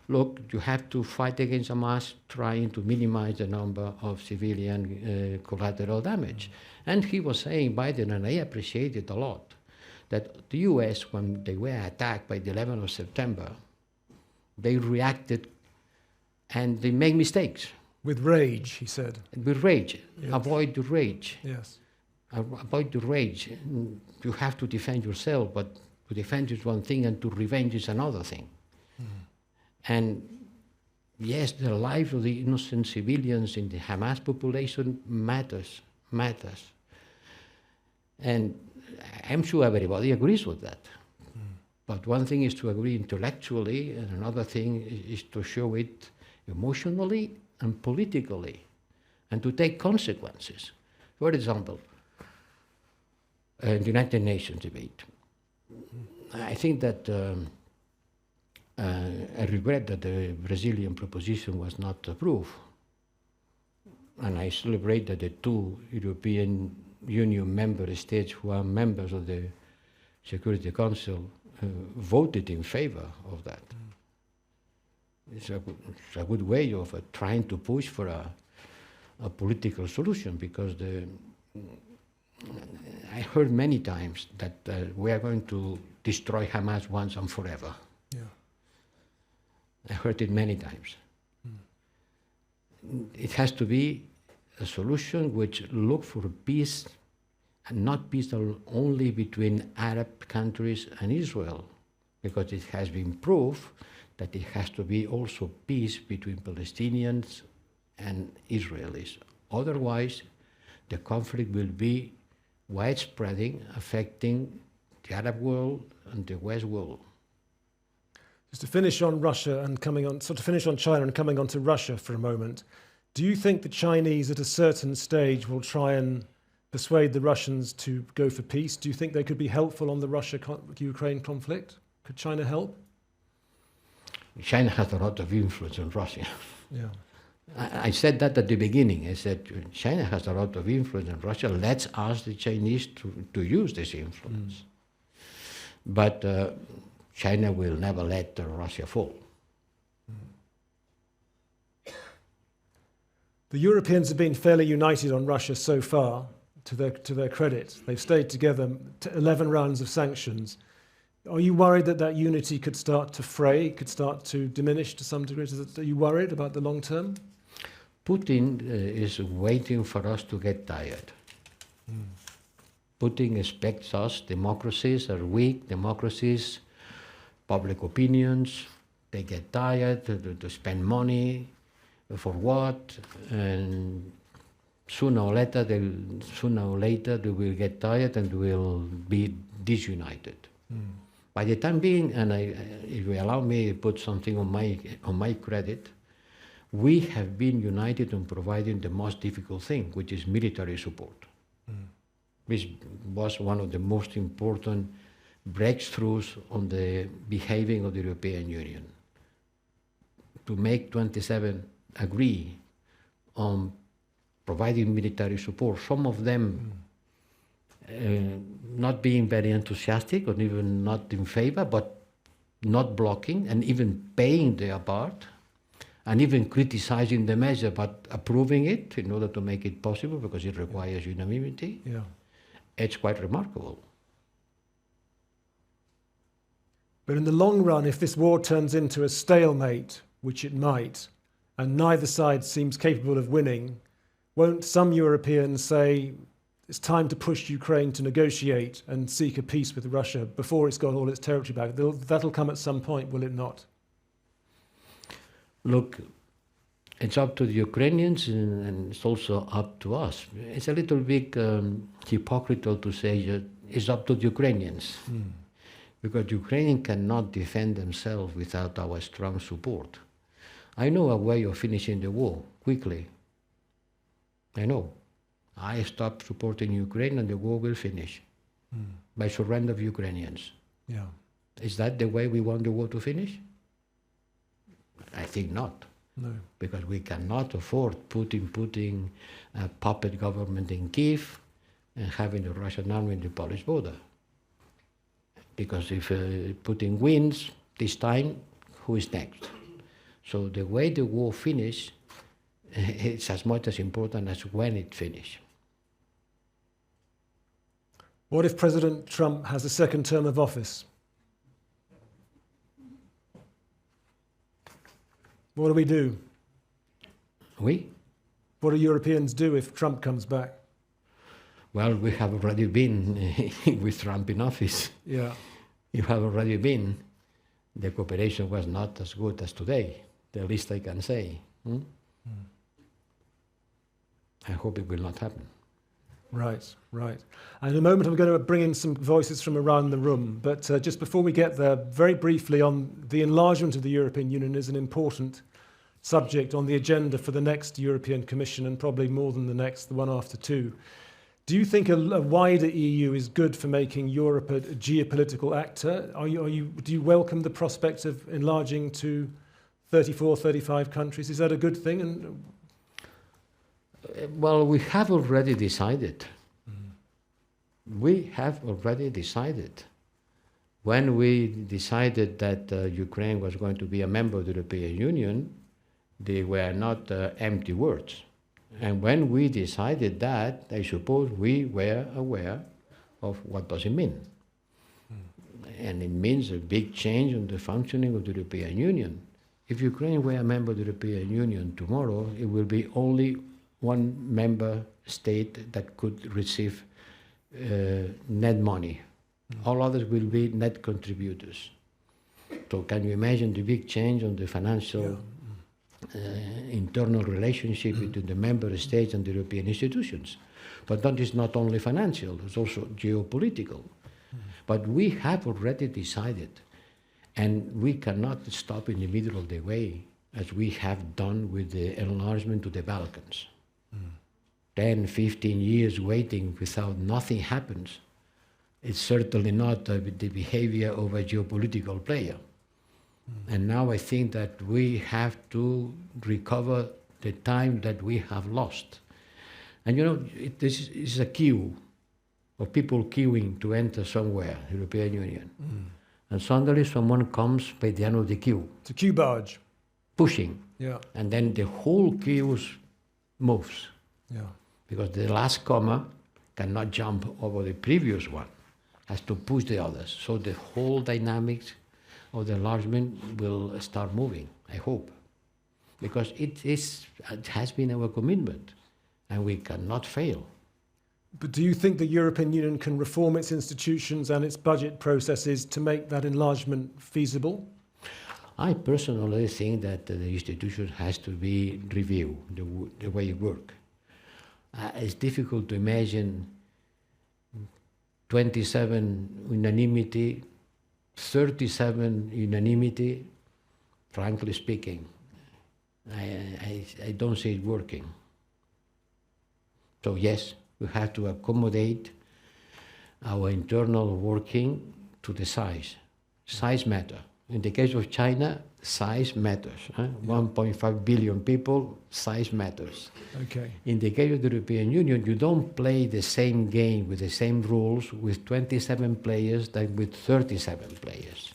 look, you have to fight against Hamas, trying to minimize the number of civilian collateral damage. And he was saying, Biden, and I appreciate it a lot, that the US, when they were attacked by the 11th of September, they reacted and they make mistakes. With rage, he said. With rage. Avoid the rage. Yes. Avoid the rage. You have to defend yourself, but to defend is one thing and to revenge is another thing. And yes, the life of the innocent civilians in the Hamas population matters. And I'm sure everybody agrees with that. But one thing is to agree intellectually, and another thing is to show it emotionally and politically, and to take consequences. For example, the United Nations debate. I think that I regret that the Brazilian proposition was not approved. And I celebrate that the two European Union member states who are members of the Security Council voted in favor of that. It's a good way of trying to push for a political solution, because I heard many times that we are going to destroy Hamas once and forever. I heard it many times. It has to be a solution which looks for peace, and not peace only between Arab countries and Israel, because it has been proved that it has to be also peace between Palestinians and Israelis. Otherwise, the conflict will be widespreading, affecting the Arab world and the West world. Just to finish on Russia and to finish on China and coming on to Russia for a moment, do you think the Chinese at a certain stage will try and persuade the Russians to go for peace? Do you think they could be helpful on the Russia-Ukraine conflict? Could China help? China has a lot of influence on Russia. I said that at the beginning. I said, China has a lot of influence on Russia. Let's ask the Chinese to use this influence. But China will never let Russia fall. The Europeans have been fairly united on Russia so far. to their credit. They've stayed together 11 rounds of sanctions. Are you worried that that unity could start to fray, could start to diminish to some degree? Are you worried about the long term? Putin is waiting for us to get tired. Putin expects us, democracies are weak, democracies, public opinions, they get tired to spend money, for what? And sooner or later they will get tired and will be disunited. By the time being, and if you allow me to put something on my credit, we have been united in providing the most difficult thing, which is military support. Which was one of the most important breakthroughs on the behaving of the European Union. To make 27 agree on providing military support, some of them not being very enthusiastic or even not in favor, but not blocking and even paying their part, and even criticizing the measure but approving it in order to make it possible because it requires unanimity. Yeah. It's quite remarkable. But in the long run, if this war turns into a stalemate, which it might, and neither side seems capable of winning, won't some Europeans say it's time to push Ukraine to negotiate and seek a peace with Russia before it's got all its territory back? That'll come at some point, will it not? Look, it's up to the Ukrainians and it's also up to us. It's a little bit hypocritical to say that it's up to the Ukrainians. Because Ukraine cannot defend themselves without our strong support. I know a way of finishing the war quickly. I know. I stop supporting Ukraine and the war will finish by surrender of Ukrainians. Yeah. Is that the way we want the war to finish? I think not. No. Because we cannot afford putting a puppet government in Kiev and having the Russian army in the Polish border. Because if Putin wins this time, who is next? So the way the war finishes is as much as important as when it finishes. What if President Trump has a second term of office? What do we do? We? What do Europeans do if Trump comes back? Well, we have already been with Trump in office. Yeah. You have already been. The cooperation was not as good as today, the least I can say. I hope it will not happen. Right, right. And in a moment I'm going to bring in some voices from around the room, but just before we get there, very briefly on the enlargement of the European Union is an important subject on the agenda for the next European Commission and probably more than the next, the one after two. Do you think a wider EU is good for making Europe a geopolitical actor? Do you welcome the prospect of enlarging to 34, 35 countries? Is that a good thing? Well, we have already decided. We have already decided. When we decided that Ukraine was going to be a member of the European Union, they were not empty words. And when we decided that, I suppose we were aware of what does it mean. And it means a big change in the functioning of the European Union. If Ukraine were a member of the European Union tomorrow, it will be only one member state that could receive net money. All others will be net contributors. So can you imagine the big change on the financial internal relationship between the member states and the European institutions? But that is not only financial, it's also geopolitical. But we have already decided, and we cannot stop in the middle of the way, as we have done with the enlargement to the Balkans. 10, 15 years waiting without nothing happens. It's certainly not the behavior of a geopolitical player. And now I think that we have to recover the time that we have lost. And you know, this is a queue of people queuing to enter somewhere, European Union. And suddenly someone comes by the end of the queue. It's a queue barge. Pushing. Yeah. And then the whole queue moves. Yeah. Because the last comer cannot jump over the previous one, has to push the others. So the whole dynamics of the enlargement will start moving, I hope. Because it has been our commitment, and we cannot fail. But do you think the European Union can reform its institutions and its budget processes to make that enlargement feasible? I personally think that the institution has to be reviewed, the way it works. It's difficult to imagine 27 unanimity, 37 unanimity, frankly speaking. I don't see it working. So yes, we have to accommodate our internal working to the size. Size matters. In the case of China, size matters. 1.5 billion people, size matters. Okay. In the case of the European Union, you don't play the same game with the same rules with 27 players than with 37 players,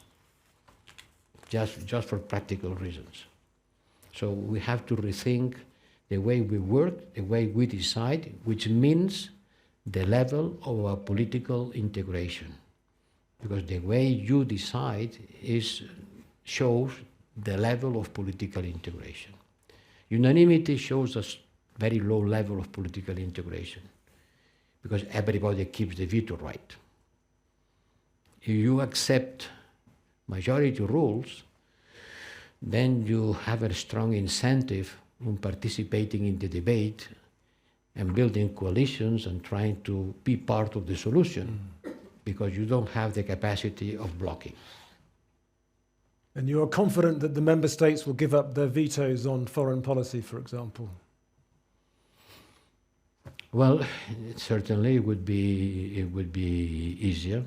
just for practical reasons. So we have to rethink the way we work, the way we decide, which means the level of our political integration. Because the way you decide shows the level of political integration. Unanimity shows a very low level of political integration, because everybody keeps the veto right. If you accept majority rules, then you have a strong incentive in participating in the debate and building coalitions and trying to be part of the solution, because you don't have the capacity of blocking. And you are confident that the member states will give up their vetoes on foreign policy, for example? Well, certainly it would be easier.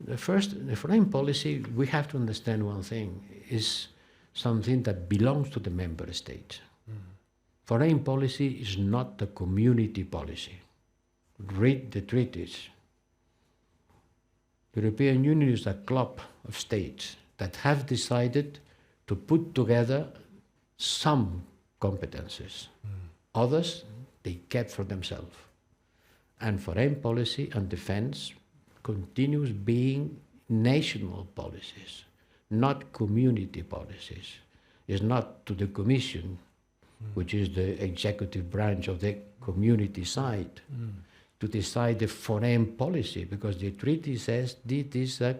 The foreign policy, we have to understand one thing, is something that belongs to the member states. Foreign policy is not a community policy. Read the treaties. The European Union is a club of states that have decided to put together some competences. Others, they kept for themselves. And foreign policy and defense continues being national policies, not community policies. It's not to the Commission, which is the executive branch of the community side, to decide the foreign policy, because the treaty says this is an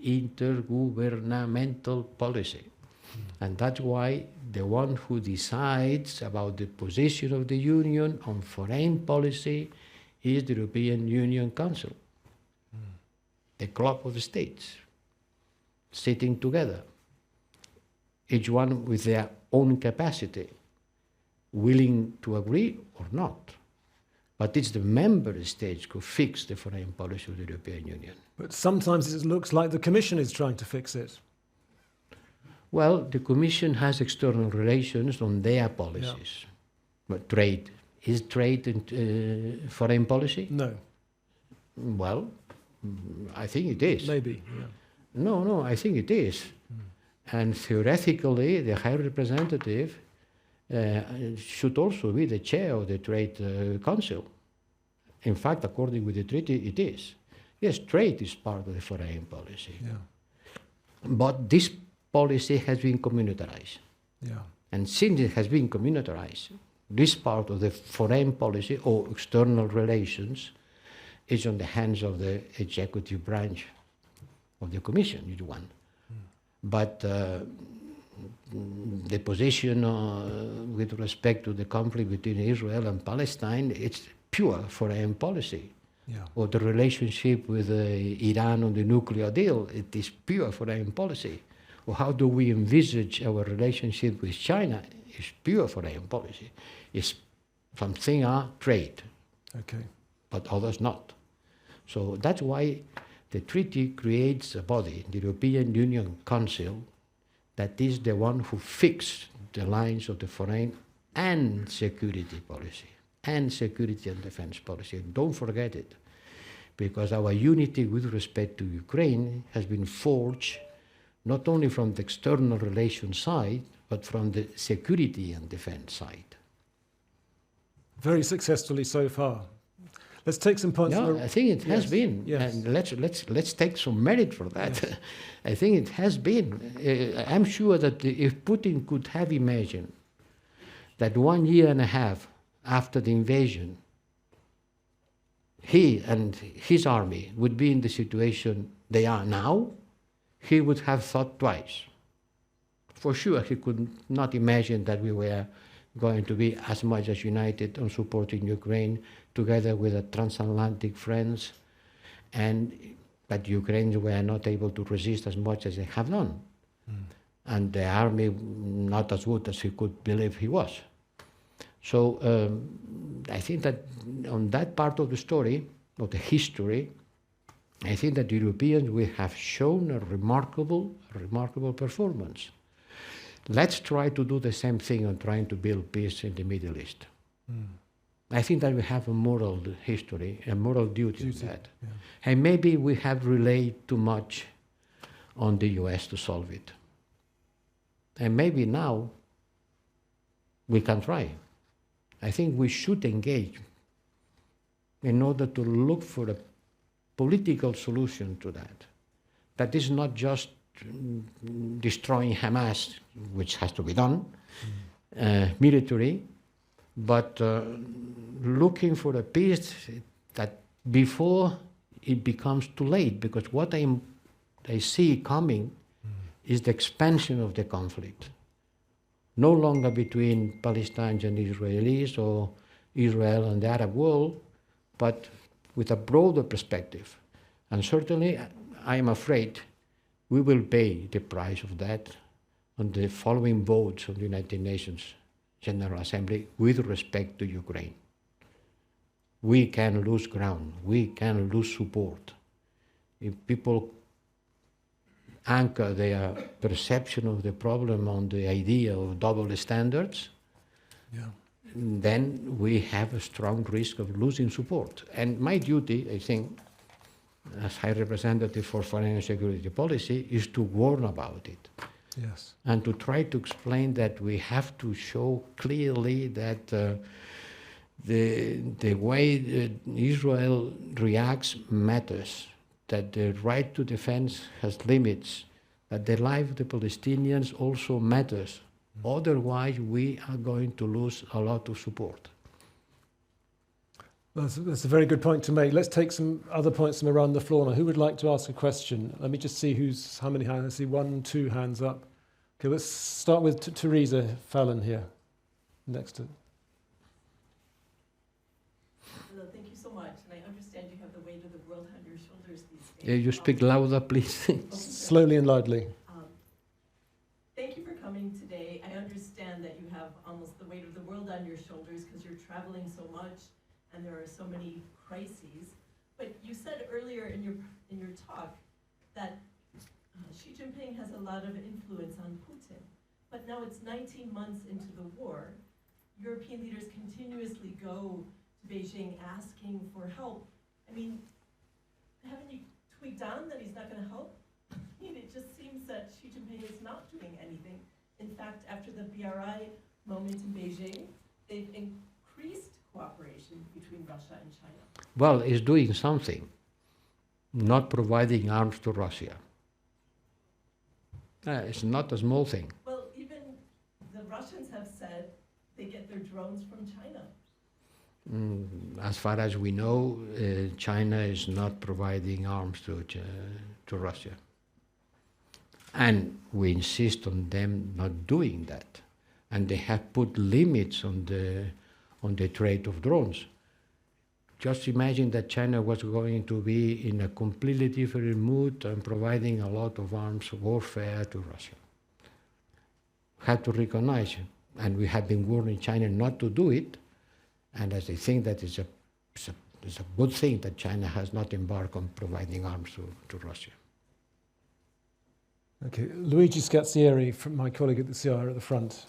intergovernmental policy. And that's why the one who decides about the position of the Union on foreign policy is the European Union Council, the club of states, sitting together, each one with their own capacity, willing to agree or not. But it's the member states who fix the foreign policy of the European Union. But sometimes it looks like the Commission is trying to fix it. Well, the Commission has external relations on their policies. But trade, is trade foreign policy? No. Well, I think it is. Maybe, No, I think it is. And theoretically, the High Representative should also be the chair of the Trade Council. In fact, according with the treaty, it is. Yes, trade is part of the foreign policy. But this policy has been communitarized. And since it has been communitarized, this part of the foreign policy or external relations is on the hands of the executive branch of the Commission, you one. But the position with respect to the conflict between Israel and Palestine, it's pure foreign policy. Or the relationship with Iran on the nuclear deal, it is pure foreign policy. Or how do we envisage our relationship with China? It's pure foreign policy. It's something trade, but others not. So that's why the treaty creates a body, the European Union Council, that is the one who fixes the lines of the foreign and security policy, and security and defense policy. And don't forget it, because our unity with respect to Ukraine has been forged not only from the external relations side, but from the security and defense side. very successfully so far. Let's take some points. No, I think it has been, Yes. and let's take some merit for that. Yes. I think it has been. I'm sure that if Putin could have imagined that 1 year and a half after the invasion, he and his army would be in the situation they are now, he would have thought twice. For sure, he could not imagine that we were going to be as much as united on supporting Ukraine, together with the transatlantic friends, and that Ukrainians were not able to resist as much as they have done. And the army not as good as he could believe he was. So I think that on that part of the story, of the history, I think that the Europeans will have shown a remarkable performance. Let's try to do the same thing on trying to build peace in the Middle East. I think that we have a moral history, a moral duty to that. Yeah. And maybe we have relied too much on the US to solve it. And maybe now we can try. I think we should engage in order to look for a political solution to that. That is not just destroying Hamas, which has to be done, military, but looking for a peace that before it becomes too late, because what I see coming is the expansion of the conflict. No longer between Palestinians and Israelis or Israel and the Arab world, but with a broader perspective. And certainly, I am afraid we will pay the price of that on the following votes of the United Nations General Assembly with respect to Ukraine. We can lose ground. We can lose support. If people anchor their perception of the problem on the idea of double standards, then we have a strong risk of losing support. And my duty, I think, as High Representative for Foreign and Security Policy, is to warn about it. Yes. And to try to explain that we have to show clearly that the way Israel reacts matters, that the right to defense has limits, that the life of the Palestinians also matters. Otherwise, we are going to lose a lot of support. That's a very good point to make. Let's take some other points from around the floor now. Who would like to ask a question? Let me just see how many hands. I see 1, 2 hands up. Okay, let's start with Teresa Fallon here, next to. Hello, thank you so much. And I understand you have the weight of the world on your shoulders these days. You speak louder, please. Slowly and loudly. Thank you for coming today. I understand that you have almost the weight of the world on your shoulders because you're traveling so much and there are so many crises. But you said earlier in your talk that Xi Jinping has a lot of influence on Putin. But now it's 19 months into the war. European leaders continuously go to Beijing asking for help. I mean, haven't you tweaked on that he's not going to help? I mean, it just seems that Xi Jinping is not doing anything. In fact, after the BRI moment in Beijing, they've increased cooperation between Russia and China. Well, it's doing something, not providing arms to Russia. It's not a small thing. Well, even the Russians have said they get their drones from China. As far as we know, China is not providing arms to Russia. And we insist on them not doing that. And they have put limits on the trade of drones. Just imagine that China was going to be in a completely different mood and providing a lot of arms warfare to Russia. Had to recognize it. And we have been warning China not to do it. And as I think that it's a good thing that China has not embarked on providing arms to Russia. Okay, Luigi Scazzieri, from my colleague at the CR at the front.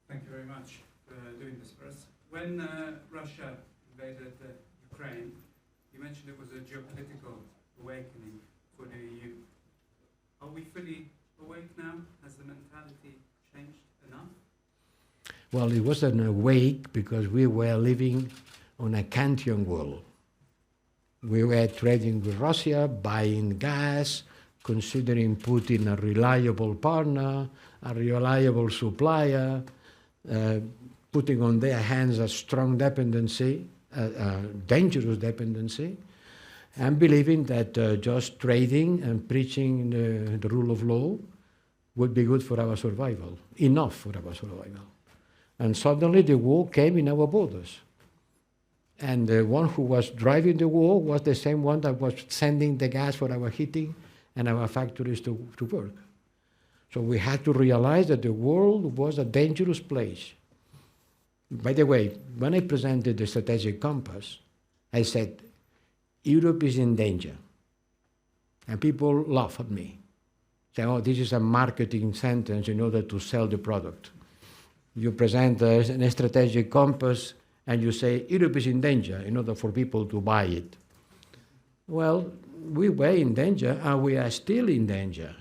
Thank you very much for doing this for us. When Russia invaded Ukraine, you mentioned it was a geopolitical awakening for the EU. Are we fully awake now? Has the mentality changed enough? Well, it wasn't awake because we were living on a Kantian world. We were trading with Russia, buying gas, considering Putin a reliable partner, a reliable supplier, putting on their hands a strong dependency, a dangerous dependency, and believing that just trading and preaching the rule of law would be good for our survival, enough for our survival. And suddenly the war came in our borders. And the one who was driving the war was the same one that was sending the gas for our heating and our factories to work. So we had to realize that the world was a dangerous place. By the way, when I presented the strategic compass, I said, Europe is in danger. And people laugh at me. Say, oh, this is a marketing sentence in order to sell the product. You present a strategic compass and you say, Europe is in danger in order for people to buy it. Well, we were in danger and we are still in danger.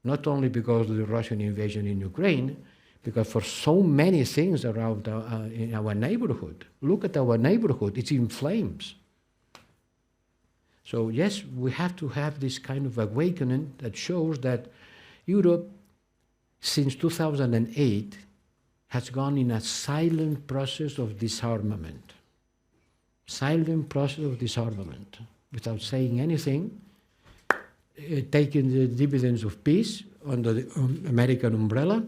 Not only because of the Russian invasion in Ukraine, because for so many things around in our neighborhood. Look at our neighborhood, it's in flames. So yes, we have to have this kind of awakening that shows that Europe, since 2008, has gone in a silent process of disarmament. Silent process of disarmament, without saying anything, taking the dividends of peace under the American umbrella.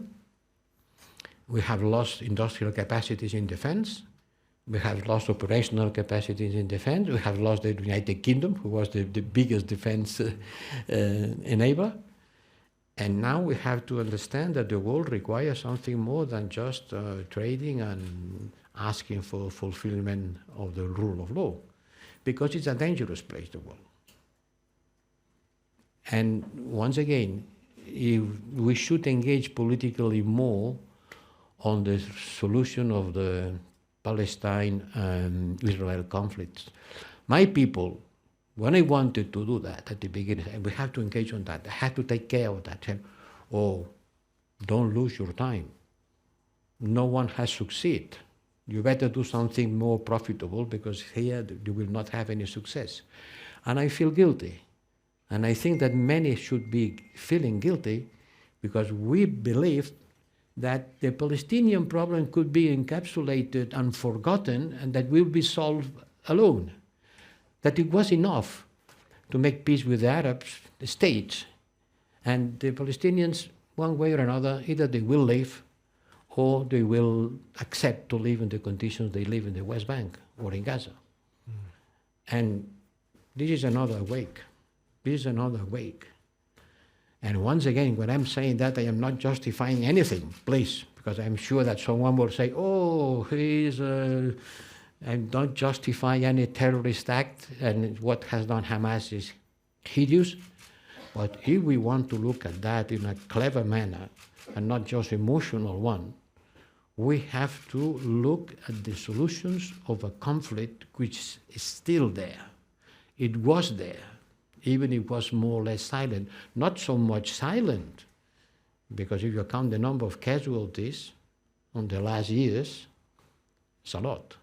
We have lost industrial capacities in defense. We have lost operational capacities in defense. We have lost the United Kingdom, who was the biggest defense enabler. And now we have to understand that the world requires something more than just trading and asking for fulfillment of the rule of law, because it's a dangerous place, the world. And once again, we should engage politically more on the solution of the Palestine-Israel conflict. My people, when I wanted to do that at the beginning, we have to engage on that. I had to take care of that. Oh, don't lose your time. No one has succeeded. You better do something more profitable because here you will not have any success. And I feel guilty. And I think that many should be feeling guilty because we believe that the Palestinian problem could be encapsulated and forgotten and that will be solved alone. That it was enough to make peace with the Arab states. And the Palestinians, one way or another, either they will leave or they will accept to live in the conditions they live in the West Bank or in Gaza. And this is another wake. This is another wake. And once again, when I'm saying that, I am not justifying anything, please, because I'm sure that someone will say, oh, and don't justify any terrorist act, and what has done Hamas is hideous. But if we want to look at that in a clever manner, and not just emotional one, we have to look at the solutions of a conflict which is still there. It was there, even if it was more or less silent. Not so much silent, because if you count the number of casualties on the last years, it's a lot.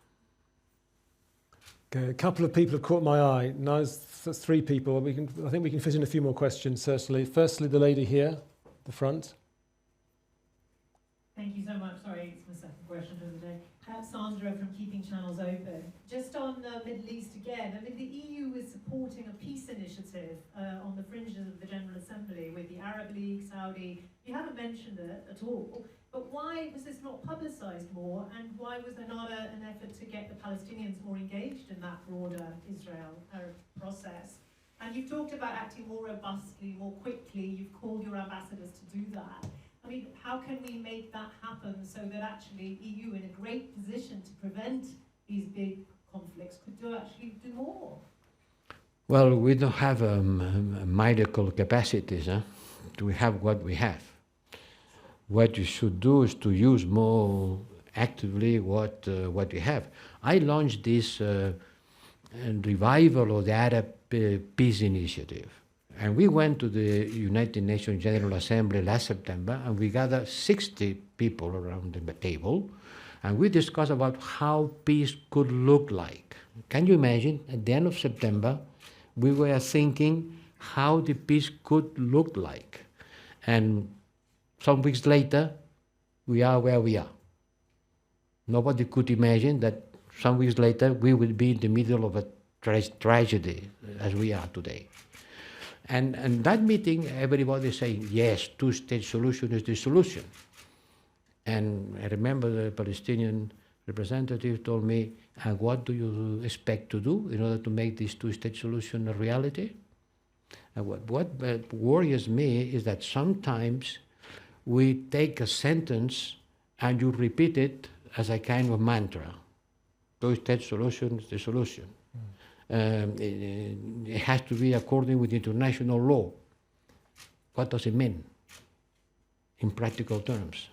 Okay, a couple of people have caught my eye. Now that's three people. I think we can fit in a few more questions, certainly. Firstly, the lady here, the front. Thank you so much. Sorry, it's my second question of the day. Sandra from Keeping Channels Open. Just on the Middle East again, I mean, the EU is supporting a peace initiative on the fringes of the General Assembly with the Arab League, Saudi. You haven't mentioned it at all, but why was this not publicised more, and why was there not an effort to get the Palestinians more engaged in that broader Israel-Arab process? And you've talked about acting more robustly, more quickly. You've called your ambassadors to do that. I mean, how can we make that happen so that actually EU, in a great position to prevent these big conflicts, could actually do more? Well, we don't have medical capacities. We have what we have. What you should do is to use more actively what we have. I launched this revival of the Arab Peace Initiative. And we went to the United Nations General Assembly last September, and we gathered 60 people around the table, and we discussed about how peace could look like. Can you imagine, at the end of September, we were thinking how the peace could look like. And some weeks later, we are where we are. Nobody could imagine that some weeks later we would be in the middle of a tragedy as we are today. And that meeting, everybody is saying, yes, two-state solution is the solution. And I remember the Palestinian representative told me, and what do you expect to do in order to make this two-state solution a reality? And what worries me is that sometimes we take a sentence and you repeat it as a kind of mantra. Two-state solution is the solution. It has to be according with international law. What does it mean in practical terms?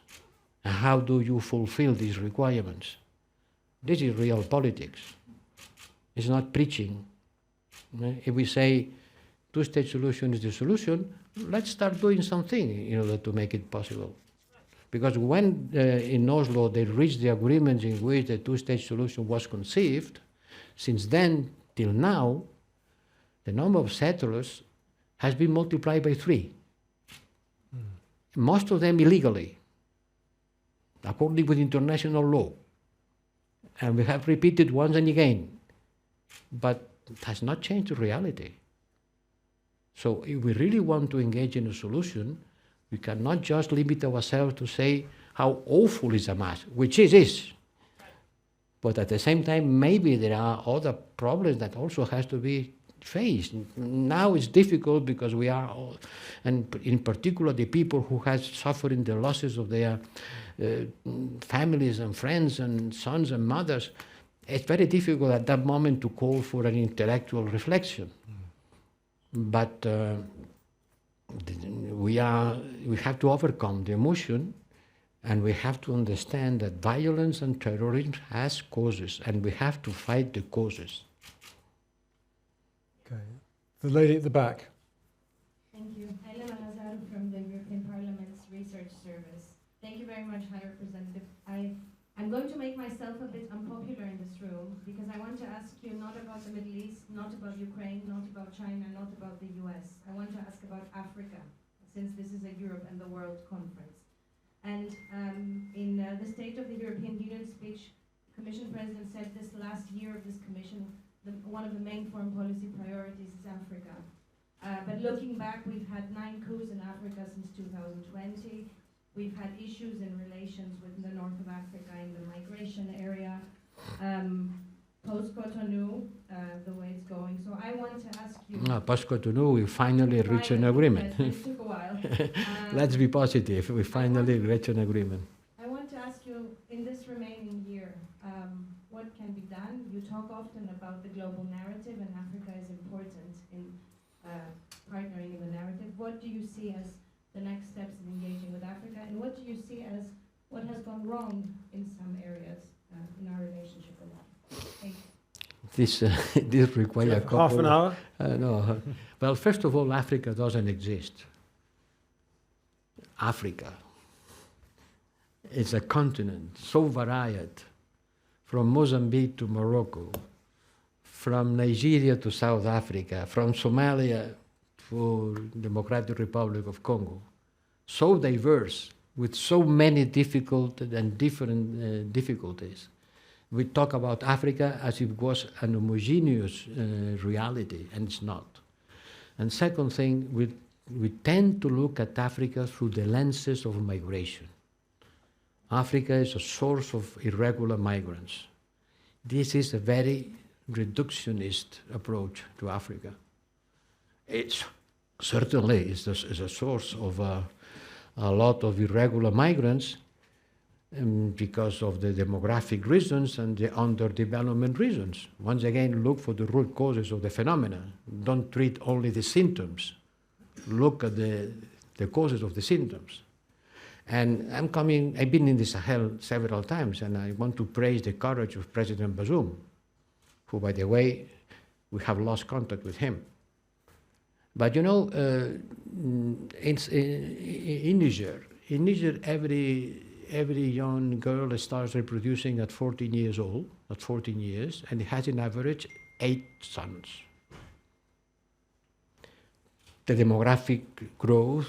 And how do you fulfill these requirements? This is real politics. It's not preaching. If we say two-state solution is the solution, let's start doing something in order to make it possible. Because when in Oslo they reached the agreement in which the two-state solution was conceived, since then till now, the number of settlers has been multiplied by 3. Most of them illegally, according with international law. And we have repeated once and again, but it has not changed the reality. So if we really want to engage in a solution, we cannot just limit ourselves to say how awful is Hamas, which it is. But at the same time, maybe there are other problems that also has to be faced. Now it's difficult because we are, and in particular the people who have suffered the losses of their families and friends and sons and mothers, it's very difficult at that moment to call for an intellectual reflection. But we have to overcome the emotion, and we have to understand that violence and terrorism has causes, and we have to fight the causes. Okay. The lady at the back. Thank you. Helena Hazard from the European Parliament's Research Service. Thank you very much, High Representative. I'm going to make myself a bit unpopular in this room because I want to ask you not about the Middle East, not about Ukraine, not about China, not about the US. I want to ask about Africa, since this is a Europe and the World conference. And in the State of the European Union speech, Commission President said this last year of this Commission, one of the main foreign policy priorities is Africa. But looking back, we've had 9 coups in Africa since 2020. We've had issues in relations with the north of Africa in the migration area. Post-Cotonou, the way it's going. So I want to ask you... Post-Cotonou, we finally reached an agreement. Yes, it took a while. Let's be positive. We finally reached an agreement. I want to ask you, in this remaining year, what can be done? You talk often about the global narrative, and Africa is important in partnering in the narrative. What do you see as the next steps in engaging with Africa, and what do you see as what has gone wrong in some areas in our relationship with Africa? Thank you. This requires a couple... Half an hour? No. Well, first of all, Africa doesn't exist. Africa is a continent so varied, from Mozambique to Morocco, from Nigeria to South Africa, from Somalia to Democratic Republic of Congo, so diverse, with so many difficult and different difficulties. We talk about Africa as if it was an homogeneous reality, and it's not. And second thing, we tend to look at Africa through the lenses of migration. Africa is a source of irregular migrants. This is a very reductionist approach to Africa. It's certainly is a source of a lot of irregular migrants because of the demographic reasons and the underdevelopment reasons. Once again, look for the root causes of the phenomena. Don't treat only the symptoms. Look at the causes of the symptoms. And I've been in the Sahel several times, and I want to praise the courage of President Bazoum, who, by the way, we have lost contact with him. But you know, in Niger, every young girl starts reproducing at 14 years old, at 14 years, and it has an average 8 sons. The demographic growth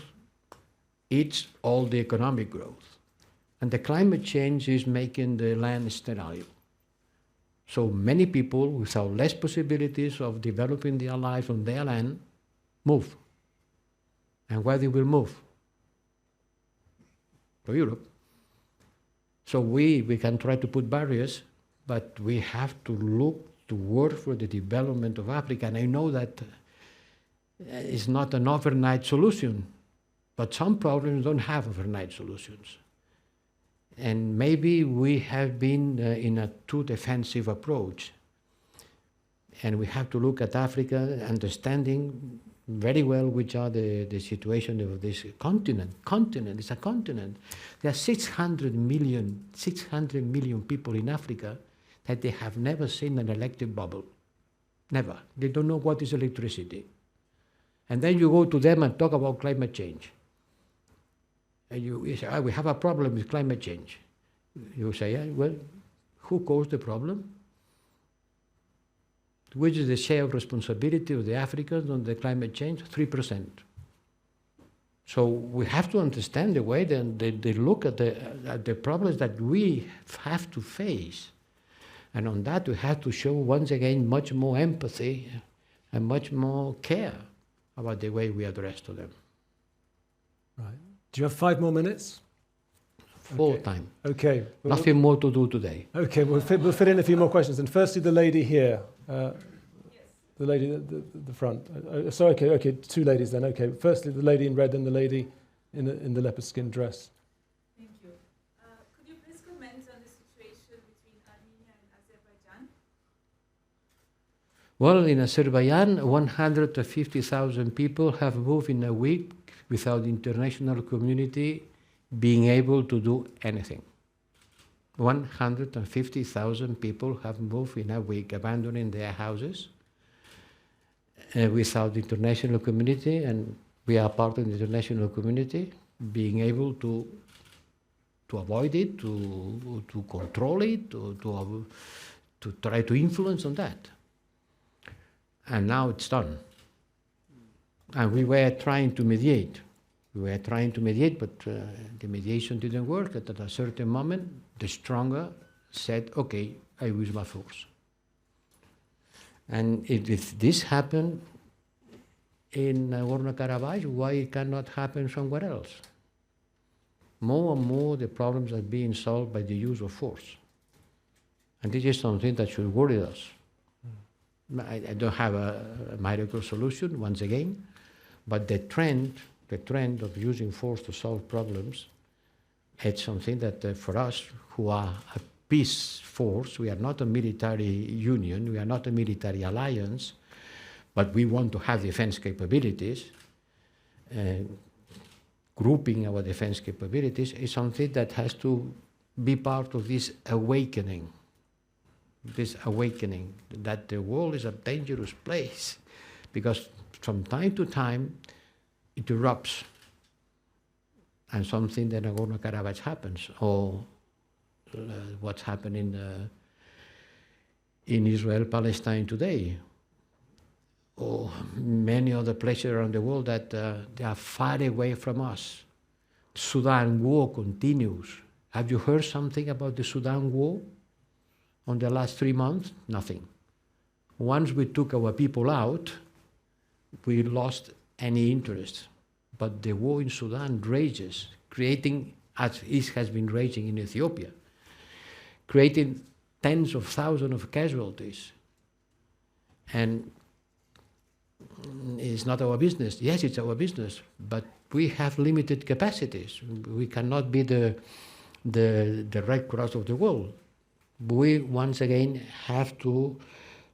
eats all the economic growth. And the climate change is making the land sterile. So many people without less possibilities of developing their lives on their land move. And where they will move? To Europe. So we can try to put barriers, but we have to look to work for the development of Africa. And I know that it's not an overnight solution, but some problems don't have overnight solutions. And maybe we have been in a too defensive approach. And we have to look at Africa, understanding very well which are the situation of this continent. It's a continent. There are 600 million people in Africa that they have never seen an electric bubble. Never. They don't know what is electricity. And then you go to them and talk about climate change. And you say, we have a problem with climate change. You say, yeah, well, who caused the problem? Which is the share of responsibility of the Africans on the climate change? 3%. So we have to understand the way they look at the problems that we have to face. And on that we have to show, once again, much more empathy and much more care about the way we address to them. Right. Do you have 5 more minutes? Full time. Okay. Nothing more to do today. Okay, we'll fit in a few more questions. And firstly, the lady here. The lady at the front. So, okay, 2 ladies then. Okay, firstly, the lady in red and the lady in the leopard skin dress. Thank you. Could you please comment on the situation between Armenia and Azerbaijan? Well, in Azerbaijan, 150,000 people have moved in a week without the international community being able to do anything. 150,000 people have moved in a week, abandoning their houses without the international community, and we are part of the international community, being able to avoid it, to control it, to try to influence on that. And now it's done. And we were trying to mediate. But the mediation didn't work. At a certain moment, the stronger said, okay, I use my force. And if this happened in Nagorno-Karabakh, why it cannot happen somewhere else? More and more the problems are being solved by the use of force. And this is something that should worry us. I don't have a miracle solution, once again, but the trend of using force to solve problems, it's something that for us who are a peace force, we are not a military union, we are not a military alliance, but we want to have defense capabilities. Grouping our defense capabilities is something that has to be part of this awakening that the world is a dangerous place, because from time to time it erupts and something that Nagorno-Karabakh happens, or what's happening in Israel-Palestine today, or many other places around the world that they are far away from us. Sudan war continues. Have you heard something about the Sudan war? On the last 3 months, nothing. Once we took our people out, we lost any interest. But the war in Sudan rages, creating, as it has been raging in Ethiopia, creating tens of thousands of casualties. And it's not our business. Yes, it's our business, but we have limited capacities. We cannot be the Red Cross of the world. We, once again, have to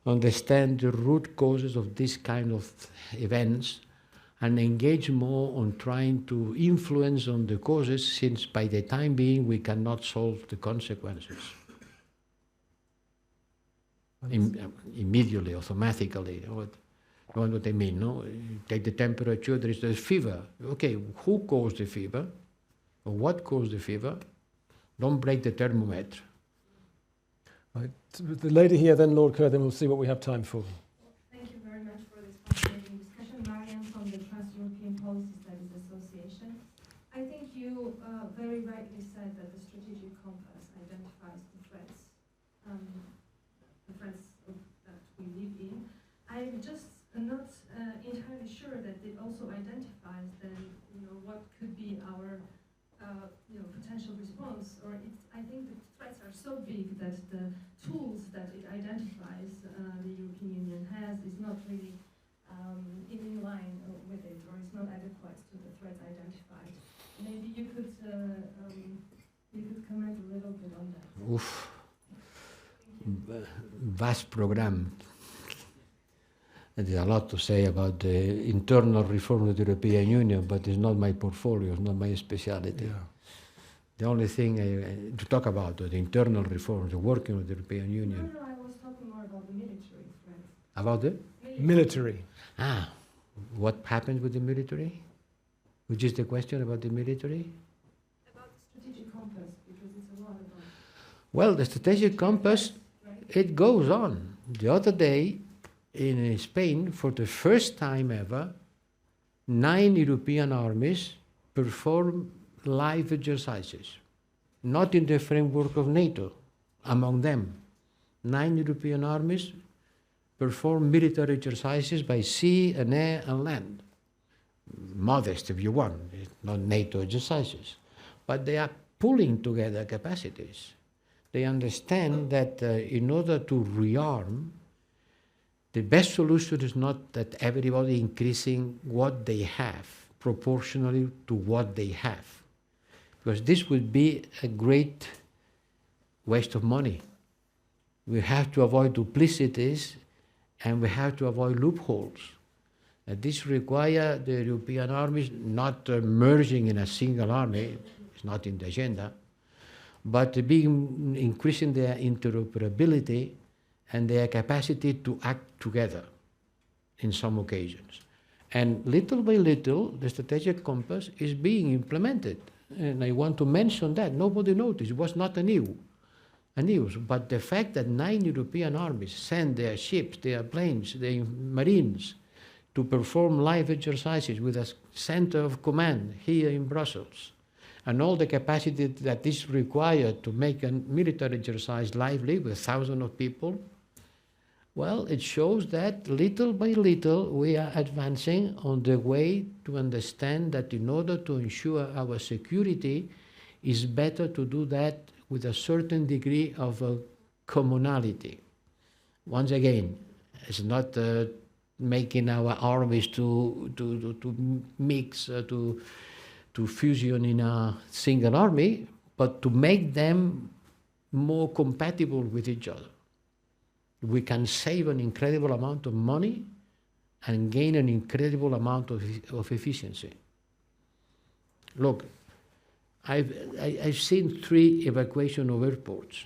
understand the root causes of this kind of events and engage more on trying to influence on the causes, since by the time being we cannot solve the consequences immediately, automatically. You know what I mean, no? You take the temperature, there is the fever. Okay, who caused the fever? Or what caused the fever? Don't break the thermometer. Right. The lady here, then Lord Kerr, then we'll see what we have time for. Thank you very much for this fascinating discussion. Mariam from the Trans-European Policy Studies Association. I think you very rightly said that the strategic compass identifies the threats that we live in. I'm just not entirely sure that it also identifies then, what could be our potential response, or I think the threats are so big that the tools that it identifies the European Union has is not really in line with it, or is not adequate to the threats identified. Maybe you could comment a little bit on that. Oof. Vast program. There's a lot to say about the internal reform of the European Union, but it's not my portfolio, it's not my speciality. Yeah. The only thing to talk about the internal reform, the working of the European Union. No, I was talking more about the military threat. About the? Military. What happens with the military? Which is the question about the military? About the strategic compass, because it's a lot about... Well, the strategic compass, it goes on. The other day, in Spain, for the first time ever, 9 European armies perform live exercises, not in the framework of NATO. Among them, 9 European armies perform military exercises by sea and air and land. Modest, if you want, it's not NATO exercises. But they are pulling together capacities. They understand that in order to rearm, the best solution is not that everybody increasing what they have proportionally to what they have, because this would be a great waste of money. We have to avoid duplicities and we have to avoid loopholes. This requires the European armies not merging in a single army, it's not in the agenda, but increasing their interoperability and their capacity to act together in some occasions. And little by little, the strategic compass is being implemented. And I want to mention that. Nobody noticed. It was not a news. But the fact that 9 European armies send their ships, their planes, their marines to perform live exercises with a center of command here in Brussels, and all the capacity that is required to make a military exercise lively with thousands of people, well, it shows that little by little we are advancing on the way to understand that in order to ensure our security, it's better to do that with a certain degree of commonality. Once again, it's not making our armies to mix, to fusion in a single army, but to make them more compatible with each other. We can save an incredible amount of money and gain an incredible amount of efficiency. Look, I've seen 3 evacuation of airports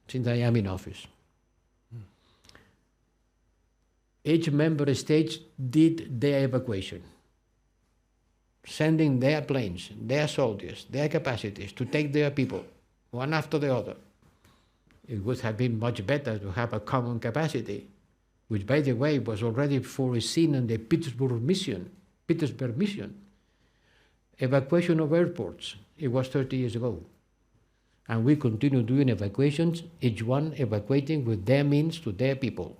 since I am in office. Each member state did their evacuation, sending their planes, their soldiers, their capacities to take their people, one after the other. It would have been much better to have a common capacity, which, by the way, was already foreseen in the Petersburg mission. Evacuation of airports, it was 30 years ago. And we continue doing evacuations, each one evacuating with their means to their people,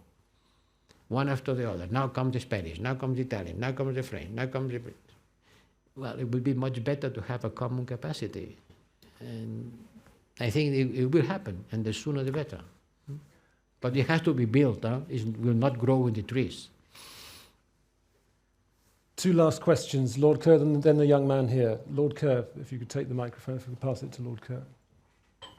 one after the other. Now comes the Spanish, now comes the Italian, now comes the French, now comes the British. Well, it would be much better to have a common capacity. And I think it will happen, and the sooner the better. But it has to be built, it will not grow in the trees. 2 last questions, Lord Kerr, and then the young man here. Lord Kerr, if you could take the microphone, if we could pass it to Lord Kerr. Thank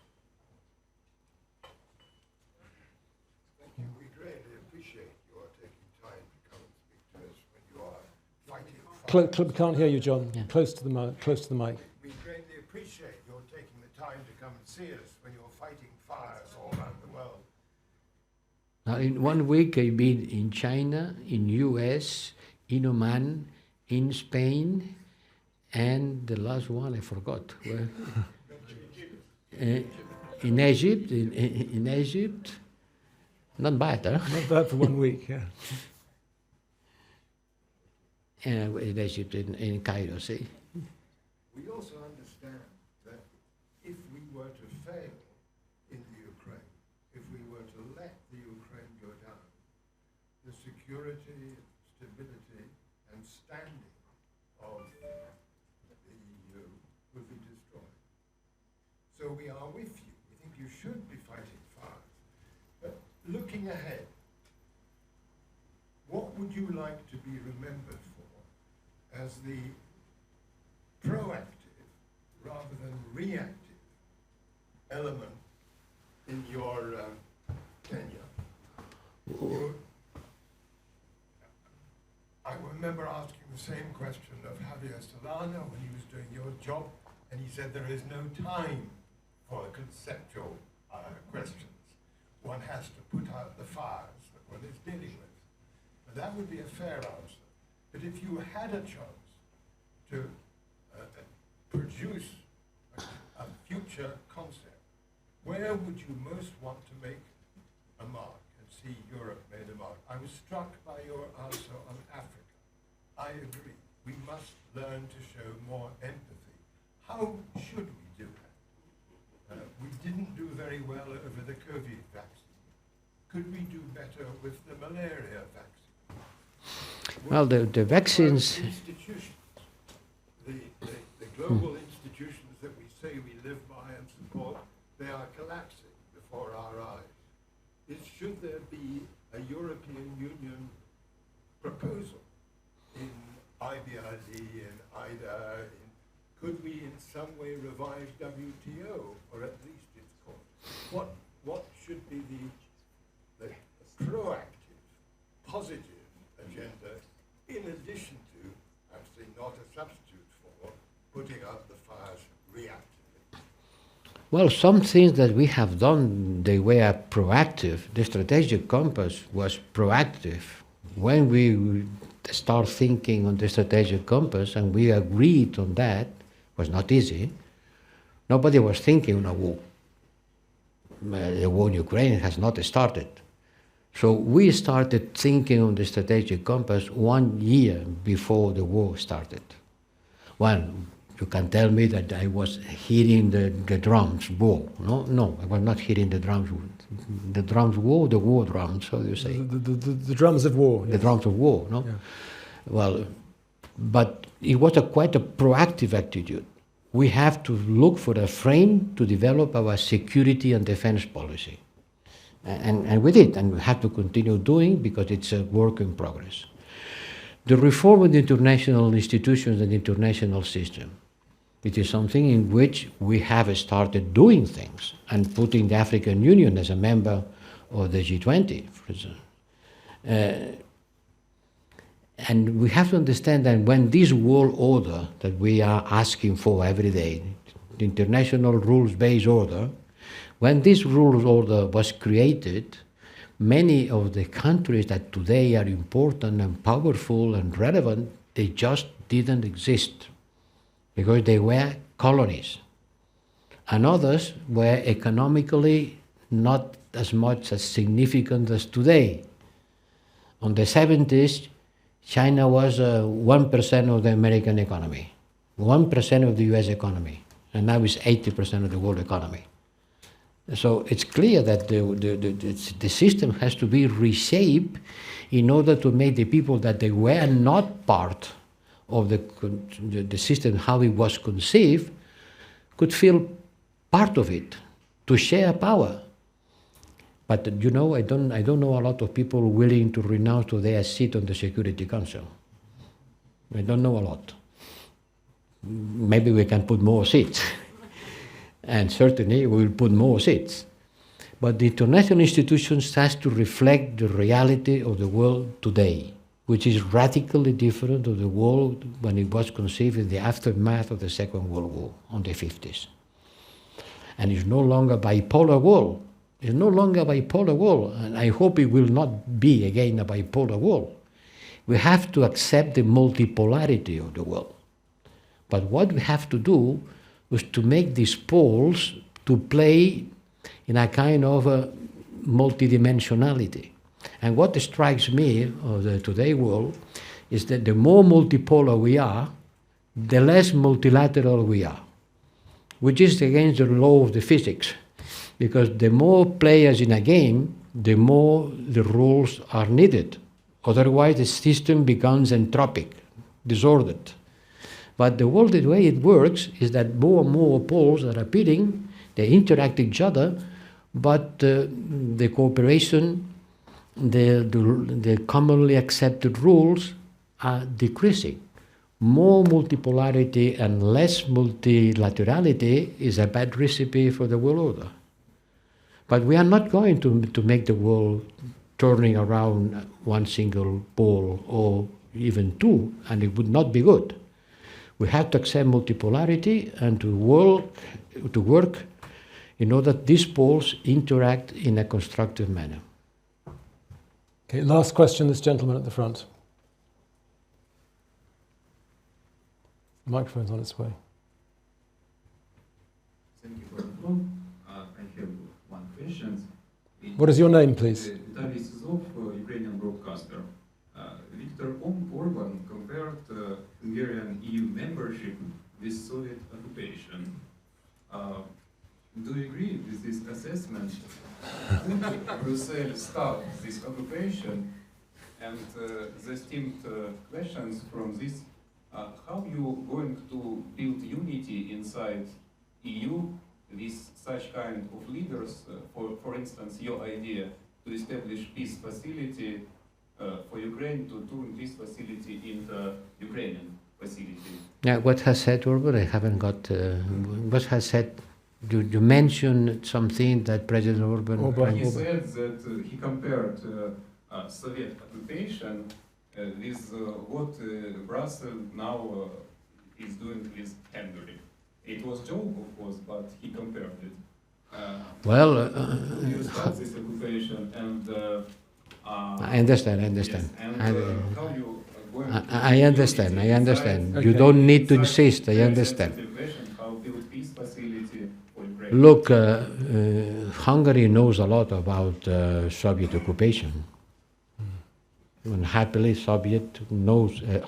you. We greatly appreciate your taking time to come and speak to us when you are fighting fires. Can't hear you, John. Yeah. Close to the mic. We greatly appreciate your taking the time to come and see us when you're fighting fires all around the world. Now, in 1 week, I've been in China, in US, in Oman, in Spain, and the last one I forgot. Where? In Egypt. In Egypt. Not bad, huh? Not bad for 1 week, yeah. In Egypt, in Cairo, see? We also understand that if we were to fail in the Ukraine, if we were to let the Ukraine go down, the security, stability, and standing of the EU would be destroyed. So we are with you. We think you should be fighting fires. But looking ahead, what would you like to be remembered for as the proactive rather than reactive element in your tenure? I remember asking the same question of Javier Solana when he was doing your job, and he said there is no time for conceptual questions. One has to put out the fires that one is dealing with. And that would be a fair answer. But if you had a chance to produce a future concept, where would you most want to make a mark and see Europe made a mark? I was struck by your answer on Africa. I agree. We must learn to show more empathy. How should we do that? We didn't do very well over the COVID vaccine. Could we do better with the malaria vaccine? Well, the vaccines... Institutions, the global institutions that we say we live by and support, they are collapsing before our eyes. Should there be a European Union proposal in IBRD, in IDA, could we in some way revive WTO, or at least its course? What should be the proactive, positive agenda, in addition to, actually not a substitute for, putting out the fires reactively? Well, some things that we have done, they were proactive. The strategic compass was proactive. When we start thinking on the strategic compass, and we agreed on that, was not easy. Nobody was thinking on a war. The war in Ukraine has not started. So we started thinking on the strategic compass 1 year before the war started. Well, you can tell me that I was hitting the drums war. No, I was not hitting the drums. The drums war, the war drums, how do you say? The drums of war. The drums of war, no? Yeah. Well, but it was quite a proactive attitude. We have to look for a frame to develop our security and defense policy. And we did, and we have to continue doing because it's a work in progress. The reform of the international institutions and international system, it is something in which we have started doing things and putting the African Union as a member of the G20, for example. And we have to understand that when this world order that we are asking for every day, the international rules-based order, when this rules order was created, many of the countries that today are important and powerful and relevant, they just didn't exist because they were colonies. And others were economically not as much as significant as today. On the 70s, China was 1% of the American economy, 1% of the US economy, and now it's 80% of the world economy. So it's clear that the system has to be reshaped in order to make the people that they were not part of the system, how it was conceived, could feel part of it, to share power. But you know, I don't know a lot of people willing to renounce to their seat on the Security Council. I don't know a lot. Maybe we can put more seats. And certainly we will put more seats. But the international institutions has to reflect the reality of the world today, which is radically different of the world when it was conceived in the aftermath of the Second World War, on the 50s. And it's no longer a bipolar world. It's no longer a bipolar world, and I hope it will not be again a bipolar world. We have to accept the multipolarity of the world. But what we have to do is to make these poles to play in a kind of a multidimensionality. And what strikes me of the today world is that the more multipolar we are, the less multilateral we are, which is against the law of the physics. Because the more players in a game, the more the rules are needed. Otherwise, the system becomes entropic, disordered. But the world, the way it works is that more and more poles are appearing, they interact each other, but the cooperation, the commonly accepted rules are decreasing. More multipolarity and less multilaterality is a bad recipe for the world order. But we are not going to make the world turning around one single pole or even two, and it would not be good. We have to accept multipolarity and to work in order that these poles interact in a constructive manner. Okay, last question, this gentleman at the front. The microphone's on its way. Thank you for the floor. I have one question. What is your name, please? Vitaly Sizov, Ukrainian broadcaster. Viktor Orban compared Hungarian EU membership with Soviet occupation. Do you agree with this assessment? Would Brussels stop this occupation? And the stemmed questions from this: how you going to build unity inside EU with such kind of leaders? For instance, your idea to establish peace facility for Ukraine, to turn this facility into Ukrainian facility. Yeah, what has said Orban? I haven't got. What has said? You mentioned something that President Orban. He said that he compared Soviet occupation with what Brussels now is doing with Hungary. It was joke, of course, but he compared it. You start this occupation and. I understand. Yes, and how you are going to I understand. Okay. You don't need to insist. I understand. How build peace facility for Ukraine. Look, Hungary knows a lot about Soviet occupation. And happily,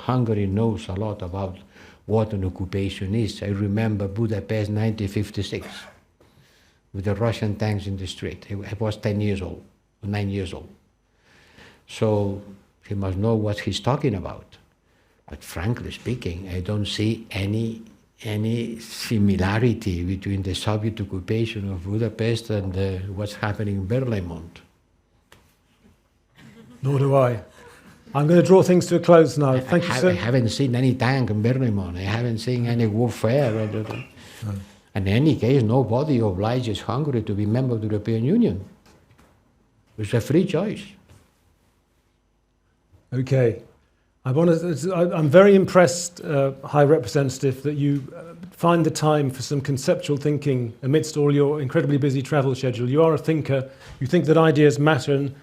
Hungary knows a lot about what an occupation is. I remember Budapest 1956 with the Russian tanks in the street. I was 9 years old. So he must know what he's talking about. But frankly speaking, I don't see any similarity between the Soviet occupation of Budapest and what's happening in Berlaymont. Nor do I. I'm going to draw things to a close now. Thank you, sir. I haven't seen any tank in Berlaymont. I haven't seen any warfare. In any case, nobody obliges Hungary to be a member of the European Union. It's a free choice. Okay. I'm very impressed, High Representative, that you find the time for some conceptual thinking amidst all your incredibly busy travel schedule. You are a thinker. You think that ideas matter, and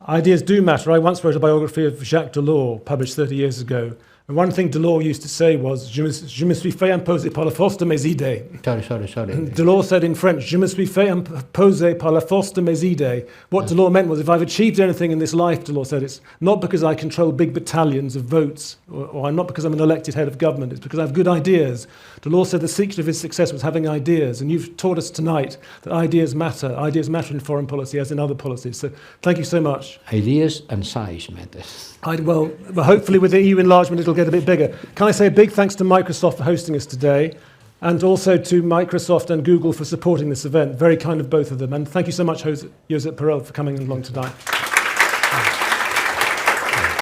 ideas do matter. I once wrote a biography of Jacques Delors, published 30 years ago. And one thing Delors used to say was, je me suis fait imposer par la force de mes idées. Sorry. Delors said in French, je me suis fait imposer par la force de mes idées. What Delors meant was, if I've achieved anything in this life, Delors said, it's not because I control big battalions of votes, or not because I'm an elected head of government, it's because I have good ideas. Delors said the secret of his success was having ideas, and you've taught us tonight that ideas matter. Ideas matter in foreign policy as in other policies. So thank you so much. Ideas and size matters. Well, hopefully with the EU enlargement it'll get a bit bigger. Can I say a big thanks to Microsoft for hosting us today, and also to Microsoft and Google for supporting this event. Very kind of both of them. And thank you so much, Josep Borrell, for coming along tonight.